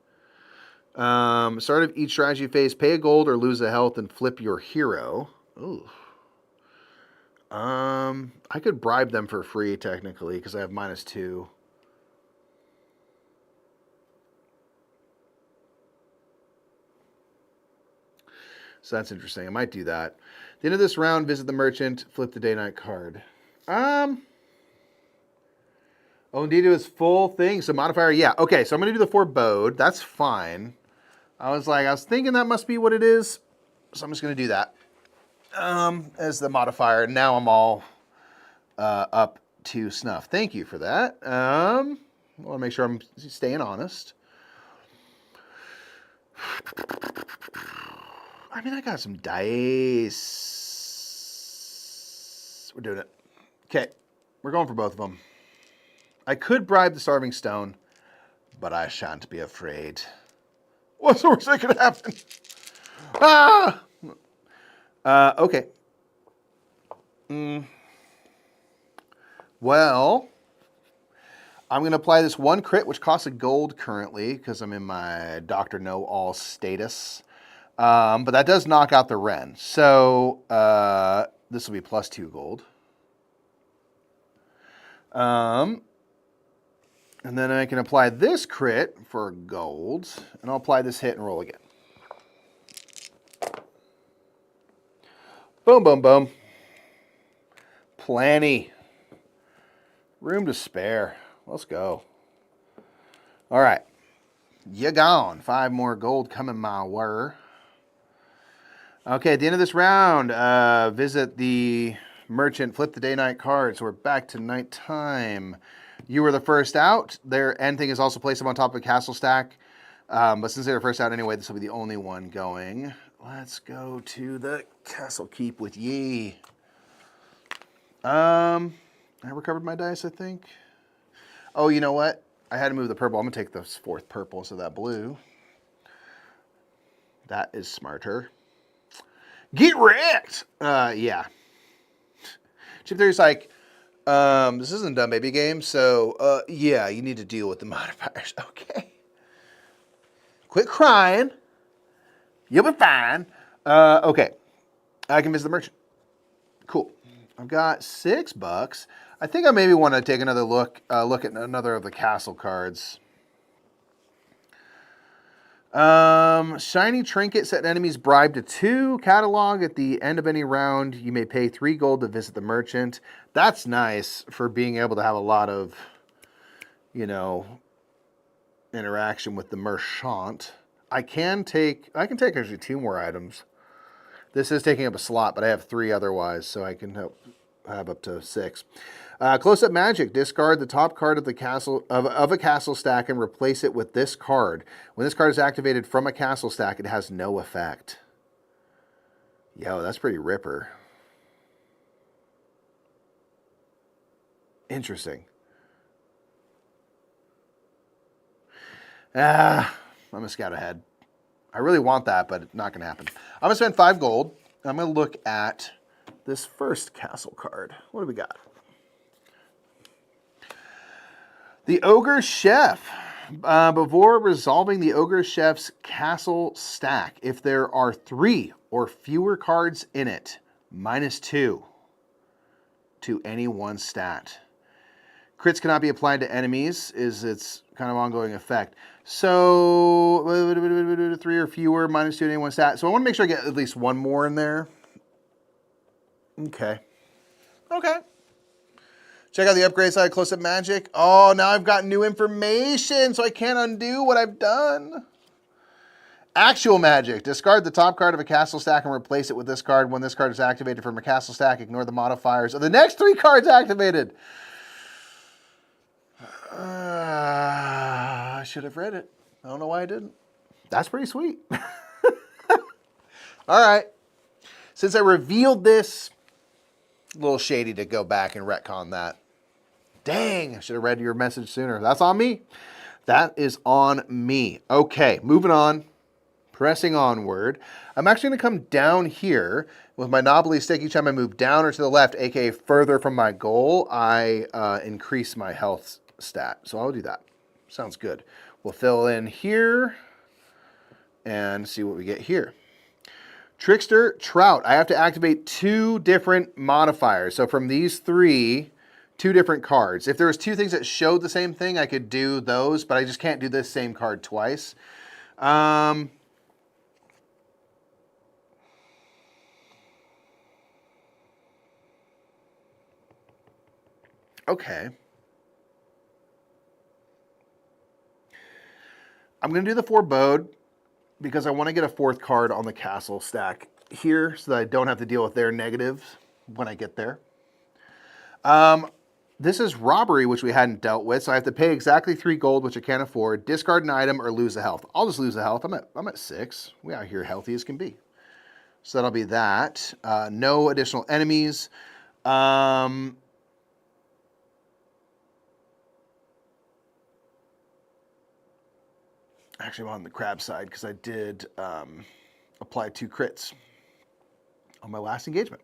Start of each strategy phase, pay a gold or lose a health and flip your hero. Ooh. I could bribe them for free technically because I have -2. So that's interesting. I might do that. At the end of this round, visit the merchant, flip the day-night card. Oh, indeed, it was full thing. So modifier, yeah. Okay, so I'm going to do the forebode. That's fine. I was thinking that must be what it is. So I'm just going to do that as the modifier. Now I'm all up to snuff. Thank you for that. I want to make sure I'm staying honest. I mean, I got some dice. We're doing it. Okay, we're going for both of them. I could bribe the Starving Stone, but I shan't be afraid. What's the worst that could happen? Ah! Okay. Well, I'm going to apply this one crit, which costs a gold currently, because I'm in my Dr. Know-All status. But that does knock out the Ren. So this will be plus 2 gold. And then I can apply this crit for gold, and I'll apply this hit and roll again. Boom, boom, boom. Plenty. Room to spare. Let's go. All right. You gone. 5 more gold coming my way. Okay, at the end of this round, visit the merchant, flip the day-night card. So we're back to nighttime. You were the first out. Their end thing is also place them on top of a castle stack. But since they were first out anyway, this will be the only one going. Let's go to the castle keep with ye. I recovered my dice, I think. Oh, you know what? I had to move the purple. I'm going to take the 4th purple instead of that blue. That is smarter. Get wrecked! Yeah. Chip Theory's like, this isn't a dumb baby game, so, yeah, you need to deal with the modifiers. Okay. Quit crying. You'll be fine. Okay. I can visit the merchant. Cool. I've got $6. I think I maybe want to take another look at another of the castle cards. Shiny trinket, set enemies bribe to 2. Catalog at the end of any round. You may pay 3 gold to visit the merchant. That's nice for being able to have a lot of, interaction with the merchant. I can take actually 2 more items. This is taking up a slot, but I have 3 otherwise, so I can have up to 6. Close-up magic. Discard the top card of the castle of a castle stack and replace it with this card. When this card is activated from a castle stack, it has no effect. Yo, that's pretty ripper. Interesting. I'm gonna scout ahead. I really want that, but it's not gonna happen. I'm gonna spend 5 gold. I'm gonna look at this first castle card. What do we got? The Ogre Chef. Before resolving the Ogre Chef's castle stack, if there are 3 or fewer cards in it, -2 to any one stat. Crits cannot be applied to enemies, is its kind of ongoing effect. So 3 or fewer, -2 to any one stat. So I want to make sure I get at least 1 more in there. Okay. Check out the upgrade side, close-up magic. Oh, now I've got new information, so I can't undo what I've done. Actual magic. Discard the top card of a castle stack and replace it with this card. When this card is activated from a castle stack, ignore the modifiers of the next 3 cards activated. I should have read it. I don't know why I didn't. That's pretty sweet. All right. Since I revealed this, a little shady to go back and retcon that. Dang, I should have read your message sooner. That's on me. That is on me. Okay, moving on. Pressing onward. I'm actually going to come down here with my knobbly stick. Each time I move down or to the left, aka further from my goal, I increase my health stat. So I'll do that. Sounds good. We'll fill in here and see what we get here. Trickster, Trout. I have to activate 2 different modifiers. So from these 3, 2 different cards. If there was 2 things that showed the same thing, I could do those, but I just can't do this same card twice. Okay. I'm going to do the forebode. because I want to get a 4th card on the castle stack here so that I don't have to deal with their negatives when I get there. This is robbery, which we hadn't dealt with, so I have to pay exactly 3 gold, which I can't afford, discard an item, or lose a health. I'll just lose a health. I'm at 6. We out here healthy as can be. So that'll be that. No additional enemies. Actually, I'm on the crab side because I did apply 2 crits on my last engagement.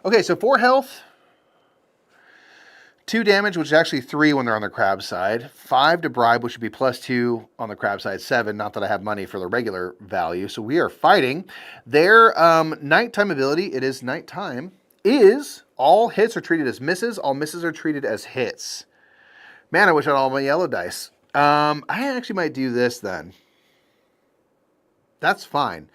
Okay, so 4 health, 2 damage, which is actually 3 when they're on the crab side, 5 to bribe, which would be +2 on the crab side, 7, not that I have money for the regular value. So we are fighting. Their nighttime ability, it is nighttime, is all hits are treated as misses, all misses are treated as hits. Man, I wish I had all my yellow dice. I actually might do this then. That's fine.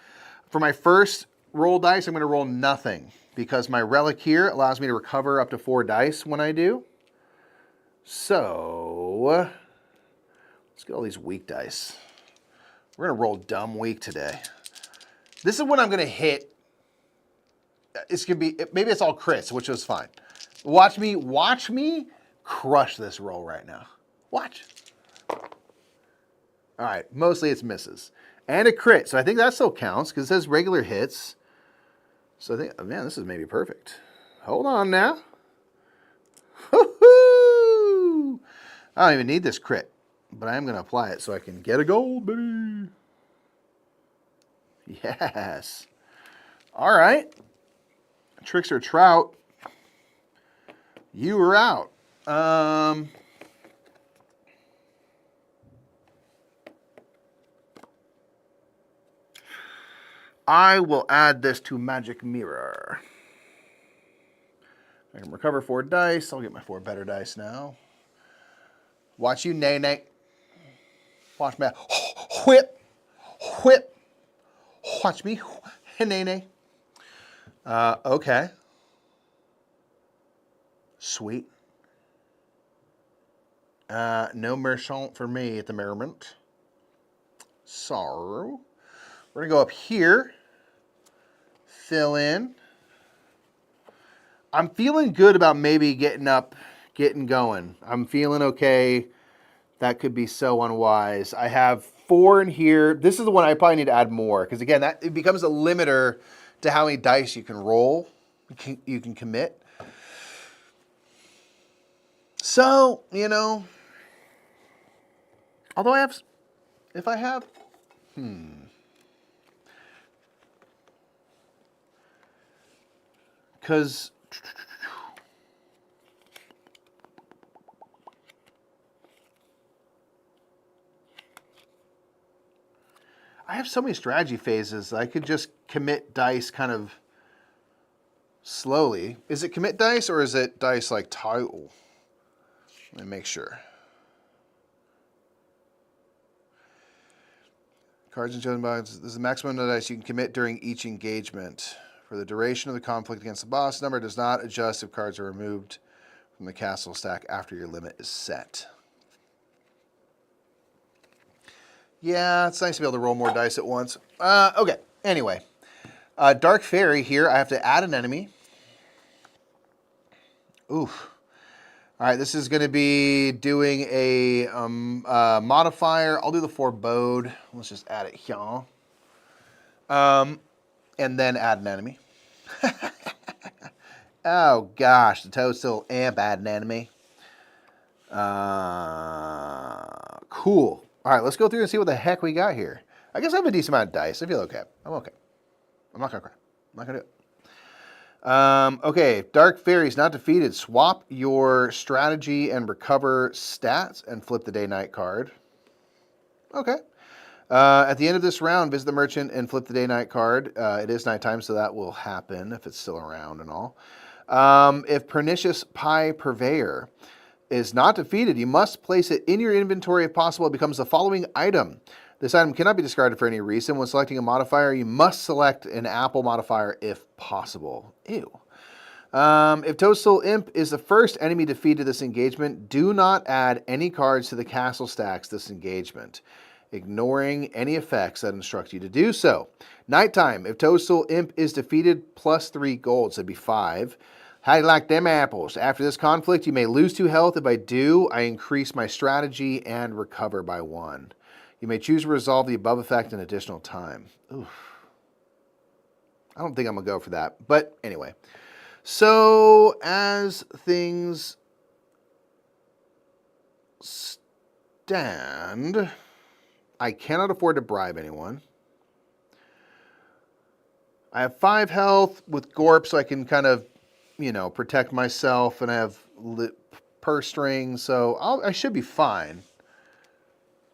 For my first roll dice, I'm going to roll nothing because my relic here allows me to recover up to 4 dice when I do. So, let's get all these weak dice. We're going to roll dumb weak today. This is when I'm going to hit. It's going to be, maybe it's all crits, which is fine. Watch me crush this roll right now. Watch. All right, mostly it's misses. And a crit, so I think that still counts because it says regular hits. So I think, oh, man, this is maybe perfect. Hold on now. Woo-hoo! I don't even need this crit, but I am going to apply it so I can get a gold, baby. Yes. All right. Trickster Trout, you were out. I will add this to Magic Mirror. I can recover 4 dice. I'll get my 4 better dice now. Watch you, nay. Watch me. Whip. Watch me, nay. Okay. Sweet. No merchant for me at the moment. So, we're going to go up here. Fill in. I'm feeling good about maybe getting going. I'm feeling okay. That could be so unwise. I have 4 in here. This is the one I probably need to add more because again, it becomes a limiter to how many dice you can roll. You can commit. So, although because I have so many strategy phases. I could just commit dice kind of slowly. Is it commit dice or is it dice like tile? Let me make sure. Cards and chosen box. This is the maximum number of dice you can commit during each engagement. For the duration of the conflict against the boss, number does not adjust if cards are removed from the castle stack after your limit is set. Yeah, it's nice to be able to roll more dice at once. Okay, anyway. Dark Fairy here, I have to add an enemy. Oof. All right, this is going to be doing a modifier. I'll do the forebode. Let's just add it here. And then add an enemy. Oh, gosh, the Toadstool Amp add an enemy. Cool. All right, let's go through and see what the heck we got here. I guess I have a decent amount of dice. I feel okay. I'm okay. I'm not going to cry. I'm not going to do it. Okay, Dark Fairy's not defeated. Swap your strategy and recover stats and flip the day-night card. Okay. At the end of this round, visit the merchant and flip the day-night card. It is nighttime, so that will happen if it's still around and all. If Pernicious Pie Purveyor is not defeated, you must place it in your inventory if possible. It becomes the following item. This item cannot be discarded for any reason. When selecting a modifier, you must select an apple modifier if possible. Ew. If Toadstool Imp is the first enemy defeated this engagement, do not add any cards to the castle stacks this engagement. ignoring any effects that instruct you to do so. Nighttime, if Toadstool Imp is defeated, plus 3 gold, so it'd be 5. How do you like them apples? After this conflict, you may lose 2 health. If I do, I increase my strategy and recover by 1. You may choose to resolve the above effect in additional time. Oof. I don't think I'm going to go for that. But anyway. So, as things stand, I cannot afford to bribe anyone. I have 5 health with Gorp, so I can kind of, protect myself, and I have purse strings, so I should be fine.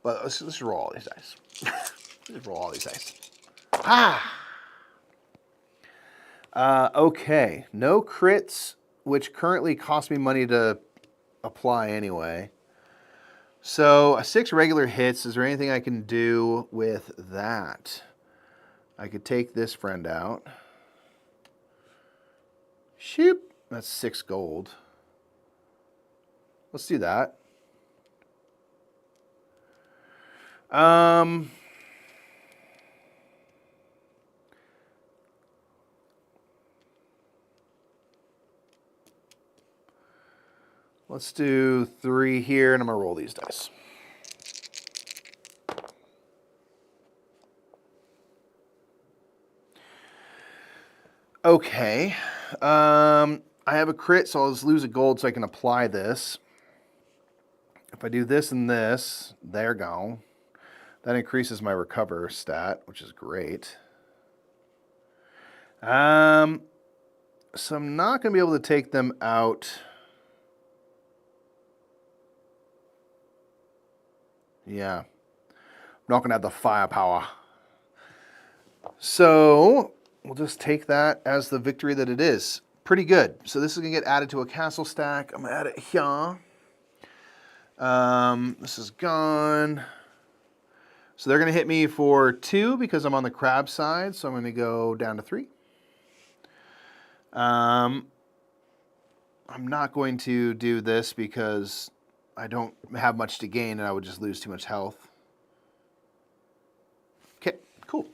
But let's roll all these dice. Let's roll all these dice. Okay. No crits, which currently cost me money to apply anyway. So, 6 regular hits. Is there anything I can do with that? I could take this friend out. Shoop. That's 6 gold. Let's do that. Let's do 3 here, and I'm going to roll these dice. Okay. I have a crit, so I'll just lose a gold so I can apply this. If I do this and this, they're gone. That increases my recover stat, which is great. So I'm not going to be able to take them out. Yeah. I'm not going to have the firepower. So we'll just take that as the victory that it is. Pretty good. So this is going to get added to a castle stack. I'm going to add it here. This is gone. So they're going to hit me for 2 because I'm on the crab side. So I'm going to go down to 3. I'm not going to do this because I don't have much to gain and I would just lose too much health. Okay, cool.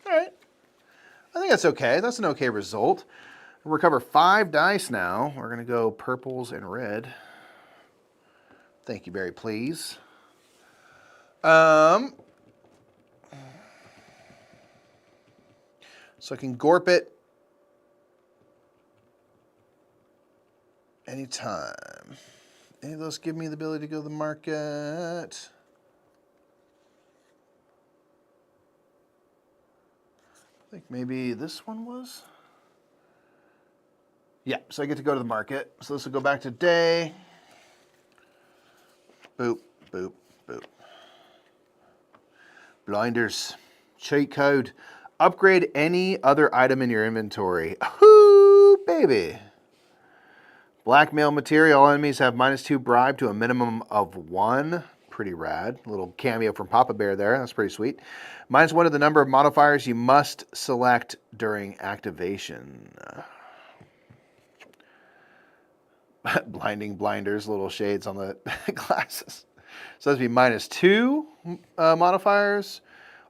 All right. I think that's okay. That's an okay result. We'll recover 5 dice now. We're going to go purples and red. Thank you, Barry, please. So I can Gorp it anytime. Any of those give me the ability to go to the market? I think maybe this one was. Yeah, so I get to go to the market. So this will go back to day. Boop, boop, boop. Blinders. Cheat code. Upgrade any other item in your inventory. Ooh, baby. Blackmail material. All enemies have -2 bribe to a minimum of 1. Pretty rad. A little cameo from Papa Bear there. That's pretty sweet. -1 of the number of modifiers you must select during activation. Blinding blinders, little shades on the glasses. So that'd be -2 modifiers.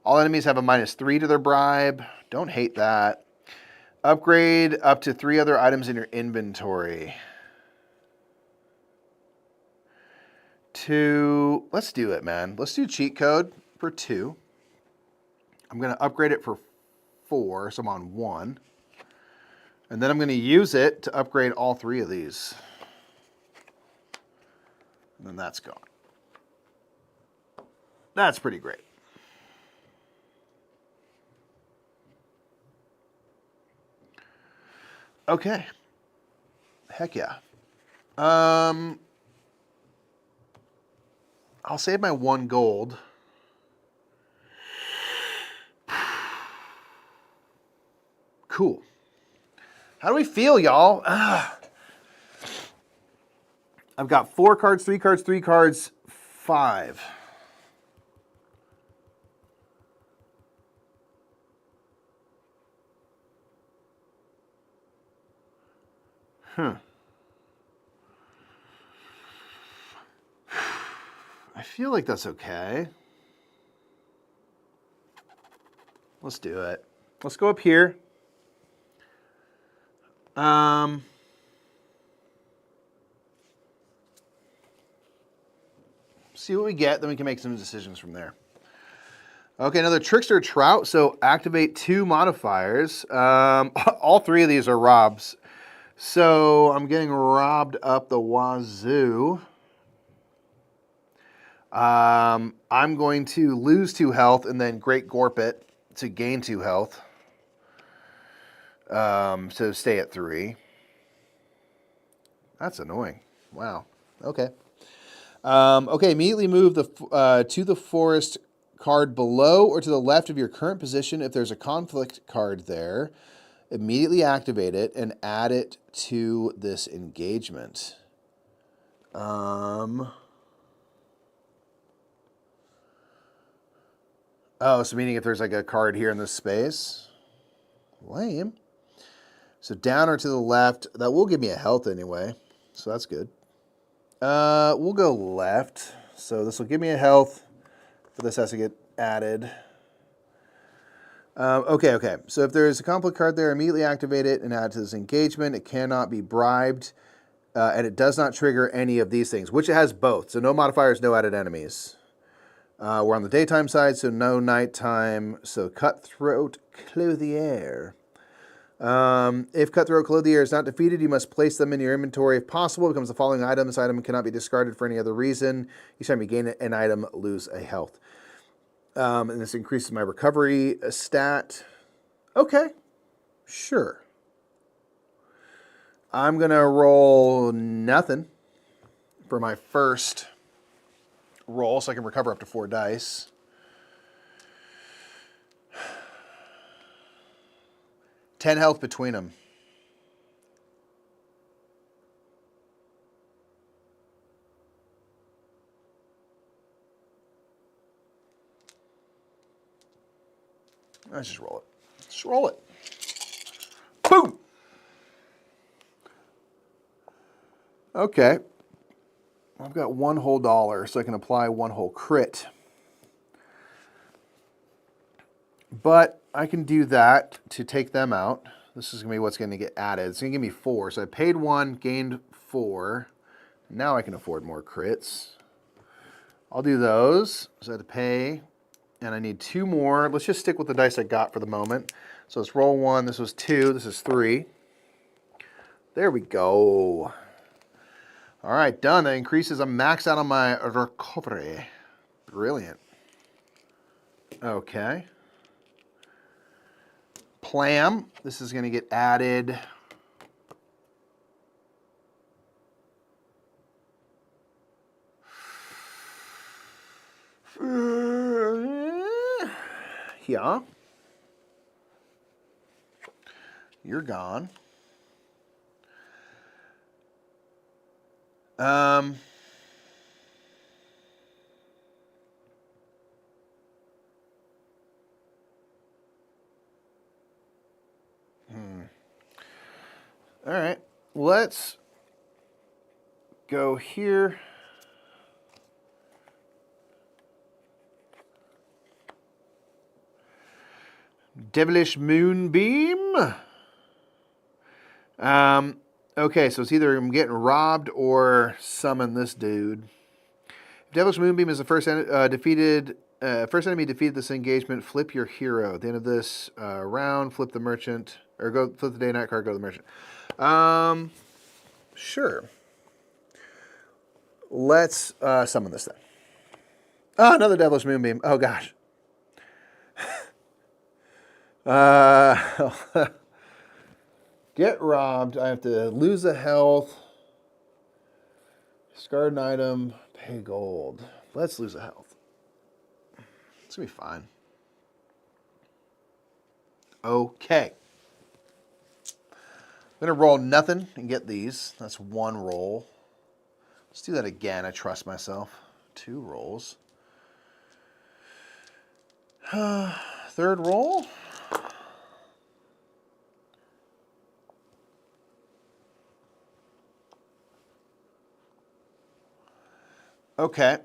All enemies have a -3 to their bribe. Don't hate that. Upgrade up to 3 other items in your inventory. Let's do it, man. Let's do cheat code for 2. I'm going to upgrade it for 4, so I'm on 1. And then I'm going to use it to upgrade all 3 of these. And then that's gone. That's pretty great. Okay. Heck yeah. I'll save my 1 gold. Cool. How do we feel, y'all? I've got 4 cards, 3 cards, 3 cards, 5. I feel like that's okay. Let's do it. Let's go up here. See what we get, then we can make some decisions from there. Okay, another Trickster Trout. So activate 2 modifiers. All 3 of these are robs. So I'm getting robbed up the wazoo. I'm going to lose 2 health and then Great Gorp it to gain 2 health. So stay at 3. That's annoying. Wow. Okay. Okay, immediately move to the forest card below or to the left of your current position. If there's a conflict card there, immediately activate it and add it to this engagement. Oh, so meaning if there's like a card here in this space? Lame. So down or to the left, that will give me a health anyway, so that's good. We'll go left. So this will give me a health, but this has to get added. Okay. So if there's a conflict card there, immediately activate it and add to this engagement. It cannot be bribed, and it does not trigger any of these things, which it has both. So no modifiers, no added enemies. We're on the daytime side, so no nighttime. So Cutthroat Clothier. If Cutthroat Clothier is not defeated, you must place them in your inventory. If possible, it becomes the following item. This item cannot be discarded for any other reason. Each time you gain an item, lose a health. And this increases my recovery stat. Okay, sure. I'm going to roll nothing for my first roll so I can recover up to 4 dice. Ten health between them. Let's just roll it. Just roll it. Boom! Okay. I've got 1 whole dollar, so I can apply 1 whole crit. But I can do that to take them out. This is going to be what's going to get added. It's going to give me 4. So I paid 1, gained 4. Now I can afford more crits. I'll do those. So I have to pay, and I need 2 more. Let's just stick with the dice I got for the moment. So let's roll 1. This was 2. This is 3. There we go. All right, done. That increases. I'm maxed out on my recovery. Brilliant. Okay. Plam. This is going to get added. Yeah. You're gone. All right, let's go here. Devilish Moonbeam. Okay, so it's either I'm getting robbed or summon this dude. If Devilish Moonbeam is the first enemy defeated this engagement, flip your hero. At the end of this round, flip the merchant, or go flip the day night card, go to the merchant. Sure. Let's summon this then. Oh, another Devilish Moonbeam. Oh gosh. Get robbed. I have to lose a health. Discard an item. Pay gold. Let's lose a health. It's going to be fine. Okay. I'm going to roll nothing and get these. That's 1 roll. Let's do that again. I trust myself. 2 rolls. Third roll. Okay.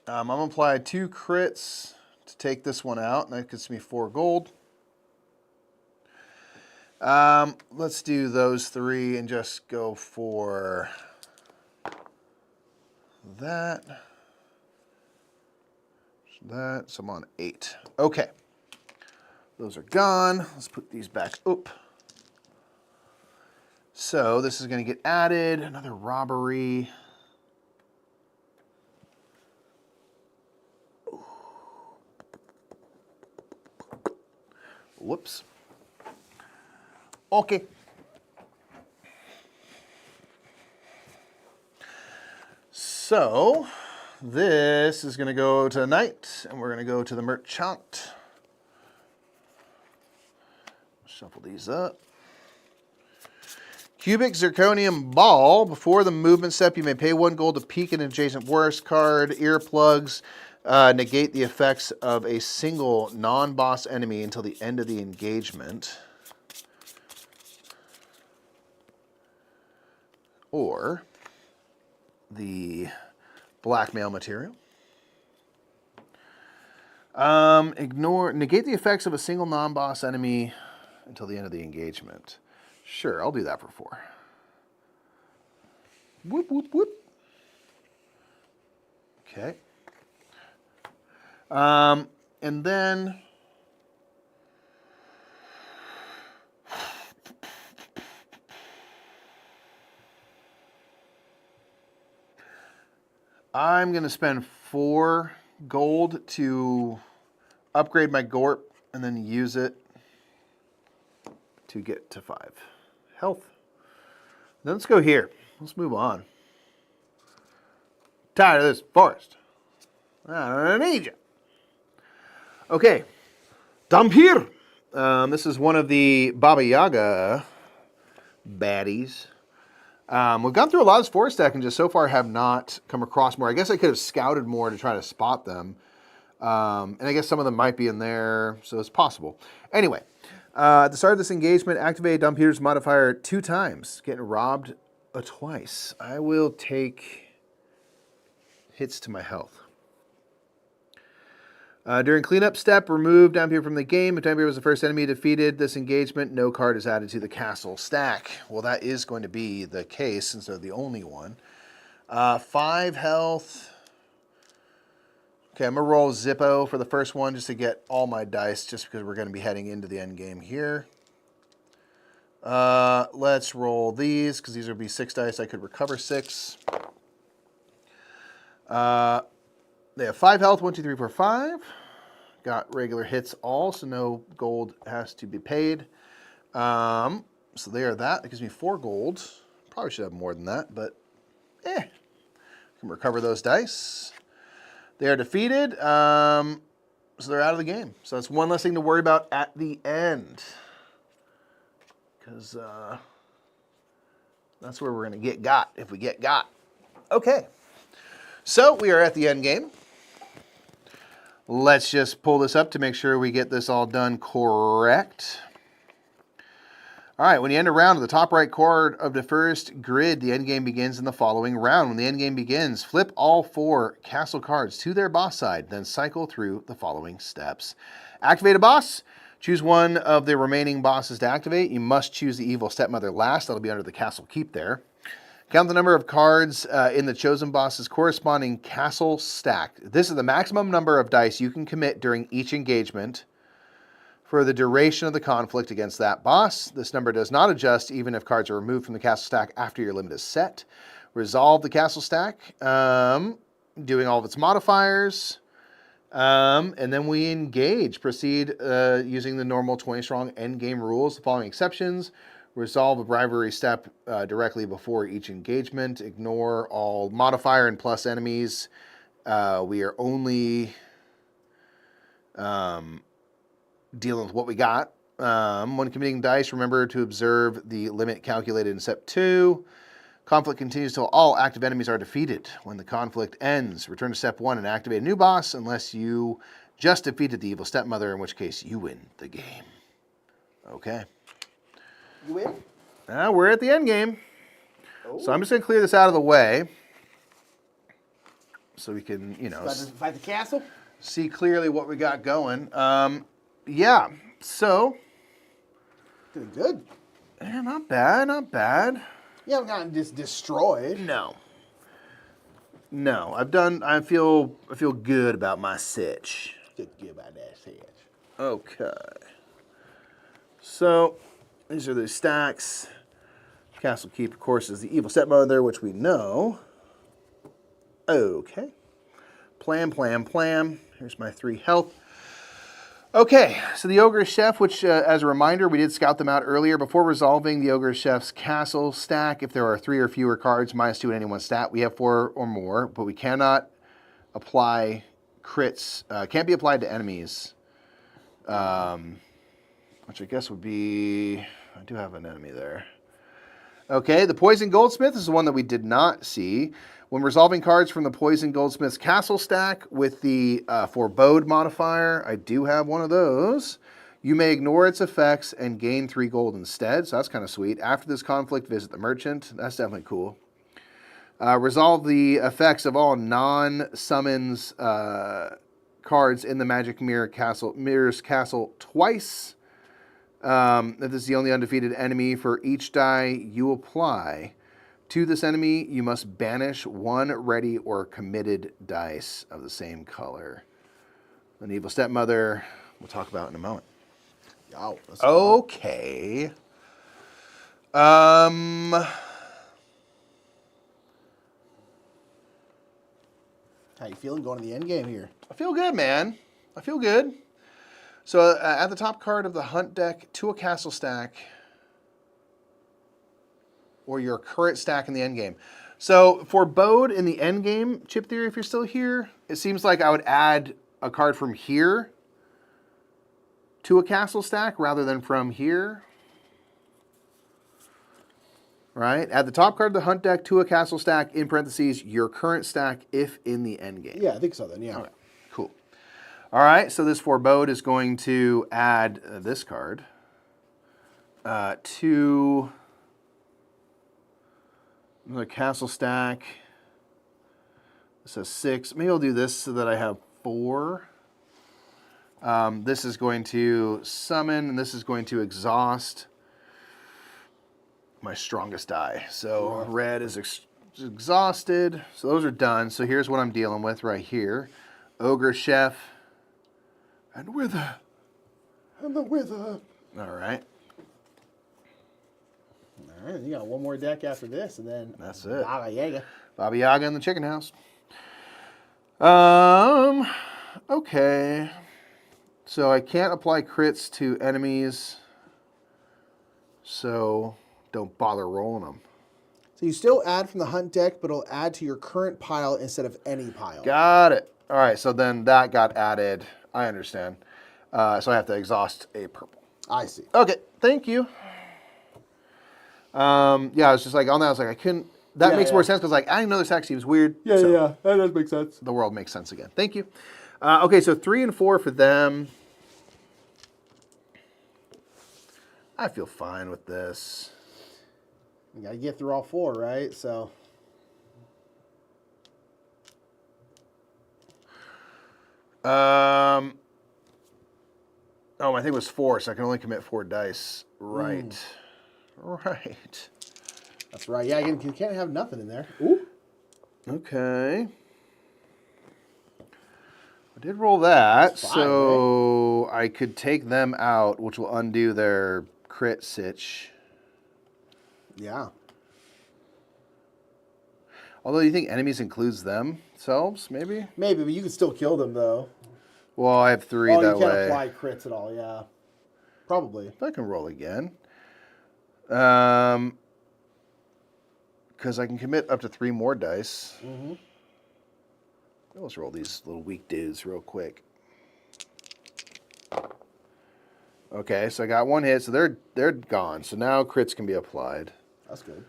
I'm going to apply 2 crits to take this one out, and that gets me 4 gold. Let's do those 3 and just go for that. So I'm on 8. Okay. Those are gone. Let's put these back up. So this is going to get added. Another robbery. Whoops. Okay. So this is going to go to knight, and we're going to go to the merchant. Shuffle these up. Cubic zirconium ball. Before the movement step, you may pay 1 gold to peek an adjacent worst card. Earplugs negate the effects of a single non-boss enemy until the end of the engagement. Or the blackmail material. Negate the effects of a single non-boss enemy until the end of the engagement. Sure, I'll do that for 4. Whoop, whoop, whoop. Okay. And then I'm going to spend 4 gold to upgrade my Gorp and then use it to get to 5 health. Then let's go here. Let's move on. Tired of this forest. I don't need you. Okay. Dampir. This is one of the Baba Yaga baddies. We've gone through a lot of this forest deck and just so far have not come across more. I guess I could have scouted more to try to spot them. And I guess some of them might be in there, so it's possible. Anyway, at the start of this engagement, activate Dampir's modifier 2 times, getting robbed twice. I will take hits to my health. During cleanup step, remove Dampir from the game. If Dampir was the first enemy defeated this engagement, no card is added to the castle stack. Well, that is going to be the case since they're the only one. 5 health. Okay, I'm going to roll Zippo for the first one just to get all my dice, just because we're going to be heading into the end game here. Let's roll these, because these would be 6 dice. I could recover 6. They have 5 health, 1, 2, 3, 4, 5. Got regular hits all, so no gold has to be paid. So they are that. That gives me 4 gold. Probably should have more than that, but can recover those dice. They are defeated, so they're out of the game. So that's one less thing to worry about at the end. Because that's where we're going to get got, if we get got. Okay. So we are at the end game. Let's just pull this up to make sure we get this all done correct. All right, when you end a round at the top right corner of the first grid, the end game begins in the following round. When the end game begins, flip all 4 castle cards to their boss side, then cycle through the following steps. Activate a boss. Choose one of the remaining bosses to activate. You must choose the evil stepmother last. That'll be under the castle keep there. Count the number of cards in the chosen boss's corresponding castle stack. This is the maximum number of dice you can commit during each engagement for the duration of the conflict against that boss. This number does not adjust even if cards are removed from the castle stack after your limit is set. Resolve the castle stack, doing all of its modifiers, and then we engage. Proceed using the normal 20 strong endgame rules. The following exceptions. Resolve a rivalry step directly before each engagement. Ignore all modifier and plus enemies. We are only dealing with what we got. When committing dice, remember to observe the limit calculated in step 2. Conflict continues till all active enemies are defeated. When the conflict ends, return to step 1 and activate a new boss unless you just defeated the evil stepmother, in which case you win the game. Okay. You win? Now we're at the end game. Oh. So I'm just going to clear this out of the way so we can, Fight the castle? see clearly what we got going. Yeah, so Doing good. not bad, not bad. You haven't gotten just destroyed. No. No, I feel good about my sitch. Good about that shit. Okay. So, these are the stacks. Castle Keep, of course, is the evil stepmother, which we know. Okay. Plam. Here's my 3 health. Okay, so the Ogre Chef, which, as a reminder, we did scout them out earlier. Before resolving the Ogre Chef's castle stack, if there are 3 or fewer cards, -2 in any one stat, we have 4 or more, but we cannot apply crits, can't be applied to enemies, which I guess would be, I do have an enemy there. Okay, the Poison Goldsmith is the one that we did not see. When resolving cards from the Poison Goldsmith's castle stack with the Forebode modifier, I do have one of those. You may ignore its effects and gain 3 gold instead, so that's kind of sweet. After this conflict, visit the merchant. That's definitely cool. Resolve the effects of all non-summons cards in the Magic Mirror's castle twice. If this is the only undefeated enemy, for each die you apply to this enemy, you must banish 1 ready or committed dice of the same color. An evil stepmother, we'll talk about in a moment. Oh, that's Okay. How you feeling going to the end game here? I feel good, man. I feel good. So at the top card of the hunt deck, to a castle stack, or your current stack in the end game. So for Bode in the end game, Chip Theory, if you're still here, it seems like I would add a card from here to a castle stack rather than from here. Right? Add the top card of the hunt deck to a castle stack, in parentheses, your current stack if in the end game. Yeah, I think so then, yeah. Okay, cool. All right, so this Forebode is going to add this card to the castle stack. This has 6. Maybe I'll do this so that I have 4. This is going to summon, and this is going to exhaust my strongest die. So red is exhausted. So those are done. So here's what I'm dealing with right here. Ogre Chef. And Wither. And the Wither. All right. All right, you got one more deck after this, and then That's it. Yaga. Baba Yaga in the chicken house. Okay. So I can't apply crits to enemies. So don't bother rolling them. So you still add from the hunt deck, but it'll add to your current pile instead of any pile. Got it. All right, so then that got added. I understand. So I have to exhaust a purple. I see. Okay, thank you. Yeah, I was just like, on that, I was like, I couldn't, that makes more sense because like, adding another stack seems weird. Yeah, that does make sense. The world makes sense again. Thank you. Okay, so 3 and 4 for them. I feel fine with this. You got to get through all 4, right? So. Oh, I think it was 4, so I can only commit 4 dice. Right. Right. That's right. Yeah, you can't have nothing in there. Ooh. Okay. I did roll that, That's fine, so I could take them out, which will undo their crit sitch. Yeah. Although, you think enemies includes themselves, maybe? Maybe, but you can still kill them, though. Well, I have 3 that you can't way. apply crits at all, yeah. Probably. I can roll again. Because I can commit up to 3 more dice. Mm-hmm. Let's roll these little weak dudes real quick. Okay, so I got 1 hit, so they're gone. So now crits can be applied. That's good.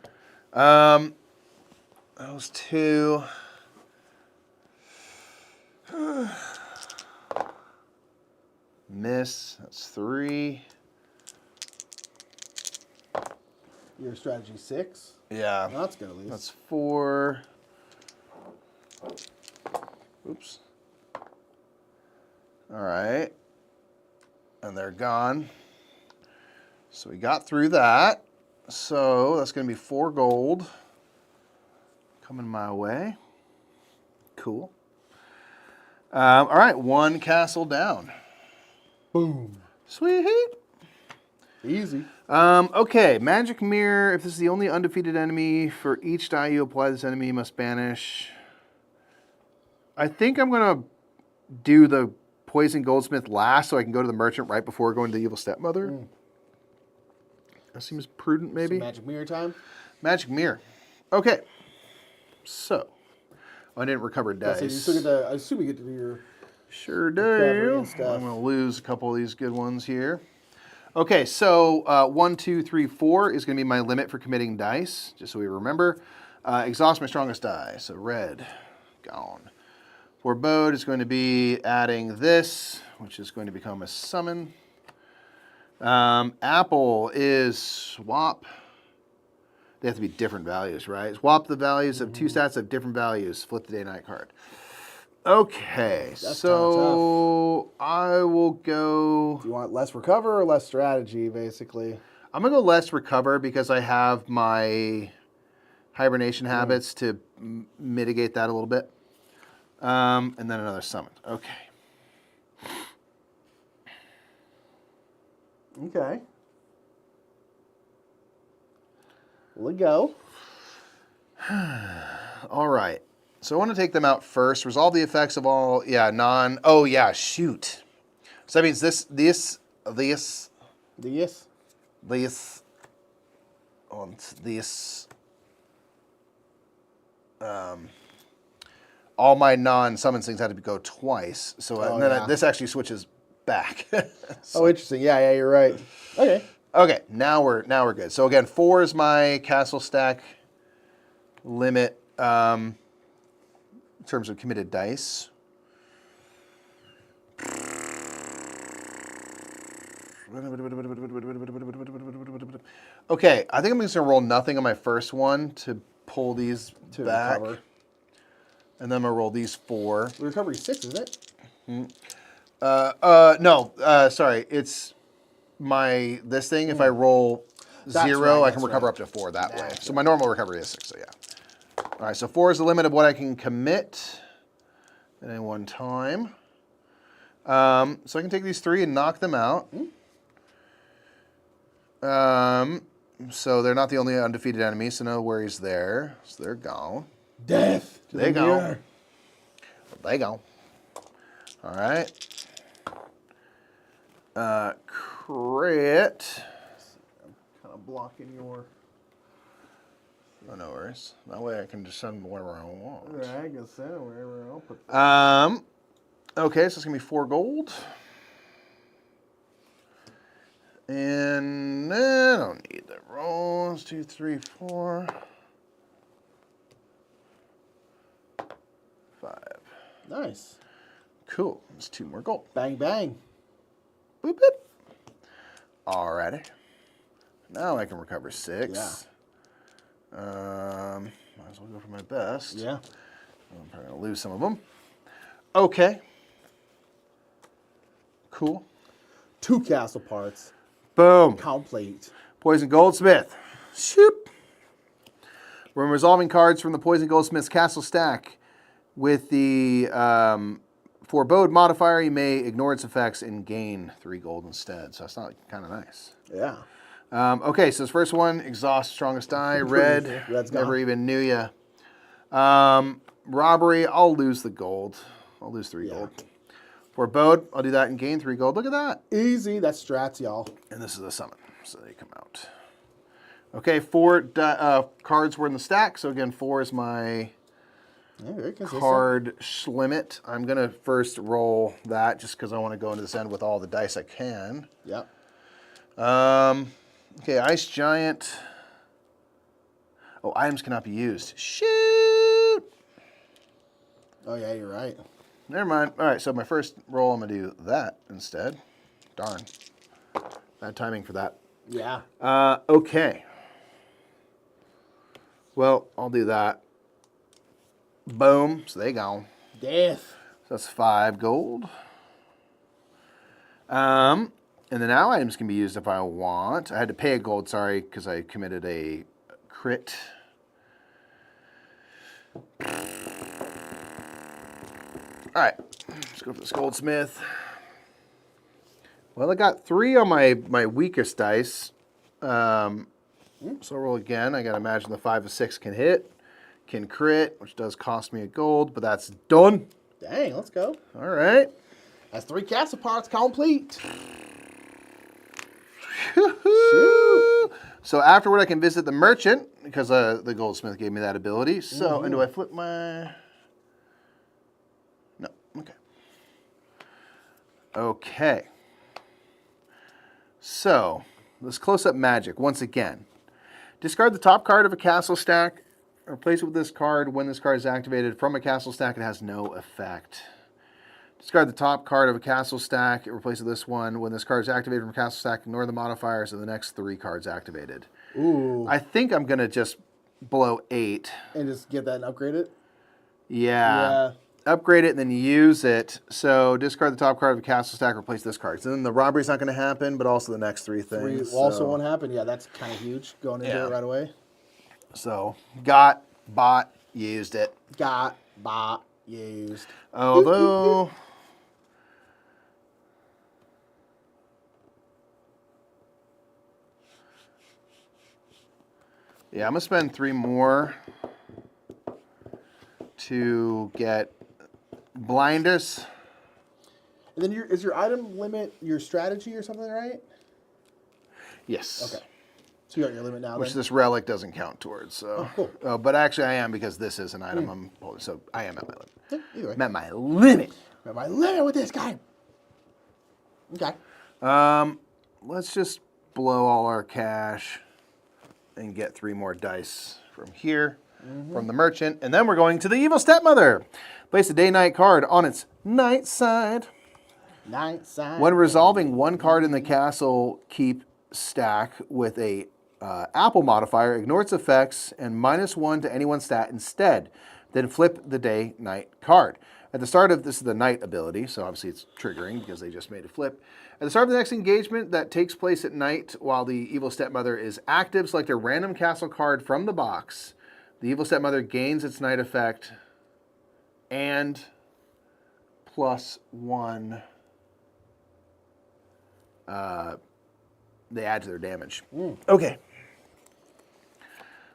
Those 2. Miss. That's 3. Your strategy 6. Yeah. Well, that's good at least. That's 4. Oops. All right. And they're gone. So we got through that. So that's going to be 4 gold coming my way. Cool. All right, 1 castle down. Boom. Sweet. Easy. Okay, magic mirror. If this is the only undefeated enemy, for each die you apply, this enemy must banish. I think I'm gonna do the poison goldsmith last, so I can go to the merchant right before going to the evil stepmother. That seems prudent, maybe. Some magic mirror time. Magic mirror. Okay. So, I didn't recover dice. So you still get to, I assume you get to do your. Sure recovery do. and stuff. I'm gonna lose a couple of these good ones here. Okay, so 1, 2, 3, 4 is going to be my limit for committing dice, just so we remember. Exhaust my strongest die, so red, gone. Forebode is going to be adding this, which is going to become a summon. Apple is swap. They have to be different values, right? Swap the values of 2 stats of different values. Flip the day-night card. Okay, so I will go... Do you want less recover or less strategy, basically? I'm going to go less recover because I have my hibernation habits to mitigate that a little bit. And then another summon. Okay. Okay. We'll go. All right. So I want to take them out first. Resolve the effects of all, oh yeah, shoot. So that means this, and this, all my non-summon things had to go twice. So and then this actually switches back. Oh, interesting. Yeah, you're right. Okay. Okay, now we're good. So again, 4 is my castle stack limit. In terms of committed dice. Okay, I think I'm just going to roll nothing on my first one to pull these back. Recover. And then I'm going to roll these 4. The recovery 6, isn't it? No, sorry. It's this thing. If I roll 0, I can recover up to 4 that way. So my normal recovery is 6, so yeah. All right, so 4 is the limit of what I can commit at any one time. So I can take these 3 and knock them out. So they're not the only undefeated enemy, so no worries there. So they're gone. Death. They go. They go. All right. Crit. I'm kind of blocking your... Oh, no worries. That way I can just send them wherever I want. Yeah, I can send it wherever I'll put them. Okay, so it's going to be 4 gold. And I don't need the rolls. 2, 3, 4. 5. Nice. Cool. That's 2 more gold. Bang, bang. Boop, boop. Alrighty. Now I can recover 6. Yeah. Might as well go for my best. Yeah. I'm probably going to lose some of them. Okay. Cool. 2 castle parts. Boom. Complete. Poison Goldsmith. Shoop. When resolving cards from the Poison Goldsmith's castle stack with the Forebode modifier, you may ignore its effects and gain 3 gold instead. So that's not kind of nice. Yeah. Okay, so this first one, exhaust strongest die, red. Red's gone. Never even knew ya. Robbery, I'll lose the gold. I'll lose 3 gold. Forebode, I'll do that and gain 3 gold. Look at that. Easy. That's strats, y'all. And this is a summon, so they come out. Okay, 4 cards were in the stack. So again, 4 is my card limit. I'm gonna first roll that just because I want to go into this end with all the dice I can. Yep. Okay, Ice Giant. Oh, items cannot be used. Shoot! Oh, yeah, you're right. Never mind. All right, so my first roll, I'm going to do that instead. Darn. Bad timing for that. Yeah. Okay. Well, I'll do that. Boom. So they go. Death. So that's 5 gold. And the now items can be used if I want. I had to pay a gold, sorry, because I committed a crit. All right, let's go for this goldsmith. Well, I got 3 on my weakest dice. So I'll roll again. I got to imagine the 5 of 6 can hit, can crit, which does cost me a gold, but that's done. Dang, let's go. All right. That's 3 castle parts complete. Shoot. So afterward, I can visit the merchant because the goldsmith gave me that ability. So, and do I flip my? No. Okay. Okay. So this close-up magic once again. Discard the top card of a castle stack. Replace it with this card. When this card is activated from a castle stack, it has no effect. Discard the top card of a castle stack. Replace it with this one. When this card is activated from a castle stack, ignore the modifiers of the next 3 cards activated. Ooh. I think I'm going to just blow 8. And just get that and upgrade it? Yeah. Upgrade it and then use it. So discard the top card of a castle stack. Replace this card. So then the robbery's not going to happen, but also the next 3 things. Also won't happen? Yeah, that's kind of huge. Going into it right away. So got, bought, used it. Got, bought, used. Although... yeah, I'm going to spend 3 more to get blinders. And then is your item limit your strategy or something, right? Yes. Okay. So you got your limit now. Which then? this relic doesn't count towards. So. Oh, cool. But actually I am because this is an item I'm holding. So I am at my limit. Yeah, either way. I'm at my limit. I'm at my limit with this guy. Okay. Let's just blow all our cash and get 3 more dice from here, from the merchant. And then we're going to the evil stepmother. Place a day-night card on its night side. Night side. When resolving 1 card in the castle keep stack with a apple modifier, ignore its effects and -1 to any one stat instead. Then flip the day-night card. At the start of this is the night ability, so obviously it's triggering because they just made a flip. At the start of the next engagement that takes place at night while the evil stepmother is active, select a random castle card from the box. The evil stepmother gains its night effect and +1. They add to their damage. Okay.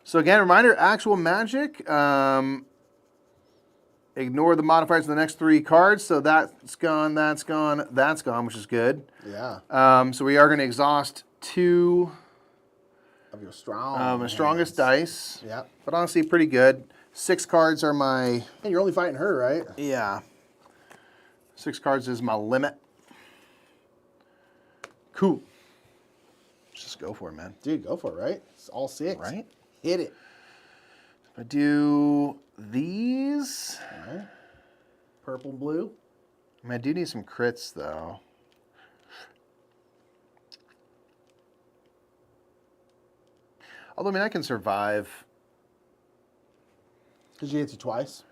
So again, reminder, actual magic. Ignore the modifiers of the next 3 cards. So that's gone, that's gone, that's gone, which is good. Yeah. So we are going to exhaust 2 Of your strong. my strongest dice. Yeah. But honestly, pretty good. 6 cards are my... And you're only fighting her, right? yeah. 6 cards is my limit. Cool. Let's just go for it, man. Dude, go for it, right? It's all 6. Right? Hit it. If I do these... All right. Purple and blue. I mean, I do need some crits, though. Although, I mean, I can survive. Because you hit you twice.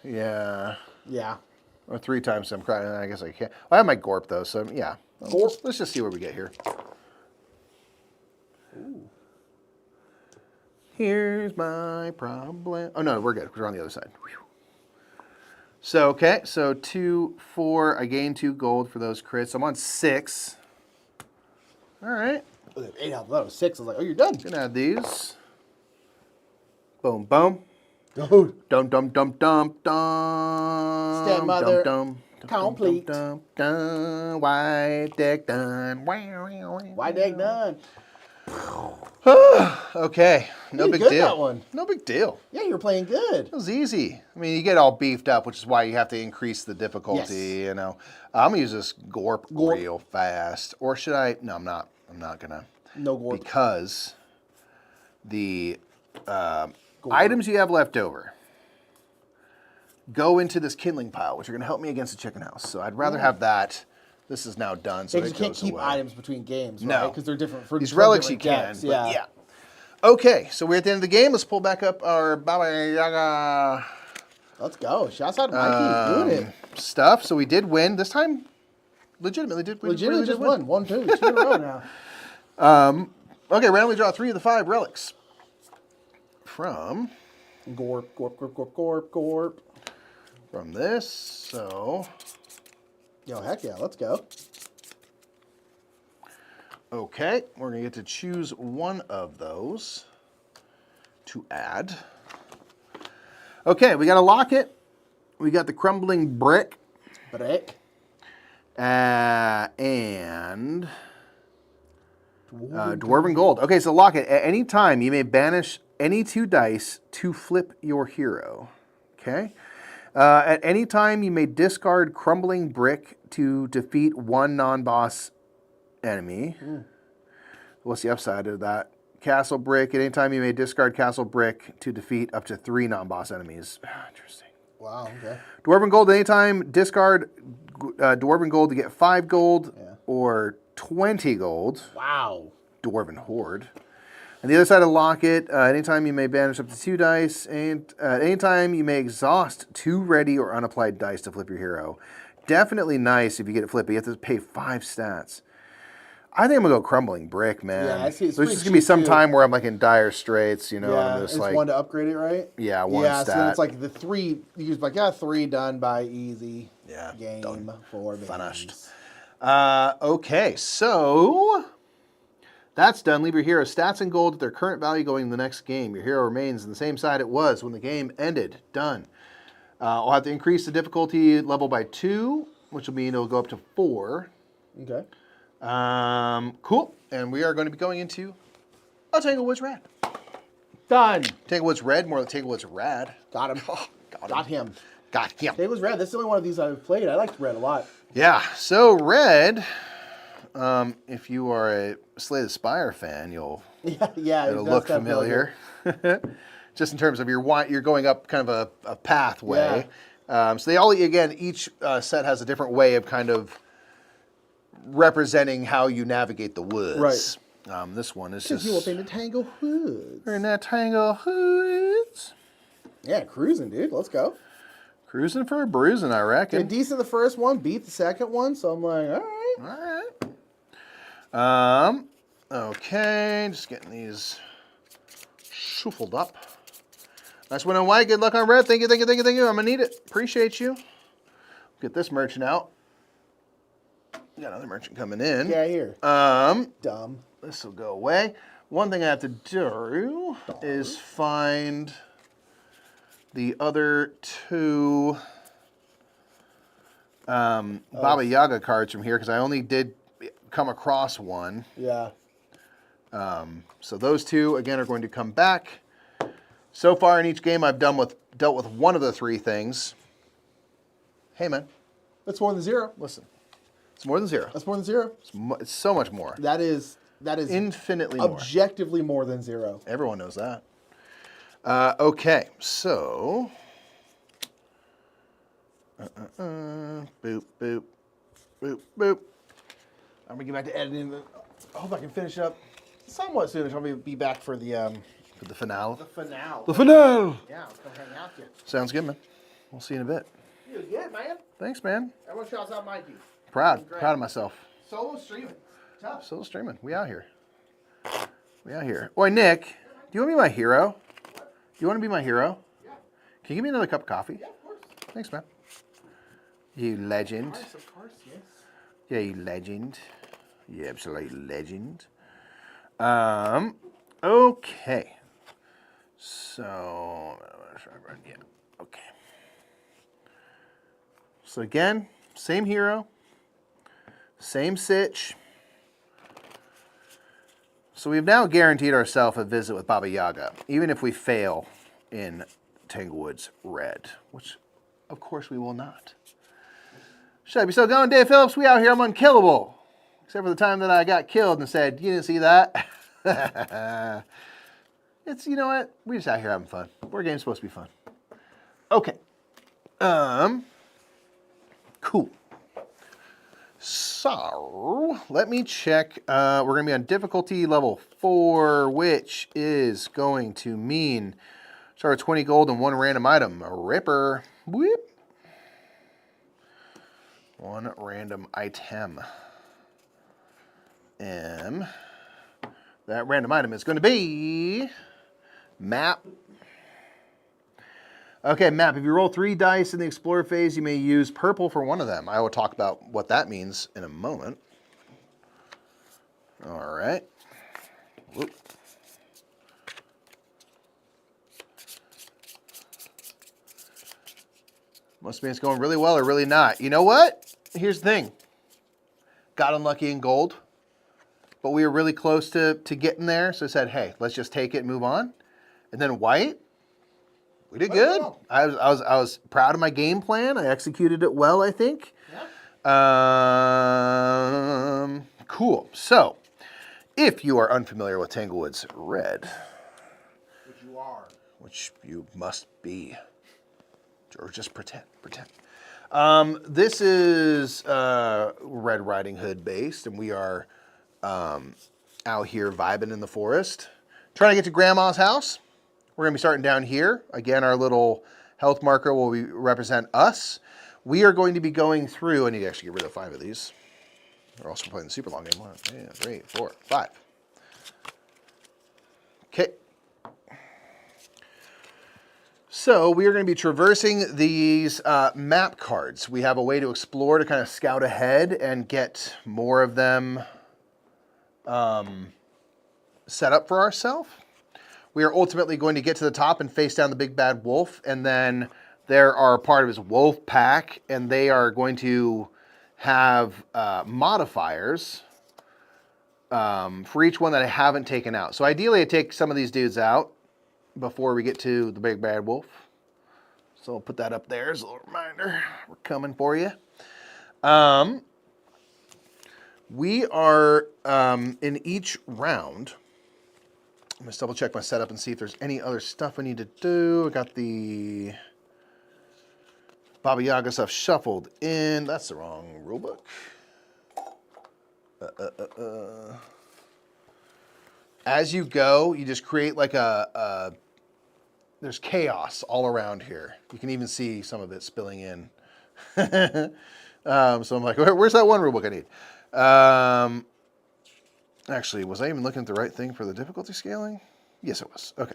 Yeah. Yeah. Or 3 times, so I'm crying. I guess I can't. I have my Gorp, though, so yeah. Gorp. Let's just see what we get here. Ooh. Here's my problem. Oh, no, we're good. We're on the other side. Whew. So, okay. So, 2, 4. I gained 2 gold for those crits. I'm on 6. All right. Oh, they have 8 health. That was 6. I was like, oh, you're done. Gonna add these. Boom, boom. Dude. Dum, dum, dum, dum, dum. Stepmother Dum, dum, complete. Dum, dum, dum. White deck done. Why deck done? Okay, no You big good deal. that one. No big deal. Yeah, you're playing good. It was easy. I mean, you get all beefed up, which is why you have to increase the difficulty. Yes. You know, I'm gonna use this Gorp Gorp. real fast, or should I? No, I'm not. I'm not gonna. No Gorp. Because the items you have left over go into this kindling pile, which are gonna help me against the chicken house. So I'd rather have that. This is now done, so Because it you can't goes keep away. items between games, right? No. Because they're different. For These from relics you different can, decks. but yeah. Okay, so we're at the end of the game. Let's pull back up our Baba Yaga Let's go. Shouts out to Mikey. Doing it. stuff. So we did win. This time, legitimately did. We Legitimately really just did win. won. 1, 2, 2 in a row now. Okay, randomly draw 3 of the 5 relics from Gorp, gorp, gorp, gorp, gorp, gorp. from this. So Yo, heck yeah, let's go. okay, we're gonna get to choose one of those to add. Okay, we got a locket. We got the crumbling brick. Brick. And Dwarven Gold. Okay, so locket. At any time, you may banish any 2 dice to flip your hero. Okay. At any time, you may discard Crumbling Brick to defeat 1 non-boss enemy. What's the upside of that? Castle Brick. At any time, you may discard Castle Brick to defeat up to 3 non-boss enemies. Interesting. Wow, okay. Dwarven Gold. At any time, discard Dwarven Gold to get 5 gold or 20 gold. Wow. Dwarven Horde. On the other side of the locket, anytime you may banish up to 2 dice, and anytime you may exhaust 2 ready or unapplied dice to flip your hero. Definitely nice if you get it flipped, but you have to pay 5 stats. I think I'm gonna go Crumbling Brick, man. Yeah, it's There's pretty just gonna be cheap, some too. time where I'm like in dire straits, you know, and Yeah, I'm just it's like, 1 to upgrade it, right? yeah, 1 Yeah, stat. so it's like the 3, you just like, yeah, 3 done by easy. Yeah, Game done. for me. Finished. Okay, so that's done. Leave your hero's stats and gold at their current value going in the next game. Your hero remains on the same side it was when the game ended. Done. I'll have to increase the difficulty level by 2, which will mean it'll go up to 4. Okay. Cool. And we are going to be going into a Tanglewoods Rad. Done. Tanglewoods Red, more like Tanglewoods Rad. Got him. Oh, Got him. Got him. It was red. This is the only one of these I've played. I liked red a lot. Yeah, so Red, if you are a Slay the Spire fan, Yeah, it'll look familiar. Just in terms of you're going up kind of a pathway. So they all, again, each set has a different way of kind of representing how you navigate the woods. Right. This one is Because just... you up in the Tanglewoods. We're in that Tanglewoods. Yeah, cruising, dude. Let's go. Cruising for a bruising, I reckon. Did decent the first one, beat the second one, so I'm like, all right. All right. Okay, just getting these shuffled up. Nice win on white. Good luck on red. Thank you, thank you, thank you, thank you. I'm gonna need it. Appreciate you. Get this merchant out. We got another merchant coming in. Yeah, here. Dumb. This will go away. One thing I have to do is find the other 2 Baba Yaga cards from here because I only did come across one. Yeah. So those 2 again are going to come back. So far in each game, I've dealt with one of the 3 things. Hey man, That's more than 0. listen, it's more than 0. That's more than 0. It's so much more. That is Infinitely more. objectively more than 0. Everyone knows that. Okay, so boop boop boop boop. I'm gonna get back to editing. I hope I can finish up somewhat soon. I'll be back for the finale. finale. The finale. Yeah, I'll come hang out here. Sounds good, man. We'll see you in a bit. You good, man? Thanks, man. Everyone shouts out Mikey. Proud Great. of myself. Solo streaming. Tough. Still streaming. We out here. We out here. Oi, Nick, do you want to be my hero? Do you want to be my hero? Yeah. Can you give me another cup of coffee? Yeah, of course. Thanks, man. You legend. Of course, yes. Yeah, you legend. You absolute legend. Okay. So, yeah, okay. So again, same hero, same sitch. So we've now guaranteed ourselves a visit with Baba Yaga, even if we fail in Tanglewoods Red, which of course we will not. Should I be still going? Dave Phillips, we out here, I'm unkillable. Except for the time that I got killed and said, you didn't see that? It's, you know what? We're just out here having fun. Board game's supposed to be fun. Okay. Cool. So, let me check. We're going to be on difficulty level 4, which is going to mean start with 20 gold and 1 random item. A ripper. Whoop. One random item. And that random item is going to be map. Okay, map. If you roll 3 dice in the Explorer phase, you may use purple for one of them. I will talk about what that means in a moment. All right. Whoop. Must mean it's going really well or really not. You know what? Here's the thing. Got unlucky in gold, but we were really close to getting there. So I said, hey, let's just take it and move on. And then white, we did good. I was proud of my game plan. I executed it well, I think. Yeah. Cool. So, if you are unfamiliar with Tanglewoods Red, which you must be, or just pretend. This is Red Riding Hood based, and we are out here vibing in the forest, trying to get to Grandma's house. We're going to be starting down here. Again, our little health marker will represent us. We are going to be going through, I need to actually get rid of 5 of these. We're also playing the super long game. 1, 2, 3, 4, 5. Okay. So we are going to be traversing these map cards. We have a way to explore to kind of scout ahead and get more of them set up for ourselves. We are ultimately going to get to the top and face down the big bad wolf, and then there are part of his wolf pack, and they are going to have modifiers for each one that I haven't taken out. So ideally I take some of these dudes out before we get to the big bad wolf. So I'll put that up there as a little reminder. We're coming for you. We are in each round. I'm going to double check my setup and see if there's any other stuff I need to do. I got the Baba Yaga stuff shuffled in. That's the wrong rulebook. As you go, you just create like there's chaos all around here. You can even see some of it spilling in. So I'm like, where's that one rulebook I need? Actually, was I even looking at the right thing for the difficulty scaling? Yes, it was. Okay.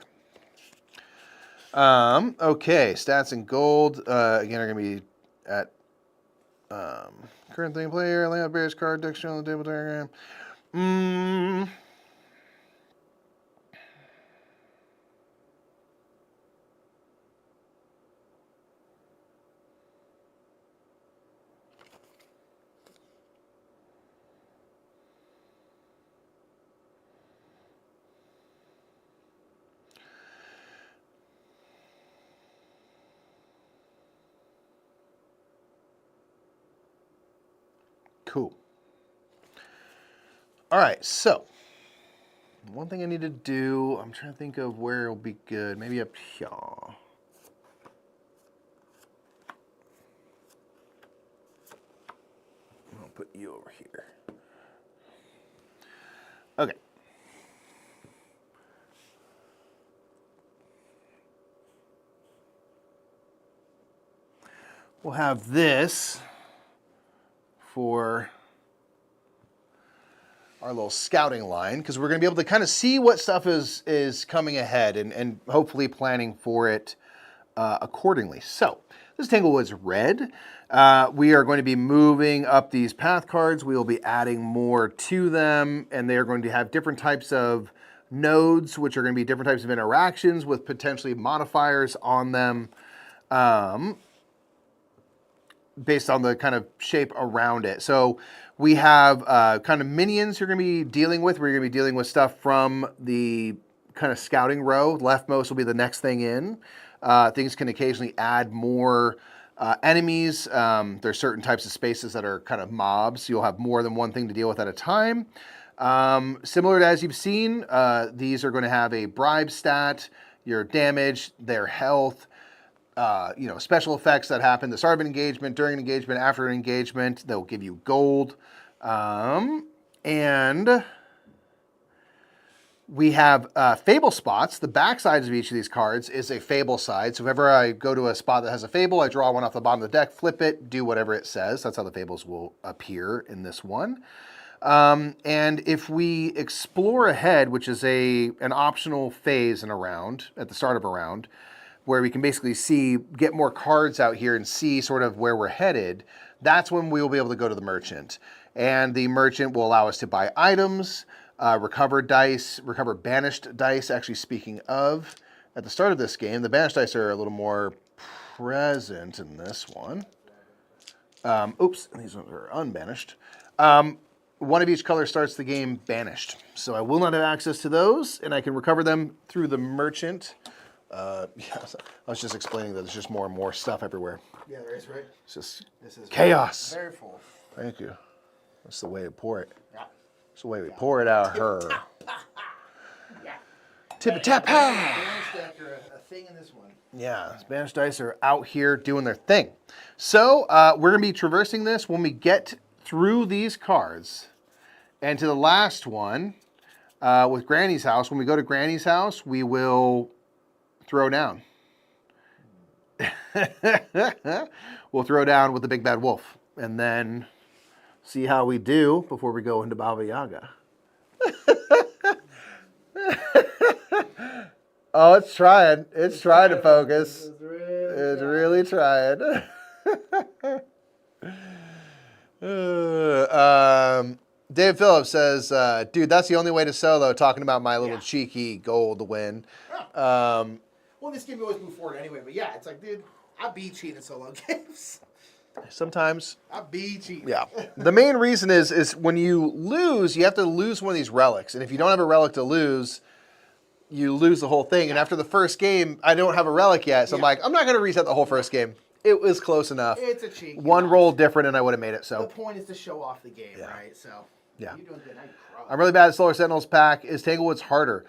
Okay, stats in gold. Again, are going to be at current thing player, layout bears card, deck shown on the table diagram. Cool. All right, so one thing I need to do, I'm trying to think of where it'll be good. Maybe up here. I'll put you over here. Okay. We'll have this for our little scouting line, because we're going to be able to kind of see what stuff is coming ahead and hopefully planning for it accordingly. So this is Tanglewoods Red. We are going to be moving up these path cards. We will be adding more to them, and they are going to have different types of nodes, which are going to be different types of interactions with potentially modifiers on them. Based on the kind of shape around it. So we have kind of minions you're going to be dealing with. We're going to be dealing with stuff from the kind of scouting row. Leftmost will be the next thing in. Things can occasionally add more enemies. There's certain types of spaces that are kind of mobs. So you'll have more than one thing to deal with at a time. Similar to as you've seen, these are going to have a bribe stat, your damage, their health, special effects that happen at the start of an engagement, during an engagement, after an engagement. They'll give you gold. And We have fable spots. The back sides of each of these cards is a fable side. So if ever I go to a spot that has a fable, I draw one off the bottom of the deck, flip it, do whatever it says. That's how the fables will appear in this one. And if we explore ahead, which is an optional phase in a round, at the start of a round, where we can basically get more cards out here and see sort of where we're headed, that's when we will be able to go to the merchant. And the merchant will allow us to buy items, recover dice, recover banished dice. Actually, speaking of, at the start of this game, the banished dice are a little more present in this one. Oops, these ones are unbanished. One of each color starts the game banished. So I will not have access to those, and I can recover them through the merchant. I was just explaining that there's just more and more stuff everywhere. Yeah, there is, right? It's just This is chaos. very full. Thank you. That's the way to pour it. Yeah. That's the way we pour it out her. Yeah. Tip-a-tap-ha! Banished deck are a thing in this one. Yeah, Spanish dice are out here doing their thing. So we're going to be traversing this when we get through these cards. And to the last one, with Granny's house, when we go to Granny's house, we will throw down. We'll throw down with the big bad wolf. And then see how we do before we go into Baba Yaga. Oh, it's trying. It's trying to focus. It's really trying. Dave Phillips says, dude, that's the only way to solo, talking about my little cheeky gold win. Well, this game you always move forward anyway, but yeah, it's like, dude, I be cheating in solo games. Sometimes. I be cheating. Yeah. The main reason is when you lose, you have to lose one of these relics. And if you don't have a relic to lose, you lose the whole thing. And after the first game, I don't have a relic yet. So I'm like, I'm not going to reset the whole first game. It was close enough. It's a cheat. One roll different and I would have made it. So the point is to show off the game, right? So yeah. You're doing good. Now you crawl. I'm really bad at Solar Sentinels pack. Is Tanglewoods harder?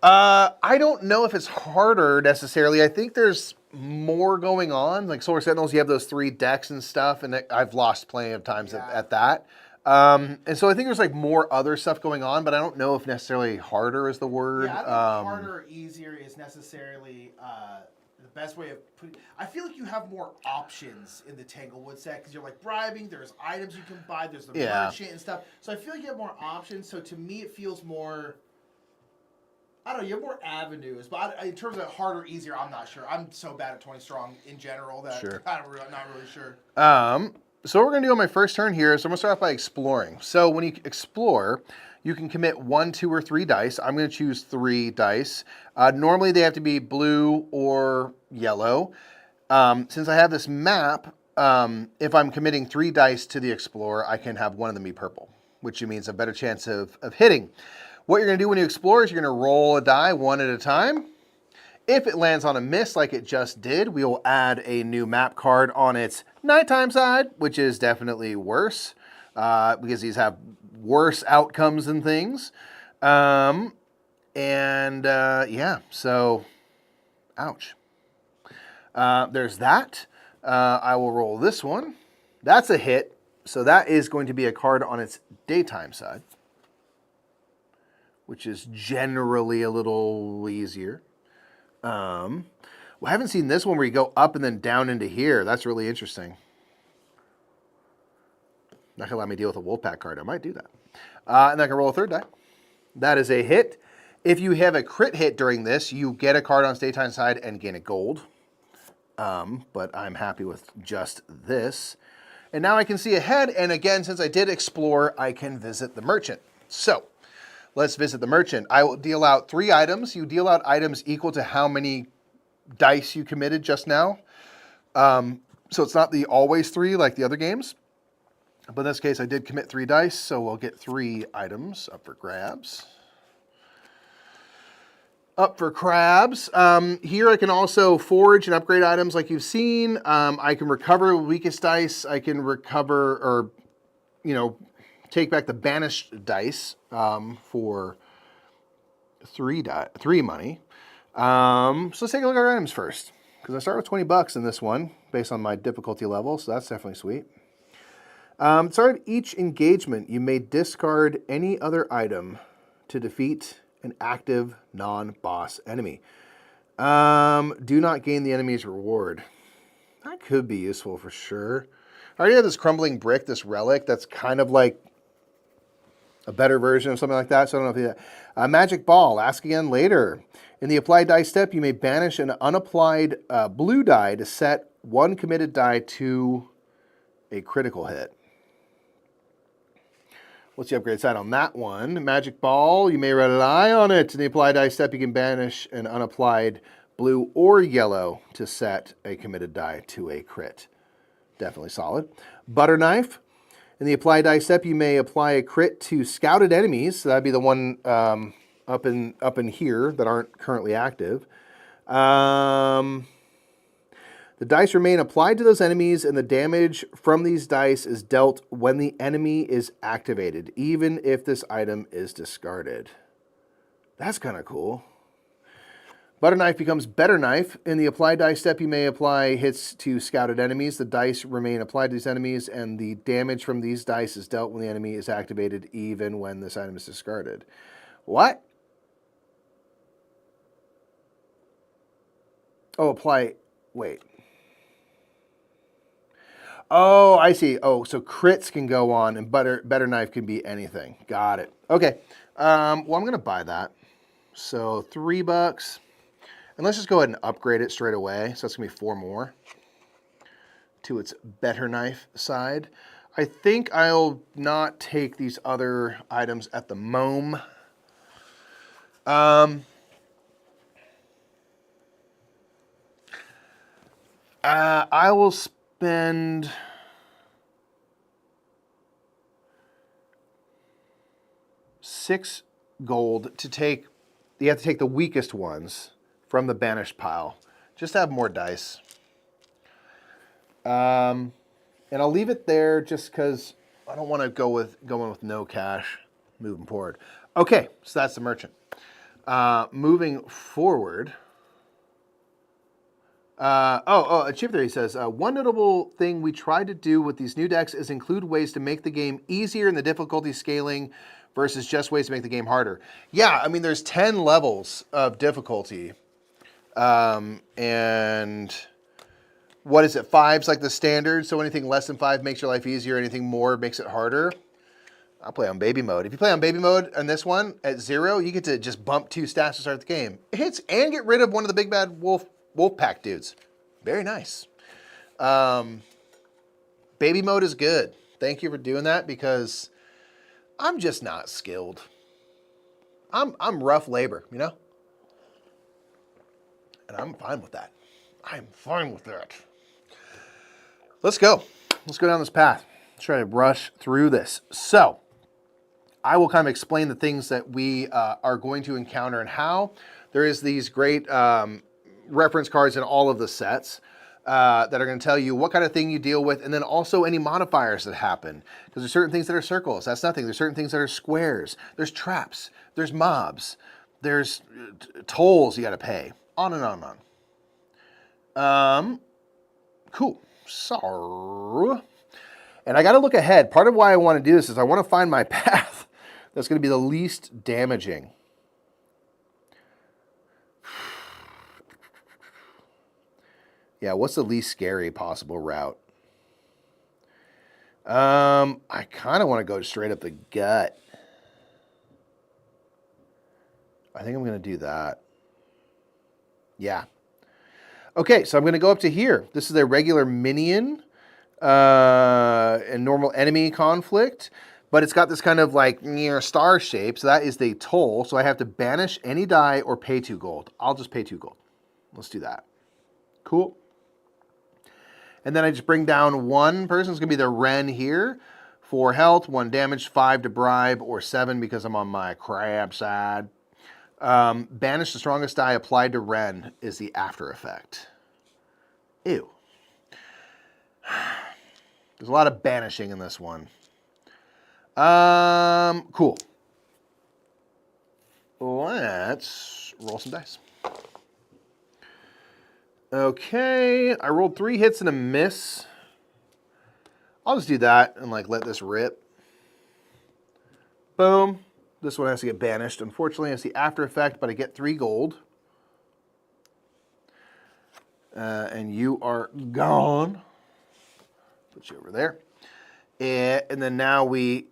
I don't know if it's harder necessarily. I think there's more going on. Like Solar Sentinels, you have those 3 decks and stuff, and I've lost plenty of times at that. And so I think there's like more other stuff going on, but I don't know if necessarily harder is the word. Yeah, I think harder or easier is necessarily the best way of putting. I feel like you have more options in the Tanglewood set because you're like bribing. There's items you can buy. There's the merchant and stuff. So I feel like you have more options. So to me, it feels more. I don't know. You have more avenues, but in terms of harder, or easier, I'm not sure. I'm so bad at 20 strong in general that I'm not really sure. So what we're going to do on my first turn here is I'm going to start off by exploring. So when you explore, you can commit 1, 2, or 3 dice. I'm going to choose 3 dice. Normally they have to be blue or yellow. Since I have this map, if I'm committing 3 dice to the explorer, I can have one of them be purple, which means a better chance of hitting. What you're going to do when you explore is you're going to roll a die one at a time. If it lands on a miss like it just did, we will add a new map card on its nighttime side, which is definitely worse because these have worse outcomes and things. Yeah, so ouch. There's that. I will roll this one. That's a hit. So that is going to be a card on its daytime side, which is generally a little easier. Well, I haven't seen this one where you go up and then down into here. That's really interesting. Not gonna let me deal with a Wolfpack card. I might do that. And I can roll a 3rd die. That is a hit. If you have a crit hit during this, you get a card on its daytime side and gain a gold. But I'm happy with just this. And now I can see ahead. And again, since I did explore, I can visit the merchant. So let's visit the merchant. I will deal out 3 items. You deal out items equal to how many dice you committed just now. So it's not the always 3 like the other games. But in this case, I did commit 3 dice, so we'll get 3 items up for grabs. Up for crabs. Here I can also forge and upgrade items like you've seen. I can recover weakest dice. I can recover or, take back the banished dice for 3 money. So let's take a look at our items first, because I start with $20 in this one based on my difficulty level, so that's definitely sweet. Start each engagement, you may discard any other item to defeat an active non-boss enemy. Do not gain the enemy's reward. That could be useful for sure. I already have this crumbling brick, this relic, that's kind of like a better version of something like that. So I don't know if magic ball, ask again later. In the applied die step, you may banish an unapplied blue die to set one committed die to a critical hit. What's the upgrade side on that one? Magic ball, you may rely on it. In the applied die step, you can banish an unapplied blue or yellow to set a committed die to a crit. Definitely solid. Butter knife. In the apply die step, you may apply a crit to scouted enemies. So that'd be the one up in here that aren't currently active. The dice remain applied to those enemies, and the damage from these dice is dealt when the enemy is activated, even if this item is discarded. That's kind of cool. Butter knife becomes better knife. In the apply die step, you may apply hits to scouted enemies. The dice remain applied to these enemies, and the damage from these dice is dealt when the enemy is activated, even when this item is discarded. What? Oh, apply. Wait. Oh, I see. Oh, so crits can go on, and better knife can be anything. Got it. Okay. Well, I'm going to buy that. So $3. And let's just go ahead and upgrade it straight away. So that's going to be 4 more to its better knife side. I think I'll not take these other items at the moment. I will spend $6 gold to take. You have to take the weakest ones from the banished pile. Just to have more dice. And I'll leave it there just because I don't want to going with no cash moving forward. Okay, so that's the merchant. Moving forward. Chip there, he says, one notable thing we tried to do with these new decks is include ways to make the game easier in the difficulty scaling versus just ways to make the game harder. Yeah, I mean, there's 10 levels of difficulty. And what is it? 5's like the standard. So anything less than 5 makes your life easier. Anything more makes it harder. I'll play on baby mode. If you play on baby mode on this one at 0, you get to just bump 2 stats to start the game. It hits and get rid of one of the big bad wolf pack dudes. Very nice. Baby mode is good. Thank you for doing that because I'm just not skilled. I'm rough labor, you know? And I'm fine with that. I'm fine with that. Let's go. Let's go down this path. Let's try to rush through this. So, I will kind of explain the things that we are going to encounter and how. There is these great reference cards in all of the sets that are going to tell you what kind of thing you deal with, and then also any modifiers that happen. Because there's certain things that are circles. That's nothing. There's certain things that are squares. There's traps. There's mobs. There's tolls you got to pay. On and on and on. Cool. So, and I got to look ahead. Part of why I want to do this is I want to find my path that's going to be the least damaging. Yeah, what's the least scary possible route? I kind of want to go straight up the gut. I think I'm going to do that. Yeah. Okay, so I'm going to go up to here. This is a regular minion and normal enemy conflict, but it's got this kind of like near star shape, so that is the toll. So I have to banish any die or pay 2 gold. I'll just pay 2 gold. Let's do that. Cool. And then I just bring down one person. It's going to be the Wren here. 4 health, 1 damage, 5 to bribe, or 7 because I'm on my crab side. Banish the strongest die applied to Wren is the after effect. Ew. There's a lot of banishing in this one. Cool. Let's roll some dice. Okay, I rolled 3 hits and a miss. I'll just do that and like let this rip. Boom. This one has to get banished. Unfortunately, it's the after effect, but I get 3 gold. And you are gone. Put you over there. And then now we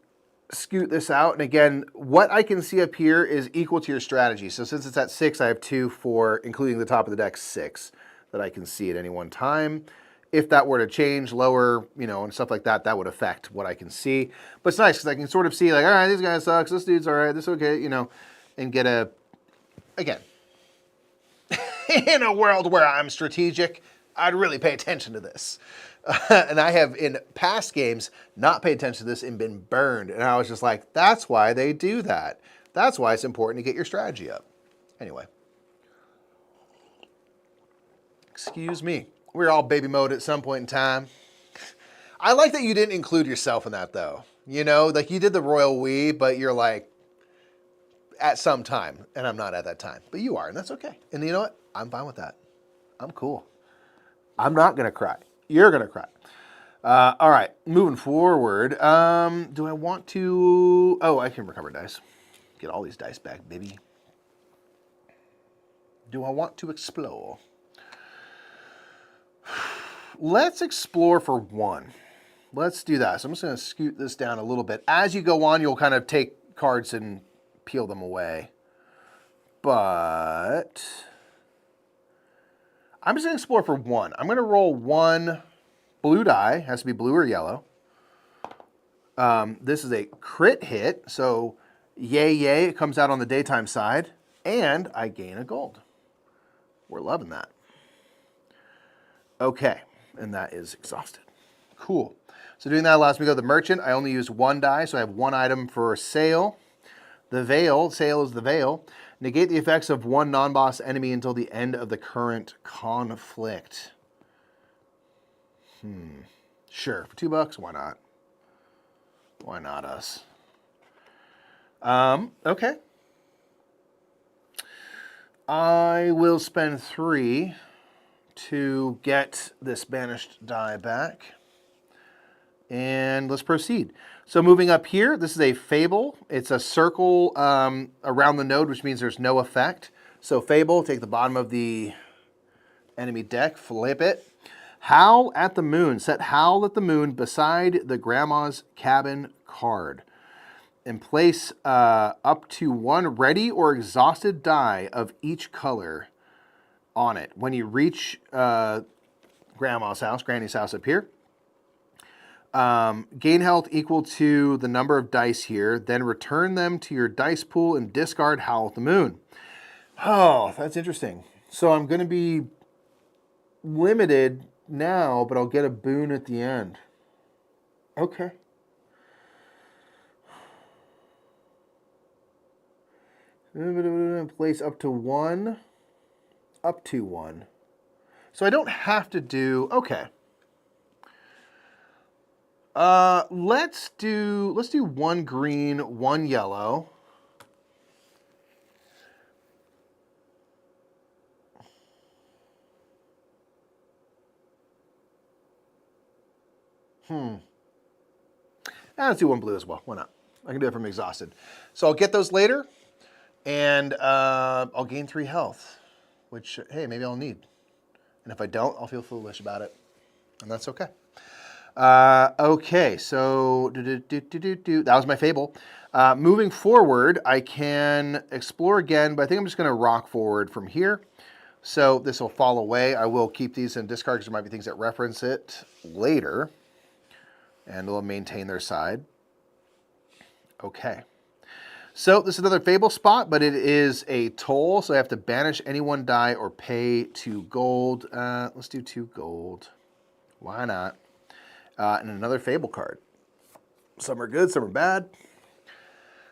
scoot this out. And again, what I can see up here is equal to your strategy. So since it's at 6, I have 2 for, including the top of the deck, 6 that I can see at any one time. If that were to change lower, you know, and stuff like that, that would affect what I can see. But it's nice because I can sort of see like, all right, this guy sucks. This dude's all right. This is okay, you know, and get a, again, in a world where I'm strategic, I'd really pay attention to this. And I have, in past games, not paid attention to this and been burned. And I was just like, that's why they do that. That's why it's important to get your strategy up. Anyway. Excuse me. We're all baby mode at some point in time. I like that you didn't include yourself in that, though. You know, like you did the royal we, but you're like, at some time. And I'm not at that time. But you are, and that's okay. And you know what? I'm fine with that. I'm cool. I'm not going to cry. You're going to cry. All right, moving forward. Do I want to... Oh, I can recover dice. Get all these dice back, baby. Do I want to explore? Let's explore for 1. Let's do that. So I'm just going to scoot this down a little bit. As you go on, you'll kind of take cards and peel them away. But... I'm just going to explore for 1. I'm going to roll 1 blue die. Has to be blue or yellow. This is a crit hit. So, yay, it comes out on the daytime side. And I gain a gold. We're loving that. Okay. And that is exhausted. Cool. So doing that allows me to go to the merchant. I only use 1 die, so I have 1 item for sale. The veil. Sale is the veil. Negate the effects of 1 non-boss enemy until the end of the current conflict. Sure. For $2, why not? Why not us? Okay. I will spend 3 to get this banished die back. And let's proceed. So moving up here, this is a Fable. It's a circle around the node, which means there's no effect. So Fable, take the bottom of the enemy deck, flip it. Howl at the Moon. Set Howl at the Moon beside the Grandma's Cabin card. And place up to 1 ready or exhausted die of each color on it. When you reach Grandma's house, Granny's house up here, gain health equal to the number of dice here, then return them to your dice pool and discard Howl at the Moon. Oh, that's interesting. So I'm going to be limited now, but I'll get a boon at the end. Okay. Place up to 1. Up to 1. So I don't have to do... Okay. Let's do 1 green, 1 yellow. Let's do 1 blue as well. Why not? I can do it from exhausted. So I'll get those later, and I'll gain 3 health, which, hey, maybe I'll need. And if I don't, I'll feel foolish about it, and that's okay. Okay, so that was my Fable. Moving forward, I can explore again, but I think I'm just going to rock forward from here. So this will fall away. I will keep these in discard because there might be things that reference it later. And they'll maintain their side. Okay. So this is another Fable spot, but it is a toll, so I have to banish any 1 die or pay 2 gold. Let's do 2 gold. Why not? And another Fable card. Some are good, some are bad.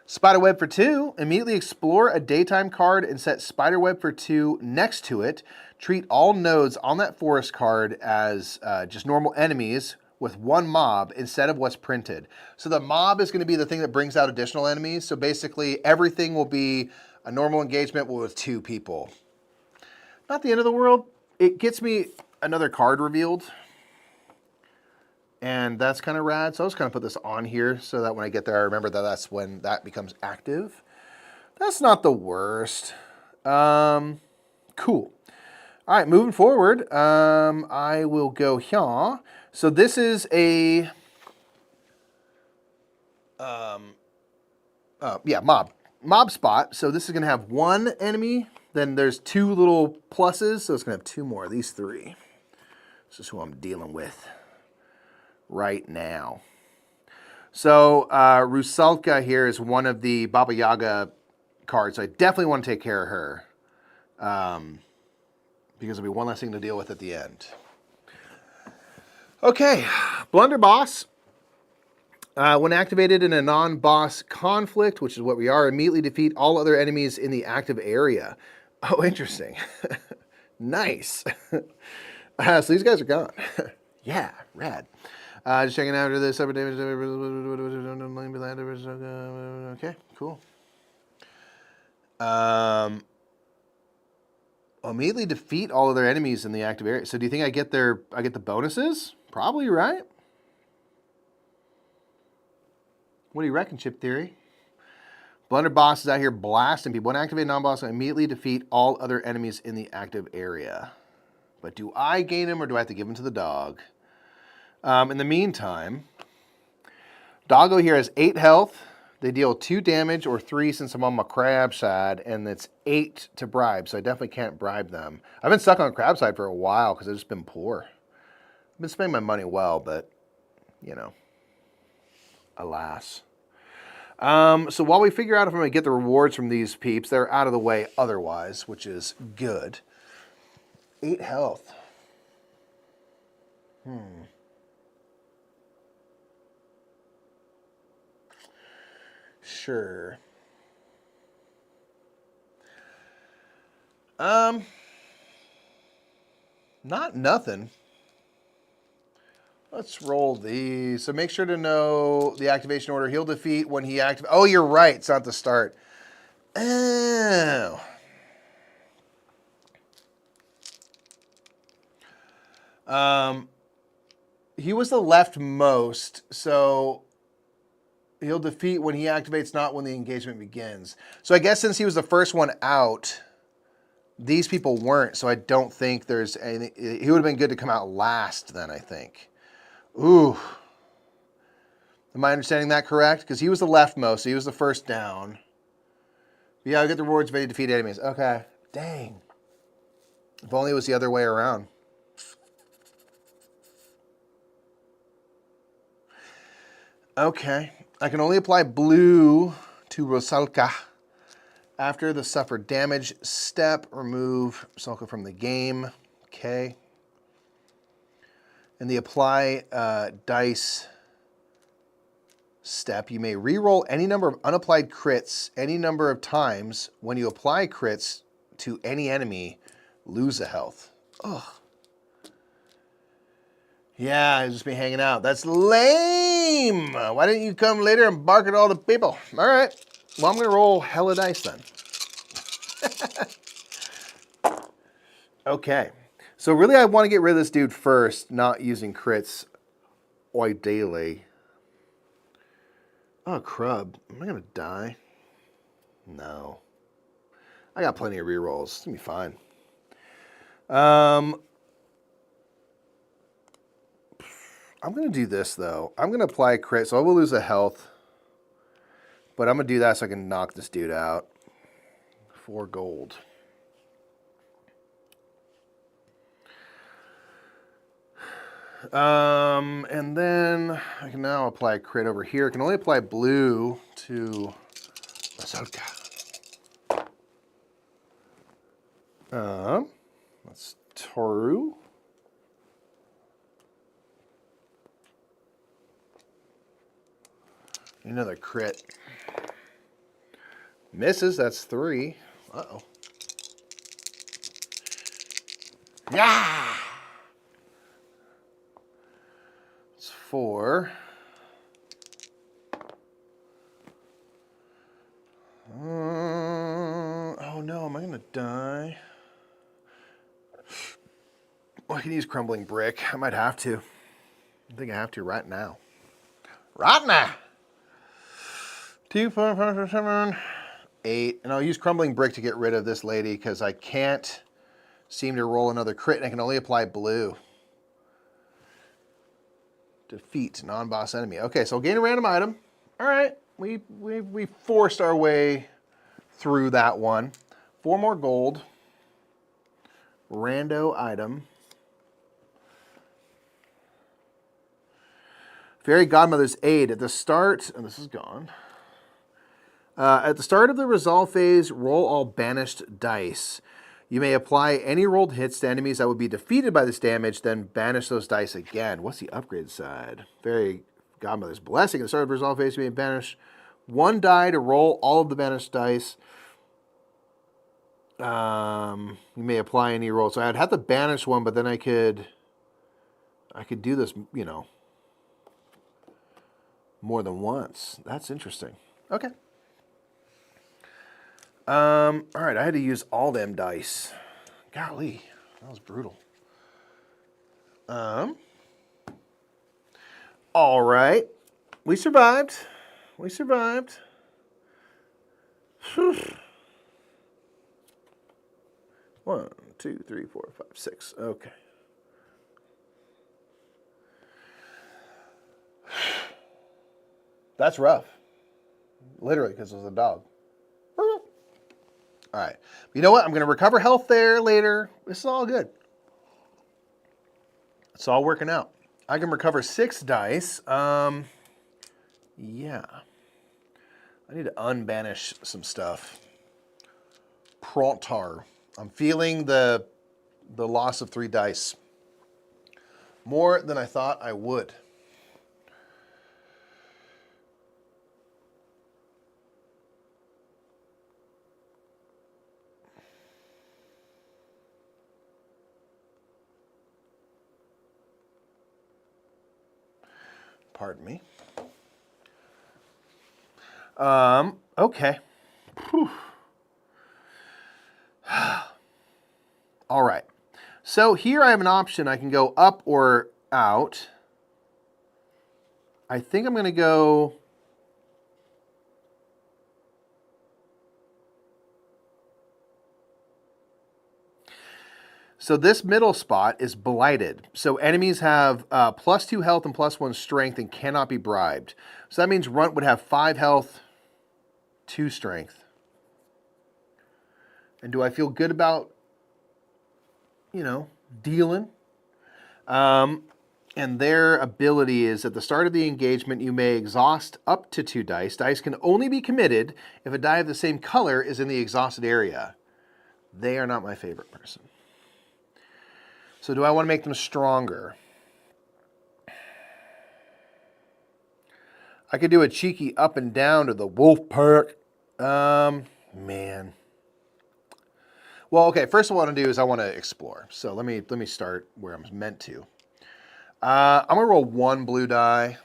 Spiderweb for 2. Immediately explore a daytime card and set Spiderweb for 2 next to it. Treat all nodes on that forest card as just normal enemies with 1 mob instead of what's printed. So the mob is going to be the thing that brings out additional enemies. So basically everything will be a normal engagement with 2 people. Not the end of the world. It gets me another card revealed. And that's kind of rad. So I was going to put this on here so that when I get there, I remember that that's when that becomes active. That's not the worst. Cool. All right, moving forward, I will go here. So this is a, mob spot. So this is going to have one enemy. Then there's two little pluses, so it's going to have two more. These three. This is who I'm dealing with right now. So Rusalka here is one of the Baba Yaga cards. So I definitely want to take care of her. Because there'll be one less thing to deal with at the end. Okay, Blunderboss. When activated in a non-boss conflict, which is what we are, immediately defeat all other enemies in the active area. Oh, interesting. Nice. So these guys are gone. Yeah, rad. Just checking out the cyber damage. Okay, cool. Immediately defeat all other enemies in the active area. So do you think I get the bonuses? Probably, right? What do you reckon, Chip Theory? Blunderboss is out here blasting people. When activated non-boss, I immediately defeat all other enemies in the active area. But do I gain him or do I have to give him to the dog? In the meantime, Doggo here has 8 health. They deal 2 damage or 3 since I'm on my crab side, and it's 8 to bribe, so I definitely can't bribe them. I've been stuck on crab side for a while because I've just been poor. I've been spending my money well, but, you know, alas. So while we figure out if I'm going to get the rewards from these peeps, they're out of the way otherwise, which is good. 8 health. Sure. Not nothing. Let's roll these. So make sure to know the activation order. He'll defeat when he activates. Oh, you're right. It's not the start. Oh. He was the leftmost, so he'll defeat when he activates, not when the engagement begins. So I guess since he was the first one out, these people weren't, so I don't think there's anything. He would have been good to come out last then, I think. Ooh. Am I understanding that correct? Because he was the leftmost, so he was the first down. Yeah, I get the rewards ready to defeat enemies. Okay. Dang. If only it was the other way around. Okay. I can only apply blue to Rusalka. After the suffer damage step, remove Rusalka from the game. Okay. In the apply dice step, you may reroll any number of unapplied crits any number of times. When you apply crits to any enemy, lose a health. Ugh. Yeah, I'll just be hanging out. That's lame. Why didn't you come later and bark at all the people? All right. Well, I'm going to roll hella dice then. Okay. So really I want to get rid of this dude first, not using crits ideally. Oh, crud. Am I going to die? No. I got plenty of rerolls. It's going to be fine. I'm going to do this, though. I'm going to apply a crit, so I will lose a health. But I'm going to do that so I can knock this dude out. 4 gold. And then I can now apply a crit over here. I can only apply blue to Rusalka. That's Toru. Another crit. Misses, that's 3. Uh-oh. Yeah! It's 4. Oh no, am I gonna die? Oh, I can use crumbling brick. I might have to. I think I have to right now. Right now! 2, 4, 5, 6, 7. 8. And I'll use Crumbling Brick to get rid of this lady because I can't seem to roll another crit and I can only apply blue. Defeat non-boss enemy. Okay, so I'll gain a random item. All right, we forced our way through that one. 4 more gold. Rando item. Fairy Godmother's Aid. At the start, and this is gone. At the start of the resolve phase, roll all banished dice. You may apply any rolled hits to enemies that would be defeated by this damage, then banish those dice again. What's the upgrade side? Fairy Godmother's Blessing. At the start of the resolve phase, you may banish 1 die to roll all of the banished dice. You may apply any roll. So I'd have to banish 1, but then I could do this, you know, more than once. That's interesting. Okay. All right, I had to use all them dice. Golly, that was brutal. All right, we survived. We survived. Whew. 1, 2, 3, 4, 5, 6. Okay. That's rough. Literally, because it was a dog. All right. You know what? I'm going to recover health there later. This is all good. It's all working out. I can recover 6 dice. Yeah. I need to unbanish some stuff. Prontar. I'm feeling the loss of 3 dice. More than I thought I would. Pardon me. Okay. Whew. All right. So here I have an option. I can go up or out. I think I'm going to go... So this middle spot is blighted. So enemies have +2 health and +1 strength and cannot be bribed. So that means Runt would have 5 health, 2 strength. And do I feel good about, you know, dealing? And their ability is at the start of the engagement, you may exhaust up to 2 dice. Dice can only be committed if a die of the same color is in the exhausted area. They are not my favorite person. So do I want to make them stronger? I could do a cheeky up and down to the wolf perk. Man. Well, okay, first what I want to do is I want to explore. So let me start where I'm meant to. I'm going to roll 1 blue die.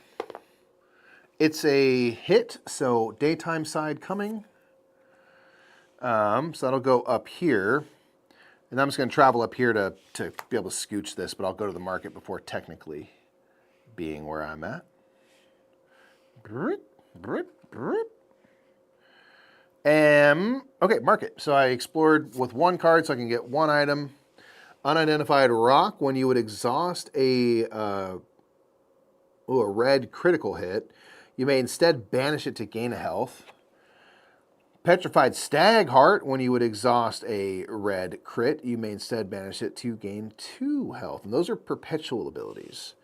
It's a hit, so daytime side coming. So that'll go up here. And I'm just going to travel up here to be able to scooch this, but I'll go to the market before technically being where I'm at. Okay, market. So I explored with 1 card so I can get 1 item. Unidentified rock. When you would exhaust a red critical hit, you may instead banish it to gain a health. Petrified Stag Heart. When you would exhaust a red crit, you may instead banish it to gain 2 health. And those are perpetual abilities.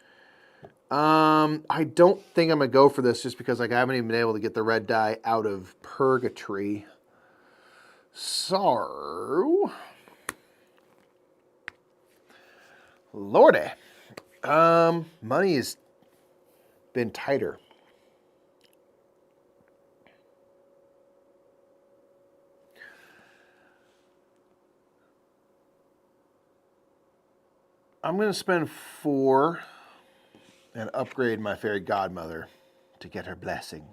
I don't think I'm going to go for this just because I haven't even been able to get the red die out of Purgatory. So... Lordy. Money has been tighter. I'm going to spend 4 and upgrade my fairy godmother to get her blessing.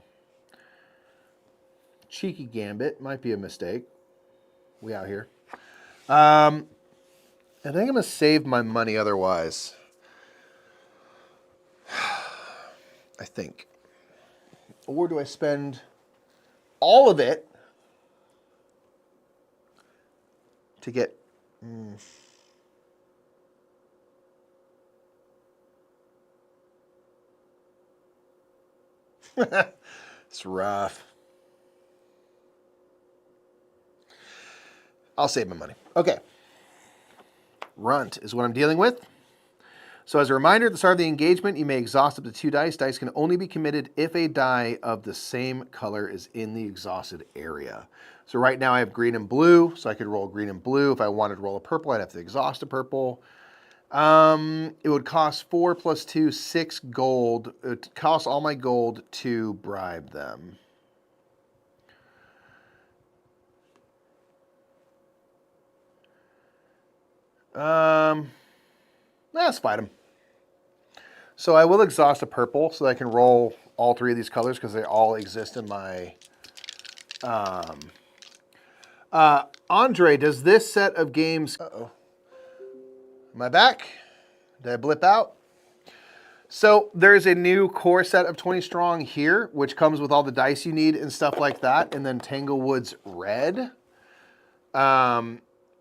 Cheeky gambit. Might be a mistake. We out here. I think I'm going to save my money otherwise. I think. Or do I spend all of it to get... It's rough. I'll save my money. Okay. Runt is what I'm dealing with. So as a reminder, at the start of the engagement, you may exhaust up to 2 dice. Dice can only be committed if a die of the same color is in the exhausted area. So right now I have green and blue, so I could roll green and blue. If I wanted to roll a purple, I'd have to exhaust a purple. It would cost 4 plus 2, 6 gold. It would cost all my gold to bribe them. Let's fight them. So I will exhaust a purple so that I can roll all 3 of these colors because they all exist in my... Andre, does this set of games... Uh-oh. Am I back? Did I blip out? So there's a new core set of 20 strong here, which comes with all the dice you need and stuff like that, and then Tanglewoods red.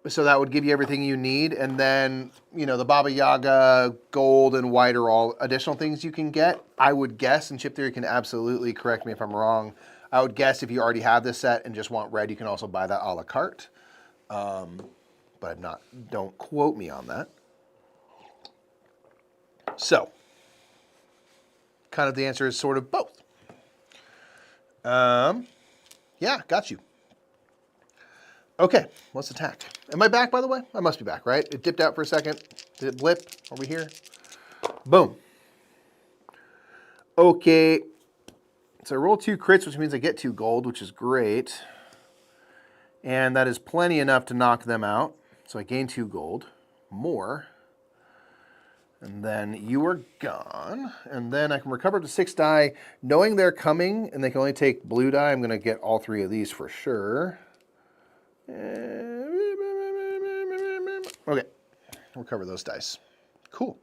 So that would give you everything you need, and then, you know, the Baba Yaga, gold, and white are all additional things you can get. I would guess, and Chip Theory can absolutely correct me if I'm wrong, I would guess if you already have this set and just want red, you can also buy that a la carte. But I'm not, don't quote me on that. So, kind of the answer is sort of both. Yeah, got you. Okay, let's attack. Am I back, by the way? I must be back, right? It dipped out for a second. Did it blip? Are we here? Boom. Okay. So I roll 2 crits, which means I get 2 gold, which is great. And that is plenty enough to knock them out. So I gain 2 gold. More. And then you are gone. And then I can recover up to 6 die. Knowing they're coming, and they can only take blue die, I'm going to get all 3 of these for sure. Okay, recover those dice. Cool.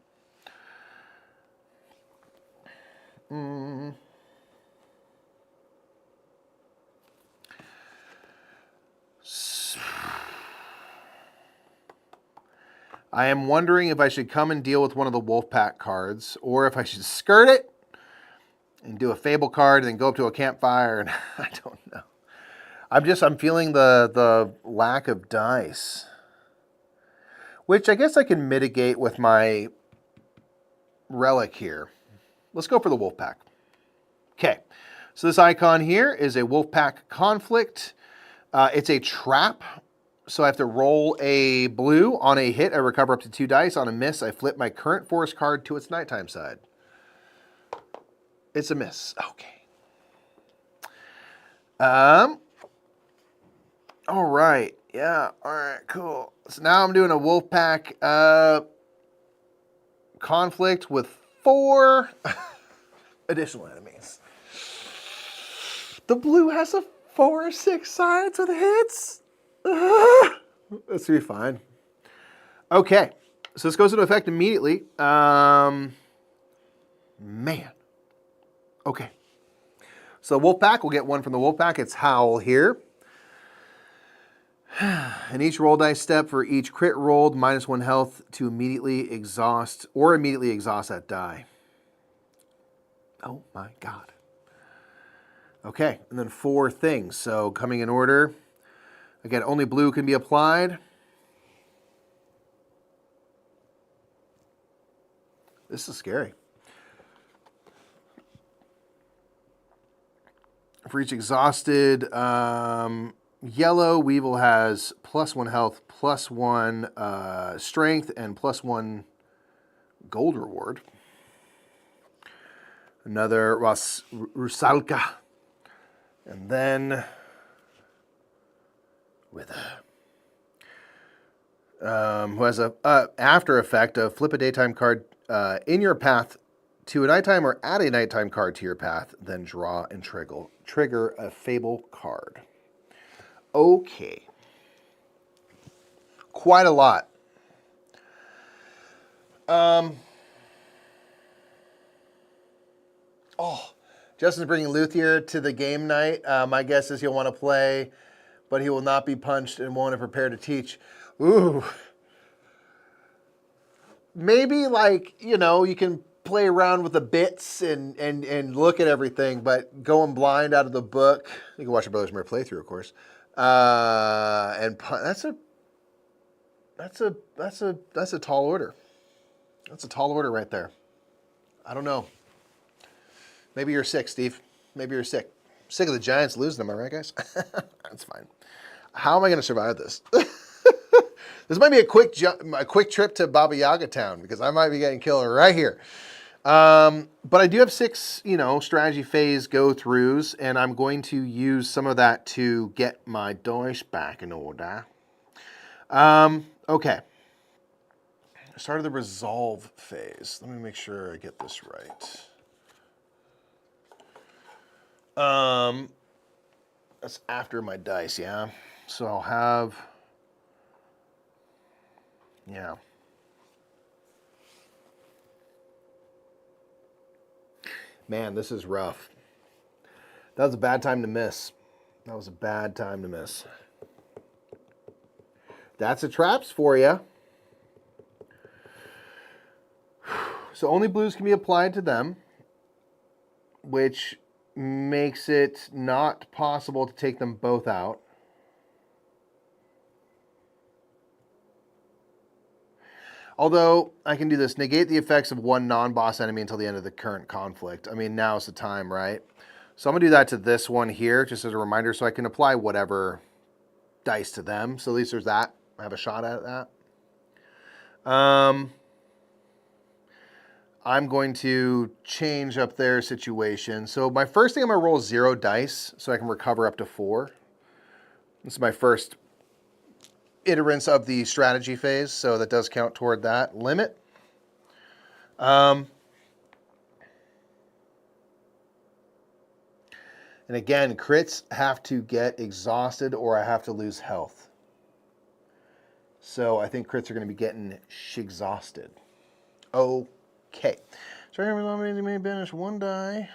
I am wondering if I should come and deal with one of the Wolfpack cards, or if I should skirt it and do a Fable card and then go up to a campfire, and I don't know. I'm feeling the lack of dice, which I guess I can mitigate with my relic here. Let's go for the Wolfpack. Okay, so this icon here is a Wolfpack conflict. It's a trap, so I have to roll a blue. On a hit, I recover up to 2 dice. On a miss, I flip my current forest card to its nighttime side. It's a miss. Okay. All right. Yeah. All right. Cool. So now I'm doing a Wolfpack conflict with 4 additional enemies. The blue has a 4 or 6 sides with hits. This will be fine. Okay. So this goes into effect immediately. Man. Okay. So Wolfpack, we'll get 1 from the Wolfpack. It's Howl here. And each roll dice step for each crit rolled, -1 health to immediately exhaust that die. Oh my God. Okay, and then 4 things. So coming in order. Again, only blue can be applied. This is scary. For each exhausted yellow, Weevil has +1 health, +1 strength, and +1 gold reward. Another Rusalka. And then Wither. Who has a after effect of flip a daytime card in your path to a nighttime or add a nighttime card to your path, then draw and trigger a Fable card. Okay. Quite a lot. Justin's bringing Luthier to the game night. My guess is he'll want to play, but he will not be punched and won't have prepared to teach. Ooh. Maybe like, you can play around with the bits and look at everything, but going blind out of the book, you can watch your Brothers Mirror playthrough, of course. That's a tall order. That's a tall order right there. I don't know. Maybe you're sick, Steve. Maybe you're sick. Sick of the Giants losing, am I right, guys? That's fine. How am I going to survive this? This might be a quick trip to Baba Yaga Town because I might be getting killed right here. But I do have 6, strategy phase go-throughs, and I'm going to use some of that to get my dice back in order. Okay. I started the resolve phase. Let me make sure I get this right. That's after my dice, yeah? So I'll have... Yeah. Man, this is rough. That was a bad time to miss. That was a bad time to miss. That's a traps for you. So only blues can be applied to them, which makes it not possible to take them both out. Although, I can do this. Negate the effects of one non-boss enemy until the end of the current conflict. I mean, now's the time, right? So I'm going to do that to this one here, just as a reminder, so I can apply whatever dice to them. So at least there's that. I have a shot at that. I'm going to change up their situation. So my first thing, I'm going to roll 0 dice so I can recover up to 4. This is my first iterance of the strategy phase, so that does count toward that limit. And again, crits have to get exhausted or I have to lose health. So I think crits are going to be getting exhausted. Okay. Sorry, you may banish 1 die.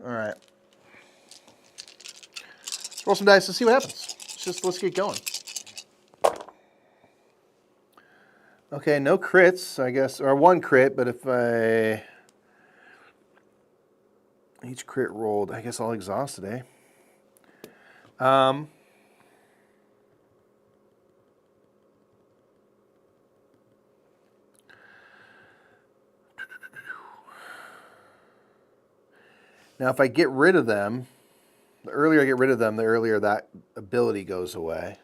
All right. Roll some dice to see what happens. Let's get going. Okay, no crits, I guess, or 1 crit, but if each crit rolled, I guess I'll exhaust it, eh? Now, if I get rid of them, the earlier I get rid of them, the earlier that ability goes away.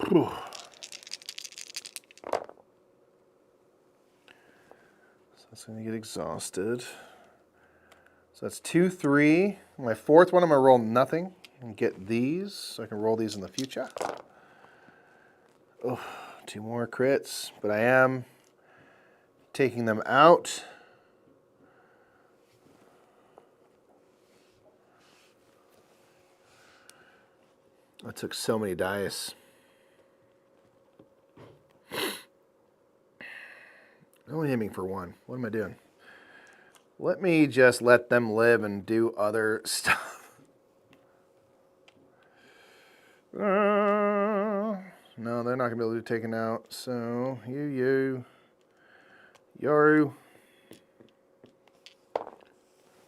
So that's going to get exhausted. So that's 2, 3. My 4th one, I'm going to roll nothing and get these, so I can roll these in the future. Oh, 2 more crits, but I am taking them out. I took so many dice. Only aiming for 1. What am I doing? Let me just let them live and do other stuff. No, they're not going to be able to be taken out. So, you. Am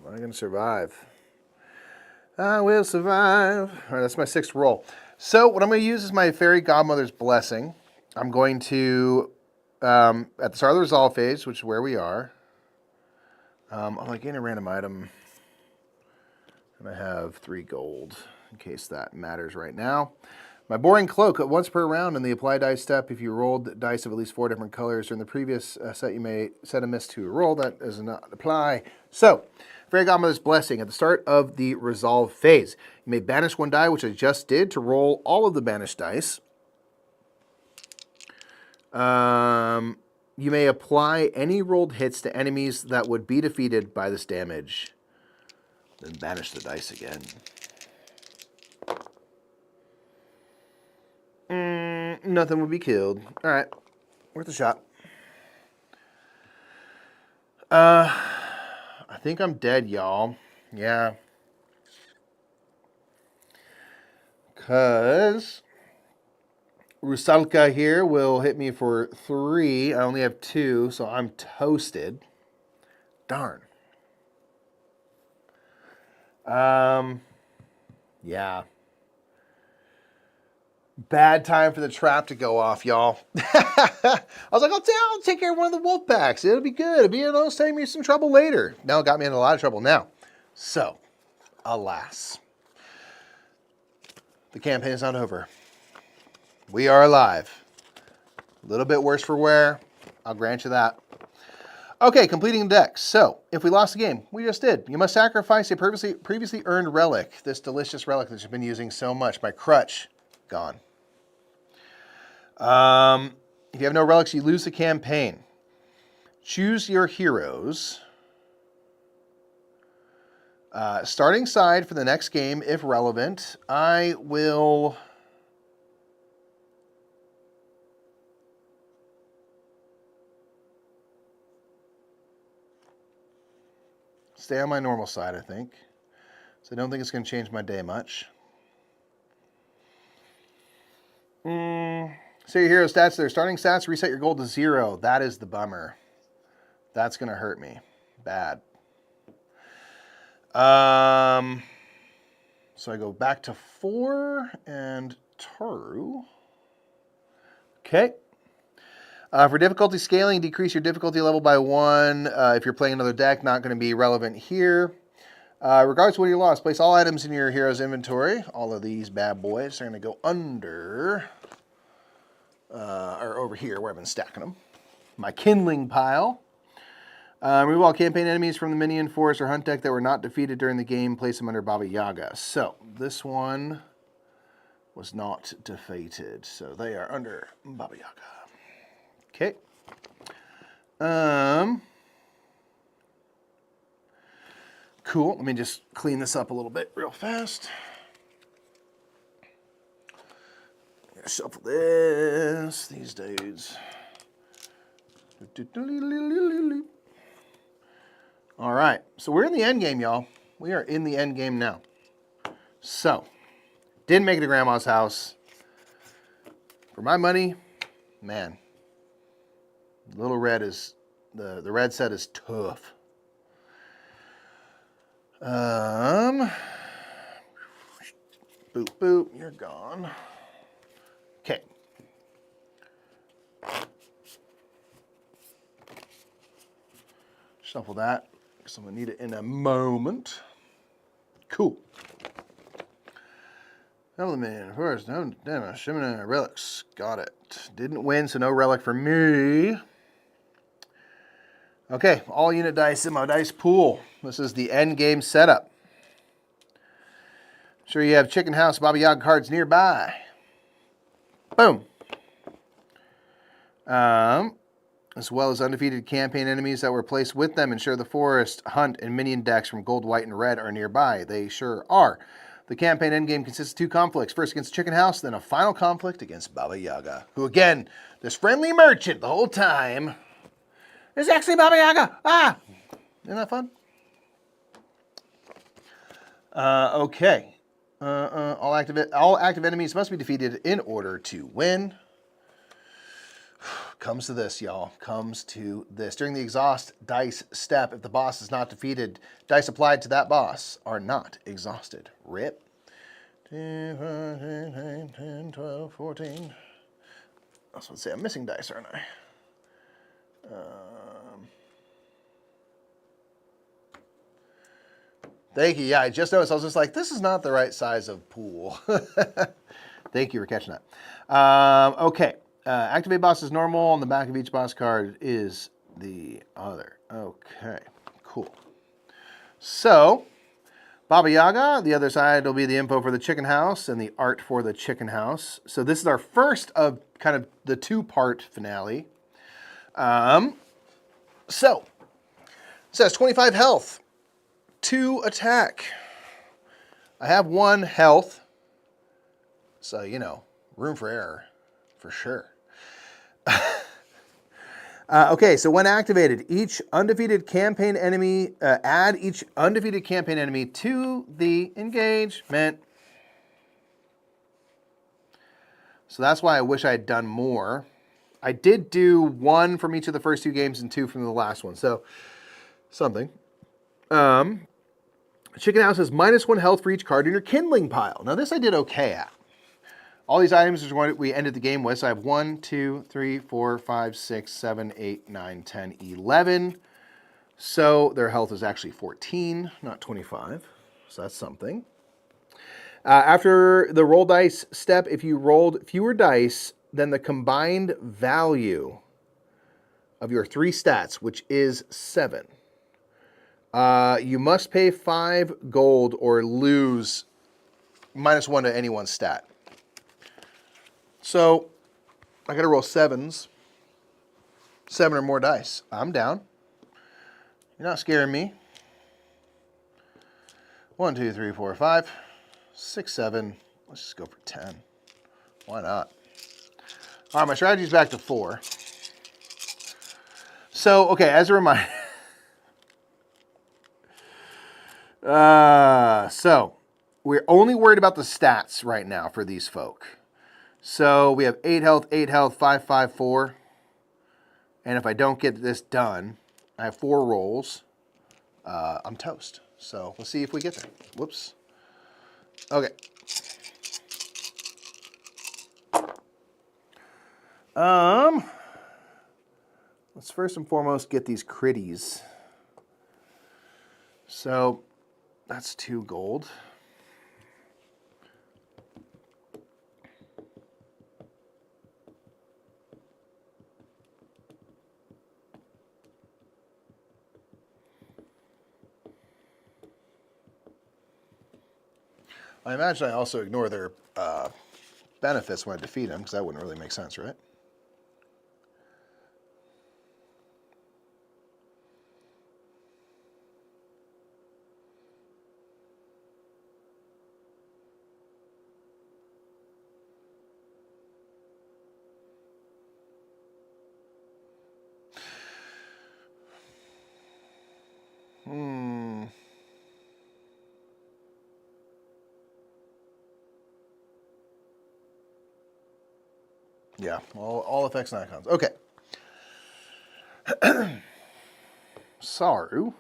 I going to survive? I will survive. All right, that's my 6th roll. So what I'm going to use is my Fairy Godmother's Blessing. I'm going to, at the start of the resolve phase, which is where we are, I'm like getting a random item, and I have 3 gold, in case that matters right now. My Boring Cloak, once per round in the Apply Dice step, if you rolled dice of at least 4 different colors during the previous set, you may set a miss to a roll. That does not apply. So, Fairy Godmother's Blessing. At the start of the resolve phase, you may banish 1 die, which I just did, to roll all of the banished dice. You may apply any rolled hits to enemies that would be defeated by this damage. Then banish the dice again. Nothing would be killed. All right. Worth a shot. I think I'm dead, y'all. Yeah. Because Rusalka here will hit me for 3. I only have 2, so I'm toasted. Darn. Yeah. Bad time for the trap to go off, y'all. I was like, I'll take care of one of the wolf packs. It'll be good. It'll be save me some trouble later. No, it got me in a lot of trouble now. So, alas. The campaign is not over. We are alive. A little bit worse for wear. I'll grant you that. Okay, completing the deck. So, if we lost the game, we just did. You must sacrifice a previously earned relic. This delicious relic that you've been using so much. My crutch, gone. If you have no relics, you lose the campaign. Choose your heroes. Starting side for the next game, if relevant. I will... stay on my normal side, I think. So I don't think it's going to change my day much. So your hero stats there. Starting stats, reset your gold to 0. That is the bummer. That's going to hurt me. Bad. So I go back to 4 and Taru. Okay. For difficulty scaling, decrease your difficulty level by 1. If you're playing another deck, not going to be relevant here. Regardless of what you lost, place all items in your hero's inventory. All of these bad boys are going to go under, or over here where I've been stacking them. My kindling pile. Remove all campaign enemies from the minion, forest, or hunt deck that were not defeated during the game. Place them under Baba Yaga. So this one was not defeated. So they are under Baba Yaga. Okay. Cool. Let me just clean this up a little bit real fast. Shuffle this. These dudes. All right. So we're in the end game, y'all. We are in the end game now. So, didn't make it to Grandma's house. For my money, man. Little Red is, the red set is tough. Boop, boop, you're gone. Okay. Shuffle that, because I'm going to need it in a moment. Cool. Element, first, no damage, Shimmer, relics. Got it. Didn't win, so no relic for me. Okay, all unit dice in my dice pool. This is the end game setup. Sure you have Chicken House, Baba Yaga cards nearby. Boom. As well as undefeated campaign enemies that were placed with them. Ensure the forest, hunt, and minion decks from gold, white, and red are nearby. They sure are. The campaign endgame consists of 2 conflicts. First against Chicken House, then a final conflict against Baba Yaga. Who again, this friendly merchant the whole time is actually Baba Yaga. Ah! Isn't that fun? Okay. All active enemies must be defeated in order to win. Comes to this, y'all. Comes to this. During the exhaust dice step, if the boss is not defeated, dice applied to that boss are not exhausted. Rip. 10, 12, 14. I was going to say I'm missing dice, aren't I? Thank you. Yeah, I just noticed. I was just like, this is not the right size of pool. Thank you for catching that. Okay. Activate boss is normal. On the back of each boss card is the other. Okay, cool. So, Baba Yaga, the other side will be the info for the Chicken House and the art for the Chicken House. So this is our first of kind of the 2-part finale. So, it says 25 health, 2 attack. I have 1 health, so, you know, room for error, for sure. Okay, so when activated, each undefeated campaign enemy, add each undefeated campaign enemy to the engagement. So that's why I wish I had done more. I did do 1 from each of the first 2 games and 2 from the last one. So something. Chicken House has -1 health for each card in your kindling pile. Now this I did okay at. All these items is what we ended the game with. So I have 1, 2, 3, 4, 5, 6, 7, 8, 9, 10, 11. So their health is actually 14, not 25. So that's something. After the roll dice step, if you rolled fewer dice than the combined value of your 3 stats, which is 7, you must pay 5 gold or lose -1 to anyone's stat. So I got to roll 7s, 7 or more dice. I'm down. You're not scaring me. 1, 2, 3, 4, 5, 6, 7. Let's just go for 10. Why not? All right, my strategy's back to 4. So, okay, as a reminder. So we're only worried about the stats right now for these folk. So we have 8 health, 5, 5, 4. And if I don't get this done, I have 4 rolls. I'm toast. So we'll see if we get there. Whoops. Okay. Let's first and foremost get these critties. So that's 2 gold. I imagine I also ignore their benefits when I defeat them, because that wouldn't really make sense, right? Yeah, all effects and icons. Okay. Saru.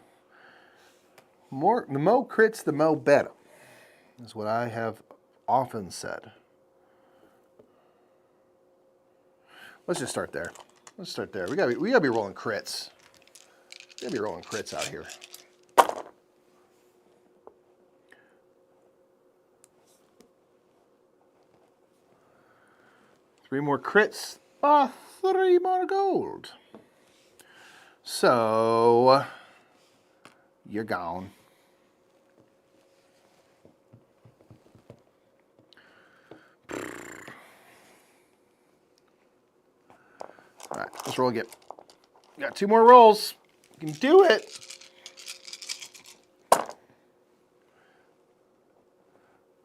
The more crits, the mo better. Is what I have often said. Let's just start there. Let's start there. We gotta be rolling crits. We gotta be rolling crits out here. Three more crits. 3 more gold. So you're gone. All right, let's roll again. Got 2 more rolls. You can do it.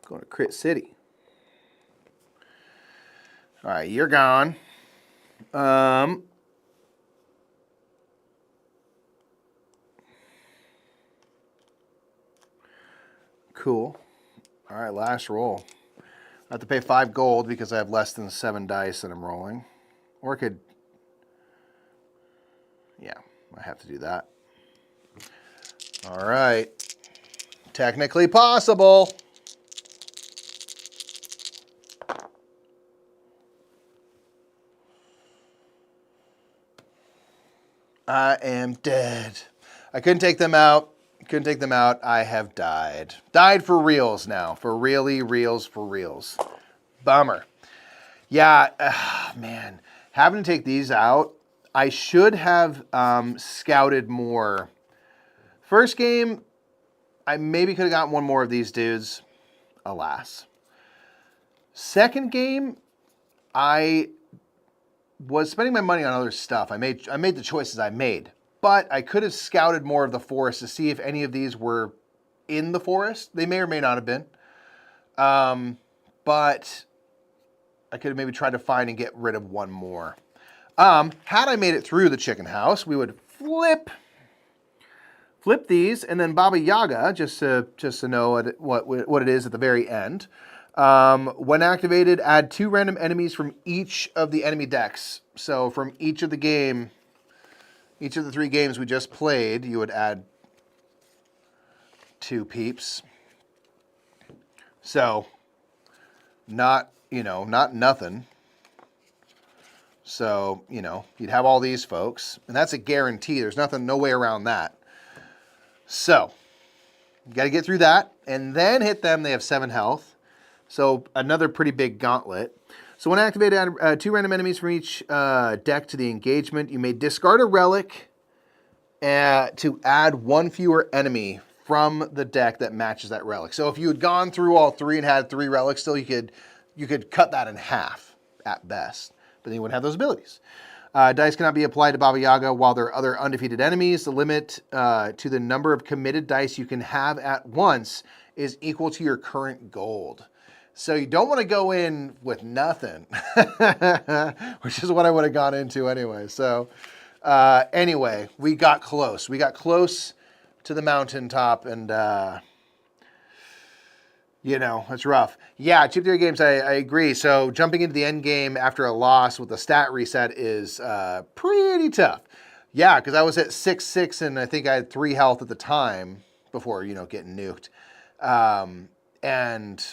Going to Crit City. All right, you're gone. Cool. All right, last roll. I have to pay 5 gold because I have less than 7 dice that I'm rolling. Or I could... Yeah, I have to do that. All right. Technically possible. I am dead. I couldn't take them out. Couldn't take them out. I have died. Died for reals now. For really, reals, for reals. Bummer. Yeah, man. Having to take these out, I should have scouted more. First game, I maybe could have gotten 1 more of these dudes. Alas. Second game, I was spending my money on other stuff. I made the choices I made. But I could have scouted more of the forest to see if any of these were in the forest. They may or may not have been. But I could have maybe tried to find and get rid of 1 more. Had I made it through the chicken house, we would flip these, and then Baba Yaga, just to know what it is at the very end. When activated, add 2 random enemies from each of the enemy decks. So from each of the 3 games we just played, you would add 2 peeps. So not nothing. So, you'd have all these folks, and that's a guarantee. There's no way around that. So, you got to get through that, and then hit them. They have 7 health. So, another pretty big gauntlet. So, when activated, add 2 random enemies from each deck to the engagement. You may discard a relic to add 1 fewer enemy from the deck that matches that relic. So, if you had gone through all 3 and had 3 relics still, you could cut that in half at best. But then you wouldn't have those abilities. Dice cannot be applied to Baba Yaga while there are other undefeated enemies. The limit to the number of committed dice you can have at once is equal to your current gold. So you don't want to go in with nothing, which is what I would have gone into anyway. So anyway, we got close. We got close to the mountaintop, and it's rough. Yeah, Chip Theory games, I agree. So jumping into the end game after a loss with a stat reset is pretty tough. Yeah, because I was at 6-6, and I think I had 3 health at the time before, getting nuked. And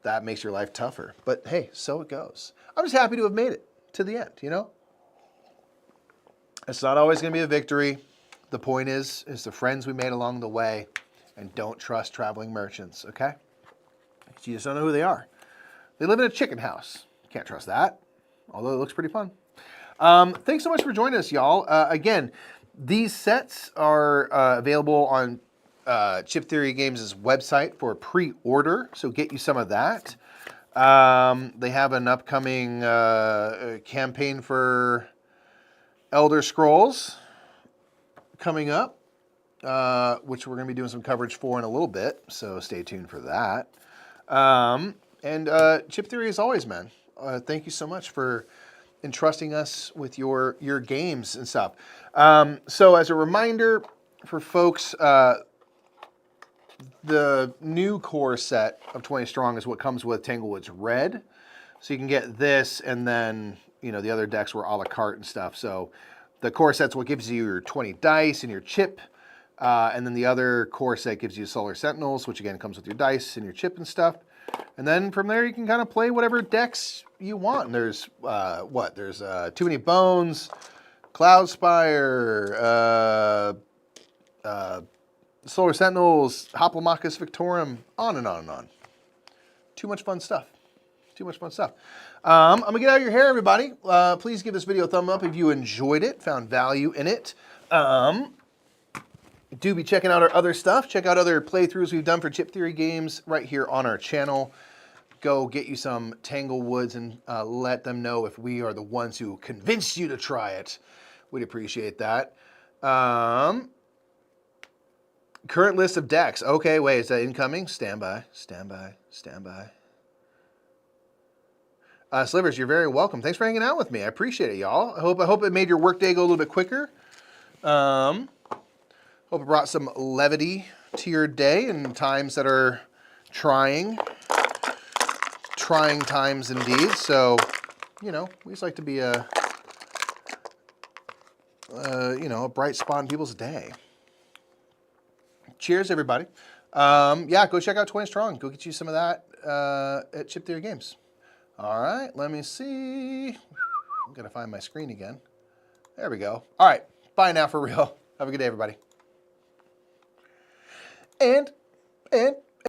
that makes your life tougher. But hey, so it goes. I'm just happy to have made it to the end, It's not always going to be a victory. The point is the friends we made along the way, and don't trust traveling merchants, okay? You just don't know who they are. They live in a chicken house. Can't trust that, although it looks pretty fun. Thanks so much for joining us, y'all. Again, these sets are available on Chip Theory Games' website for pre-order, so get you some of that. They have an upcoming campaign for Elder Scrolls coming up, which we're going to be doing some coverage for in a little bit, so stay tuned for that. And Chip Theory, as always, man, thank you so much for entrusting us with your games and stuff. So as a reminder for folks, the new core set of 20 Strong is what comes with Tanglewoods Red. So you can get this, and then, the other decks were a la carte and stuff. So the core set's what gives you your 20 dice and your chip. And then the other core set gives you Solar Sentinels, which again comes with your dice and your chip and stuff. And then from there you can kind of play whatever decks you want. And there's There's Too Many Bones, Cloudspire, Solar Sentinels, Hoplomachus Victorum, on and on and on. Too much fun stuff. Too much fun stuff. I'm gonna get out of your hair, everybody. Please give this video a thumb up if you enjoyed it, found value in it. Do be checking out our other stuff. Check out other playthroughs we've done for Chip Theory games right here on our channel. Go get you some Tanglewoods and let them know if we are the ones who convinced you to try it. We'd appreciate that. Current list of decks. Okay, wait, is that incoming? Stand by, stand by, stand by. Slivers, you're very welcome. Thanks for hanging out with me. I appreciate it, y'all. I hope it made your workday go a little bit quicker. Hope it brought some levity to your day in times that are trying times indeed. So, we just like to be a bright spot in people's day. Cheers, everybody. Yeah, go check out 20 Strong. Go get you some of that at Chip Theory Games. All right, let me see. I'm gonna find my screen again. There we go. All right, bye now for real. Have a good day, everybody. And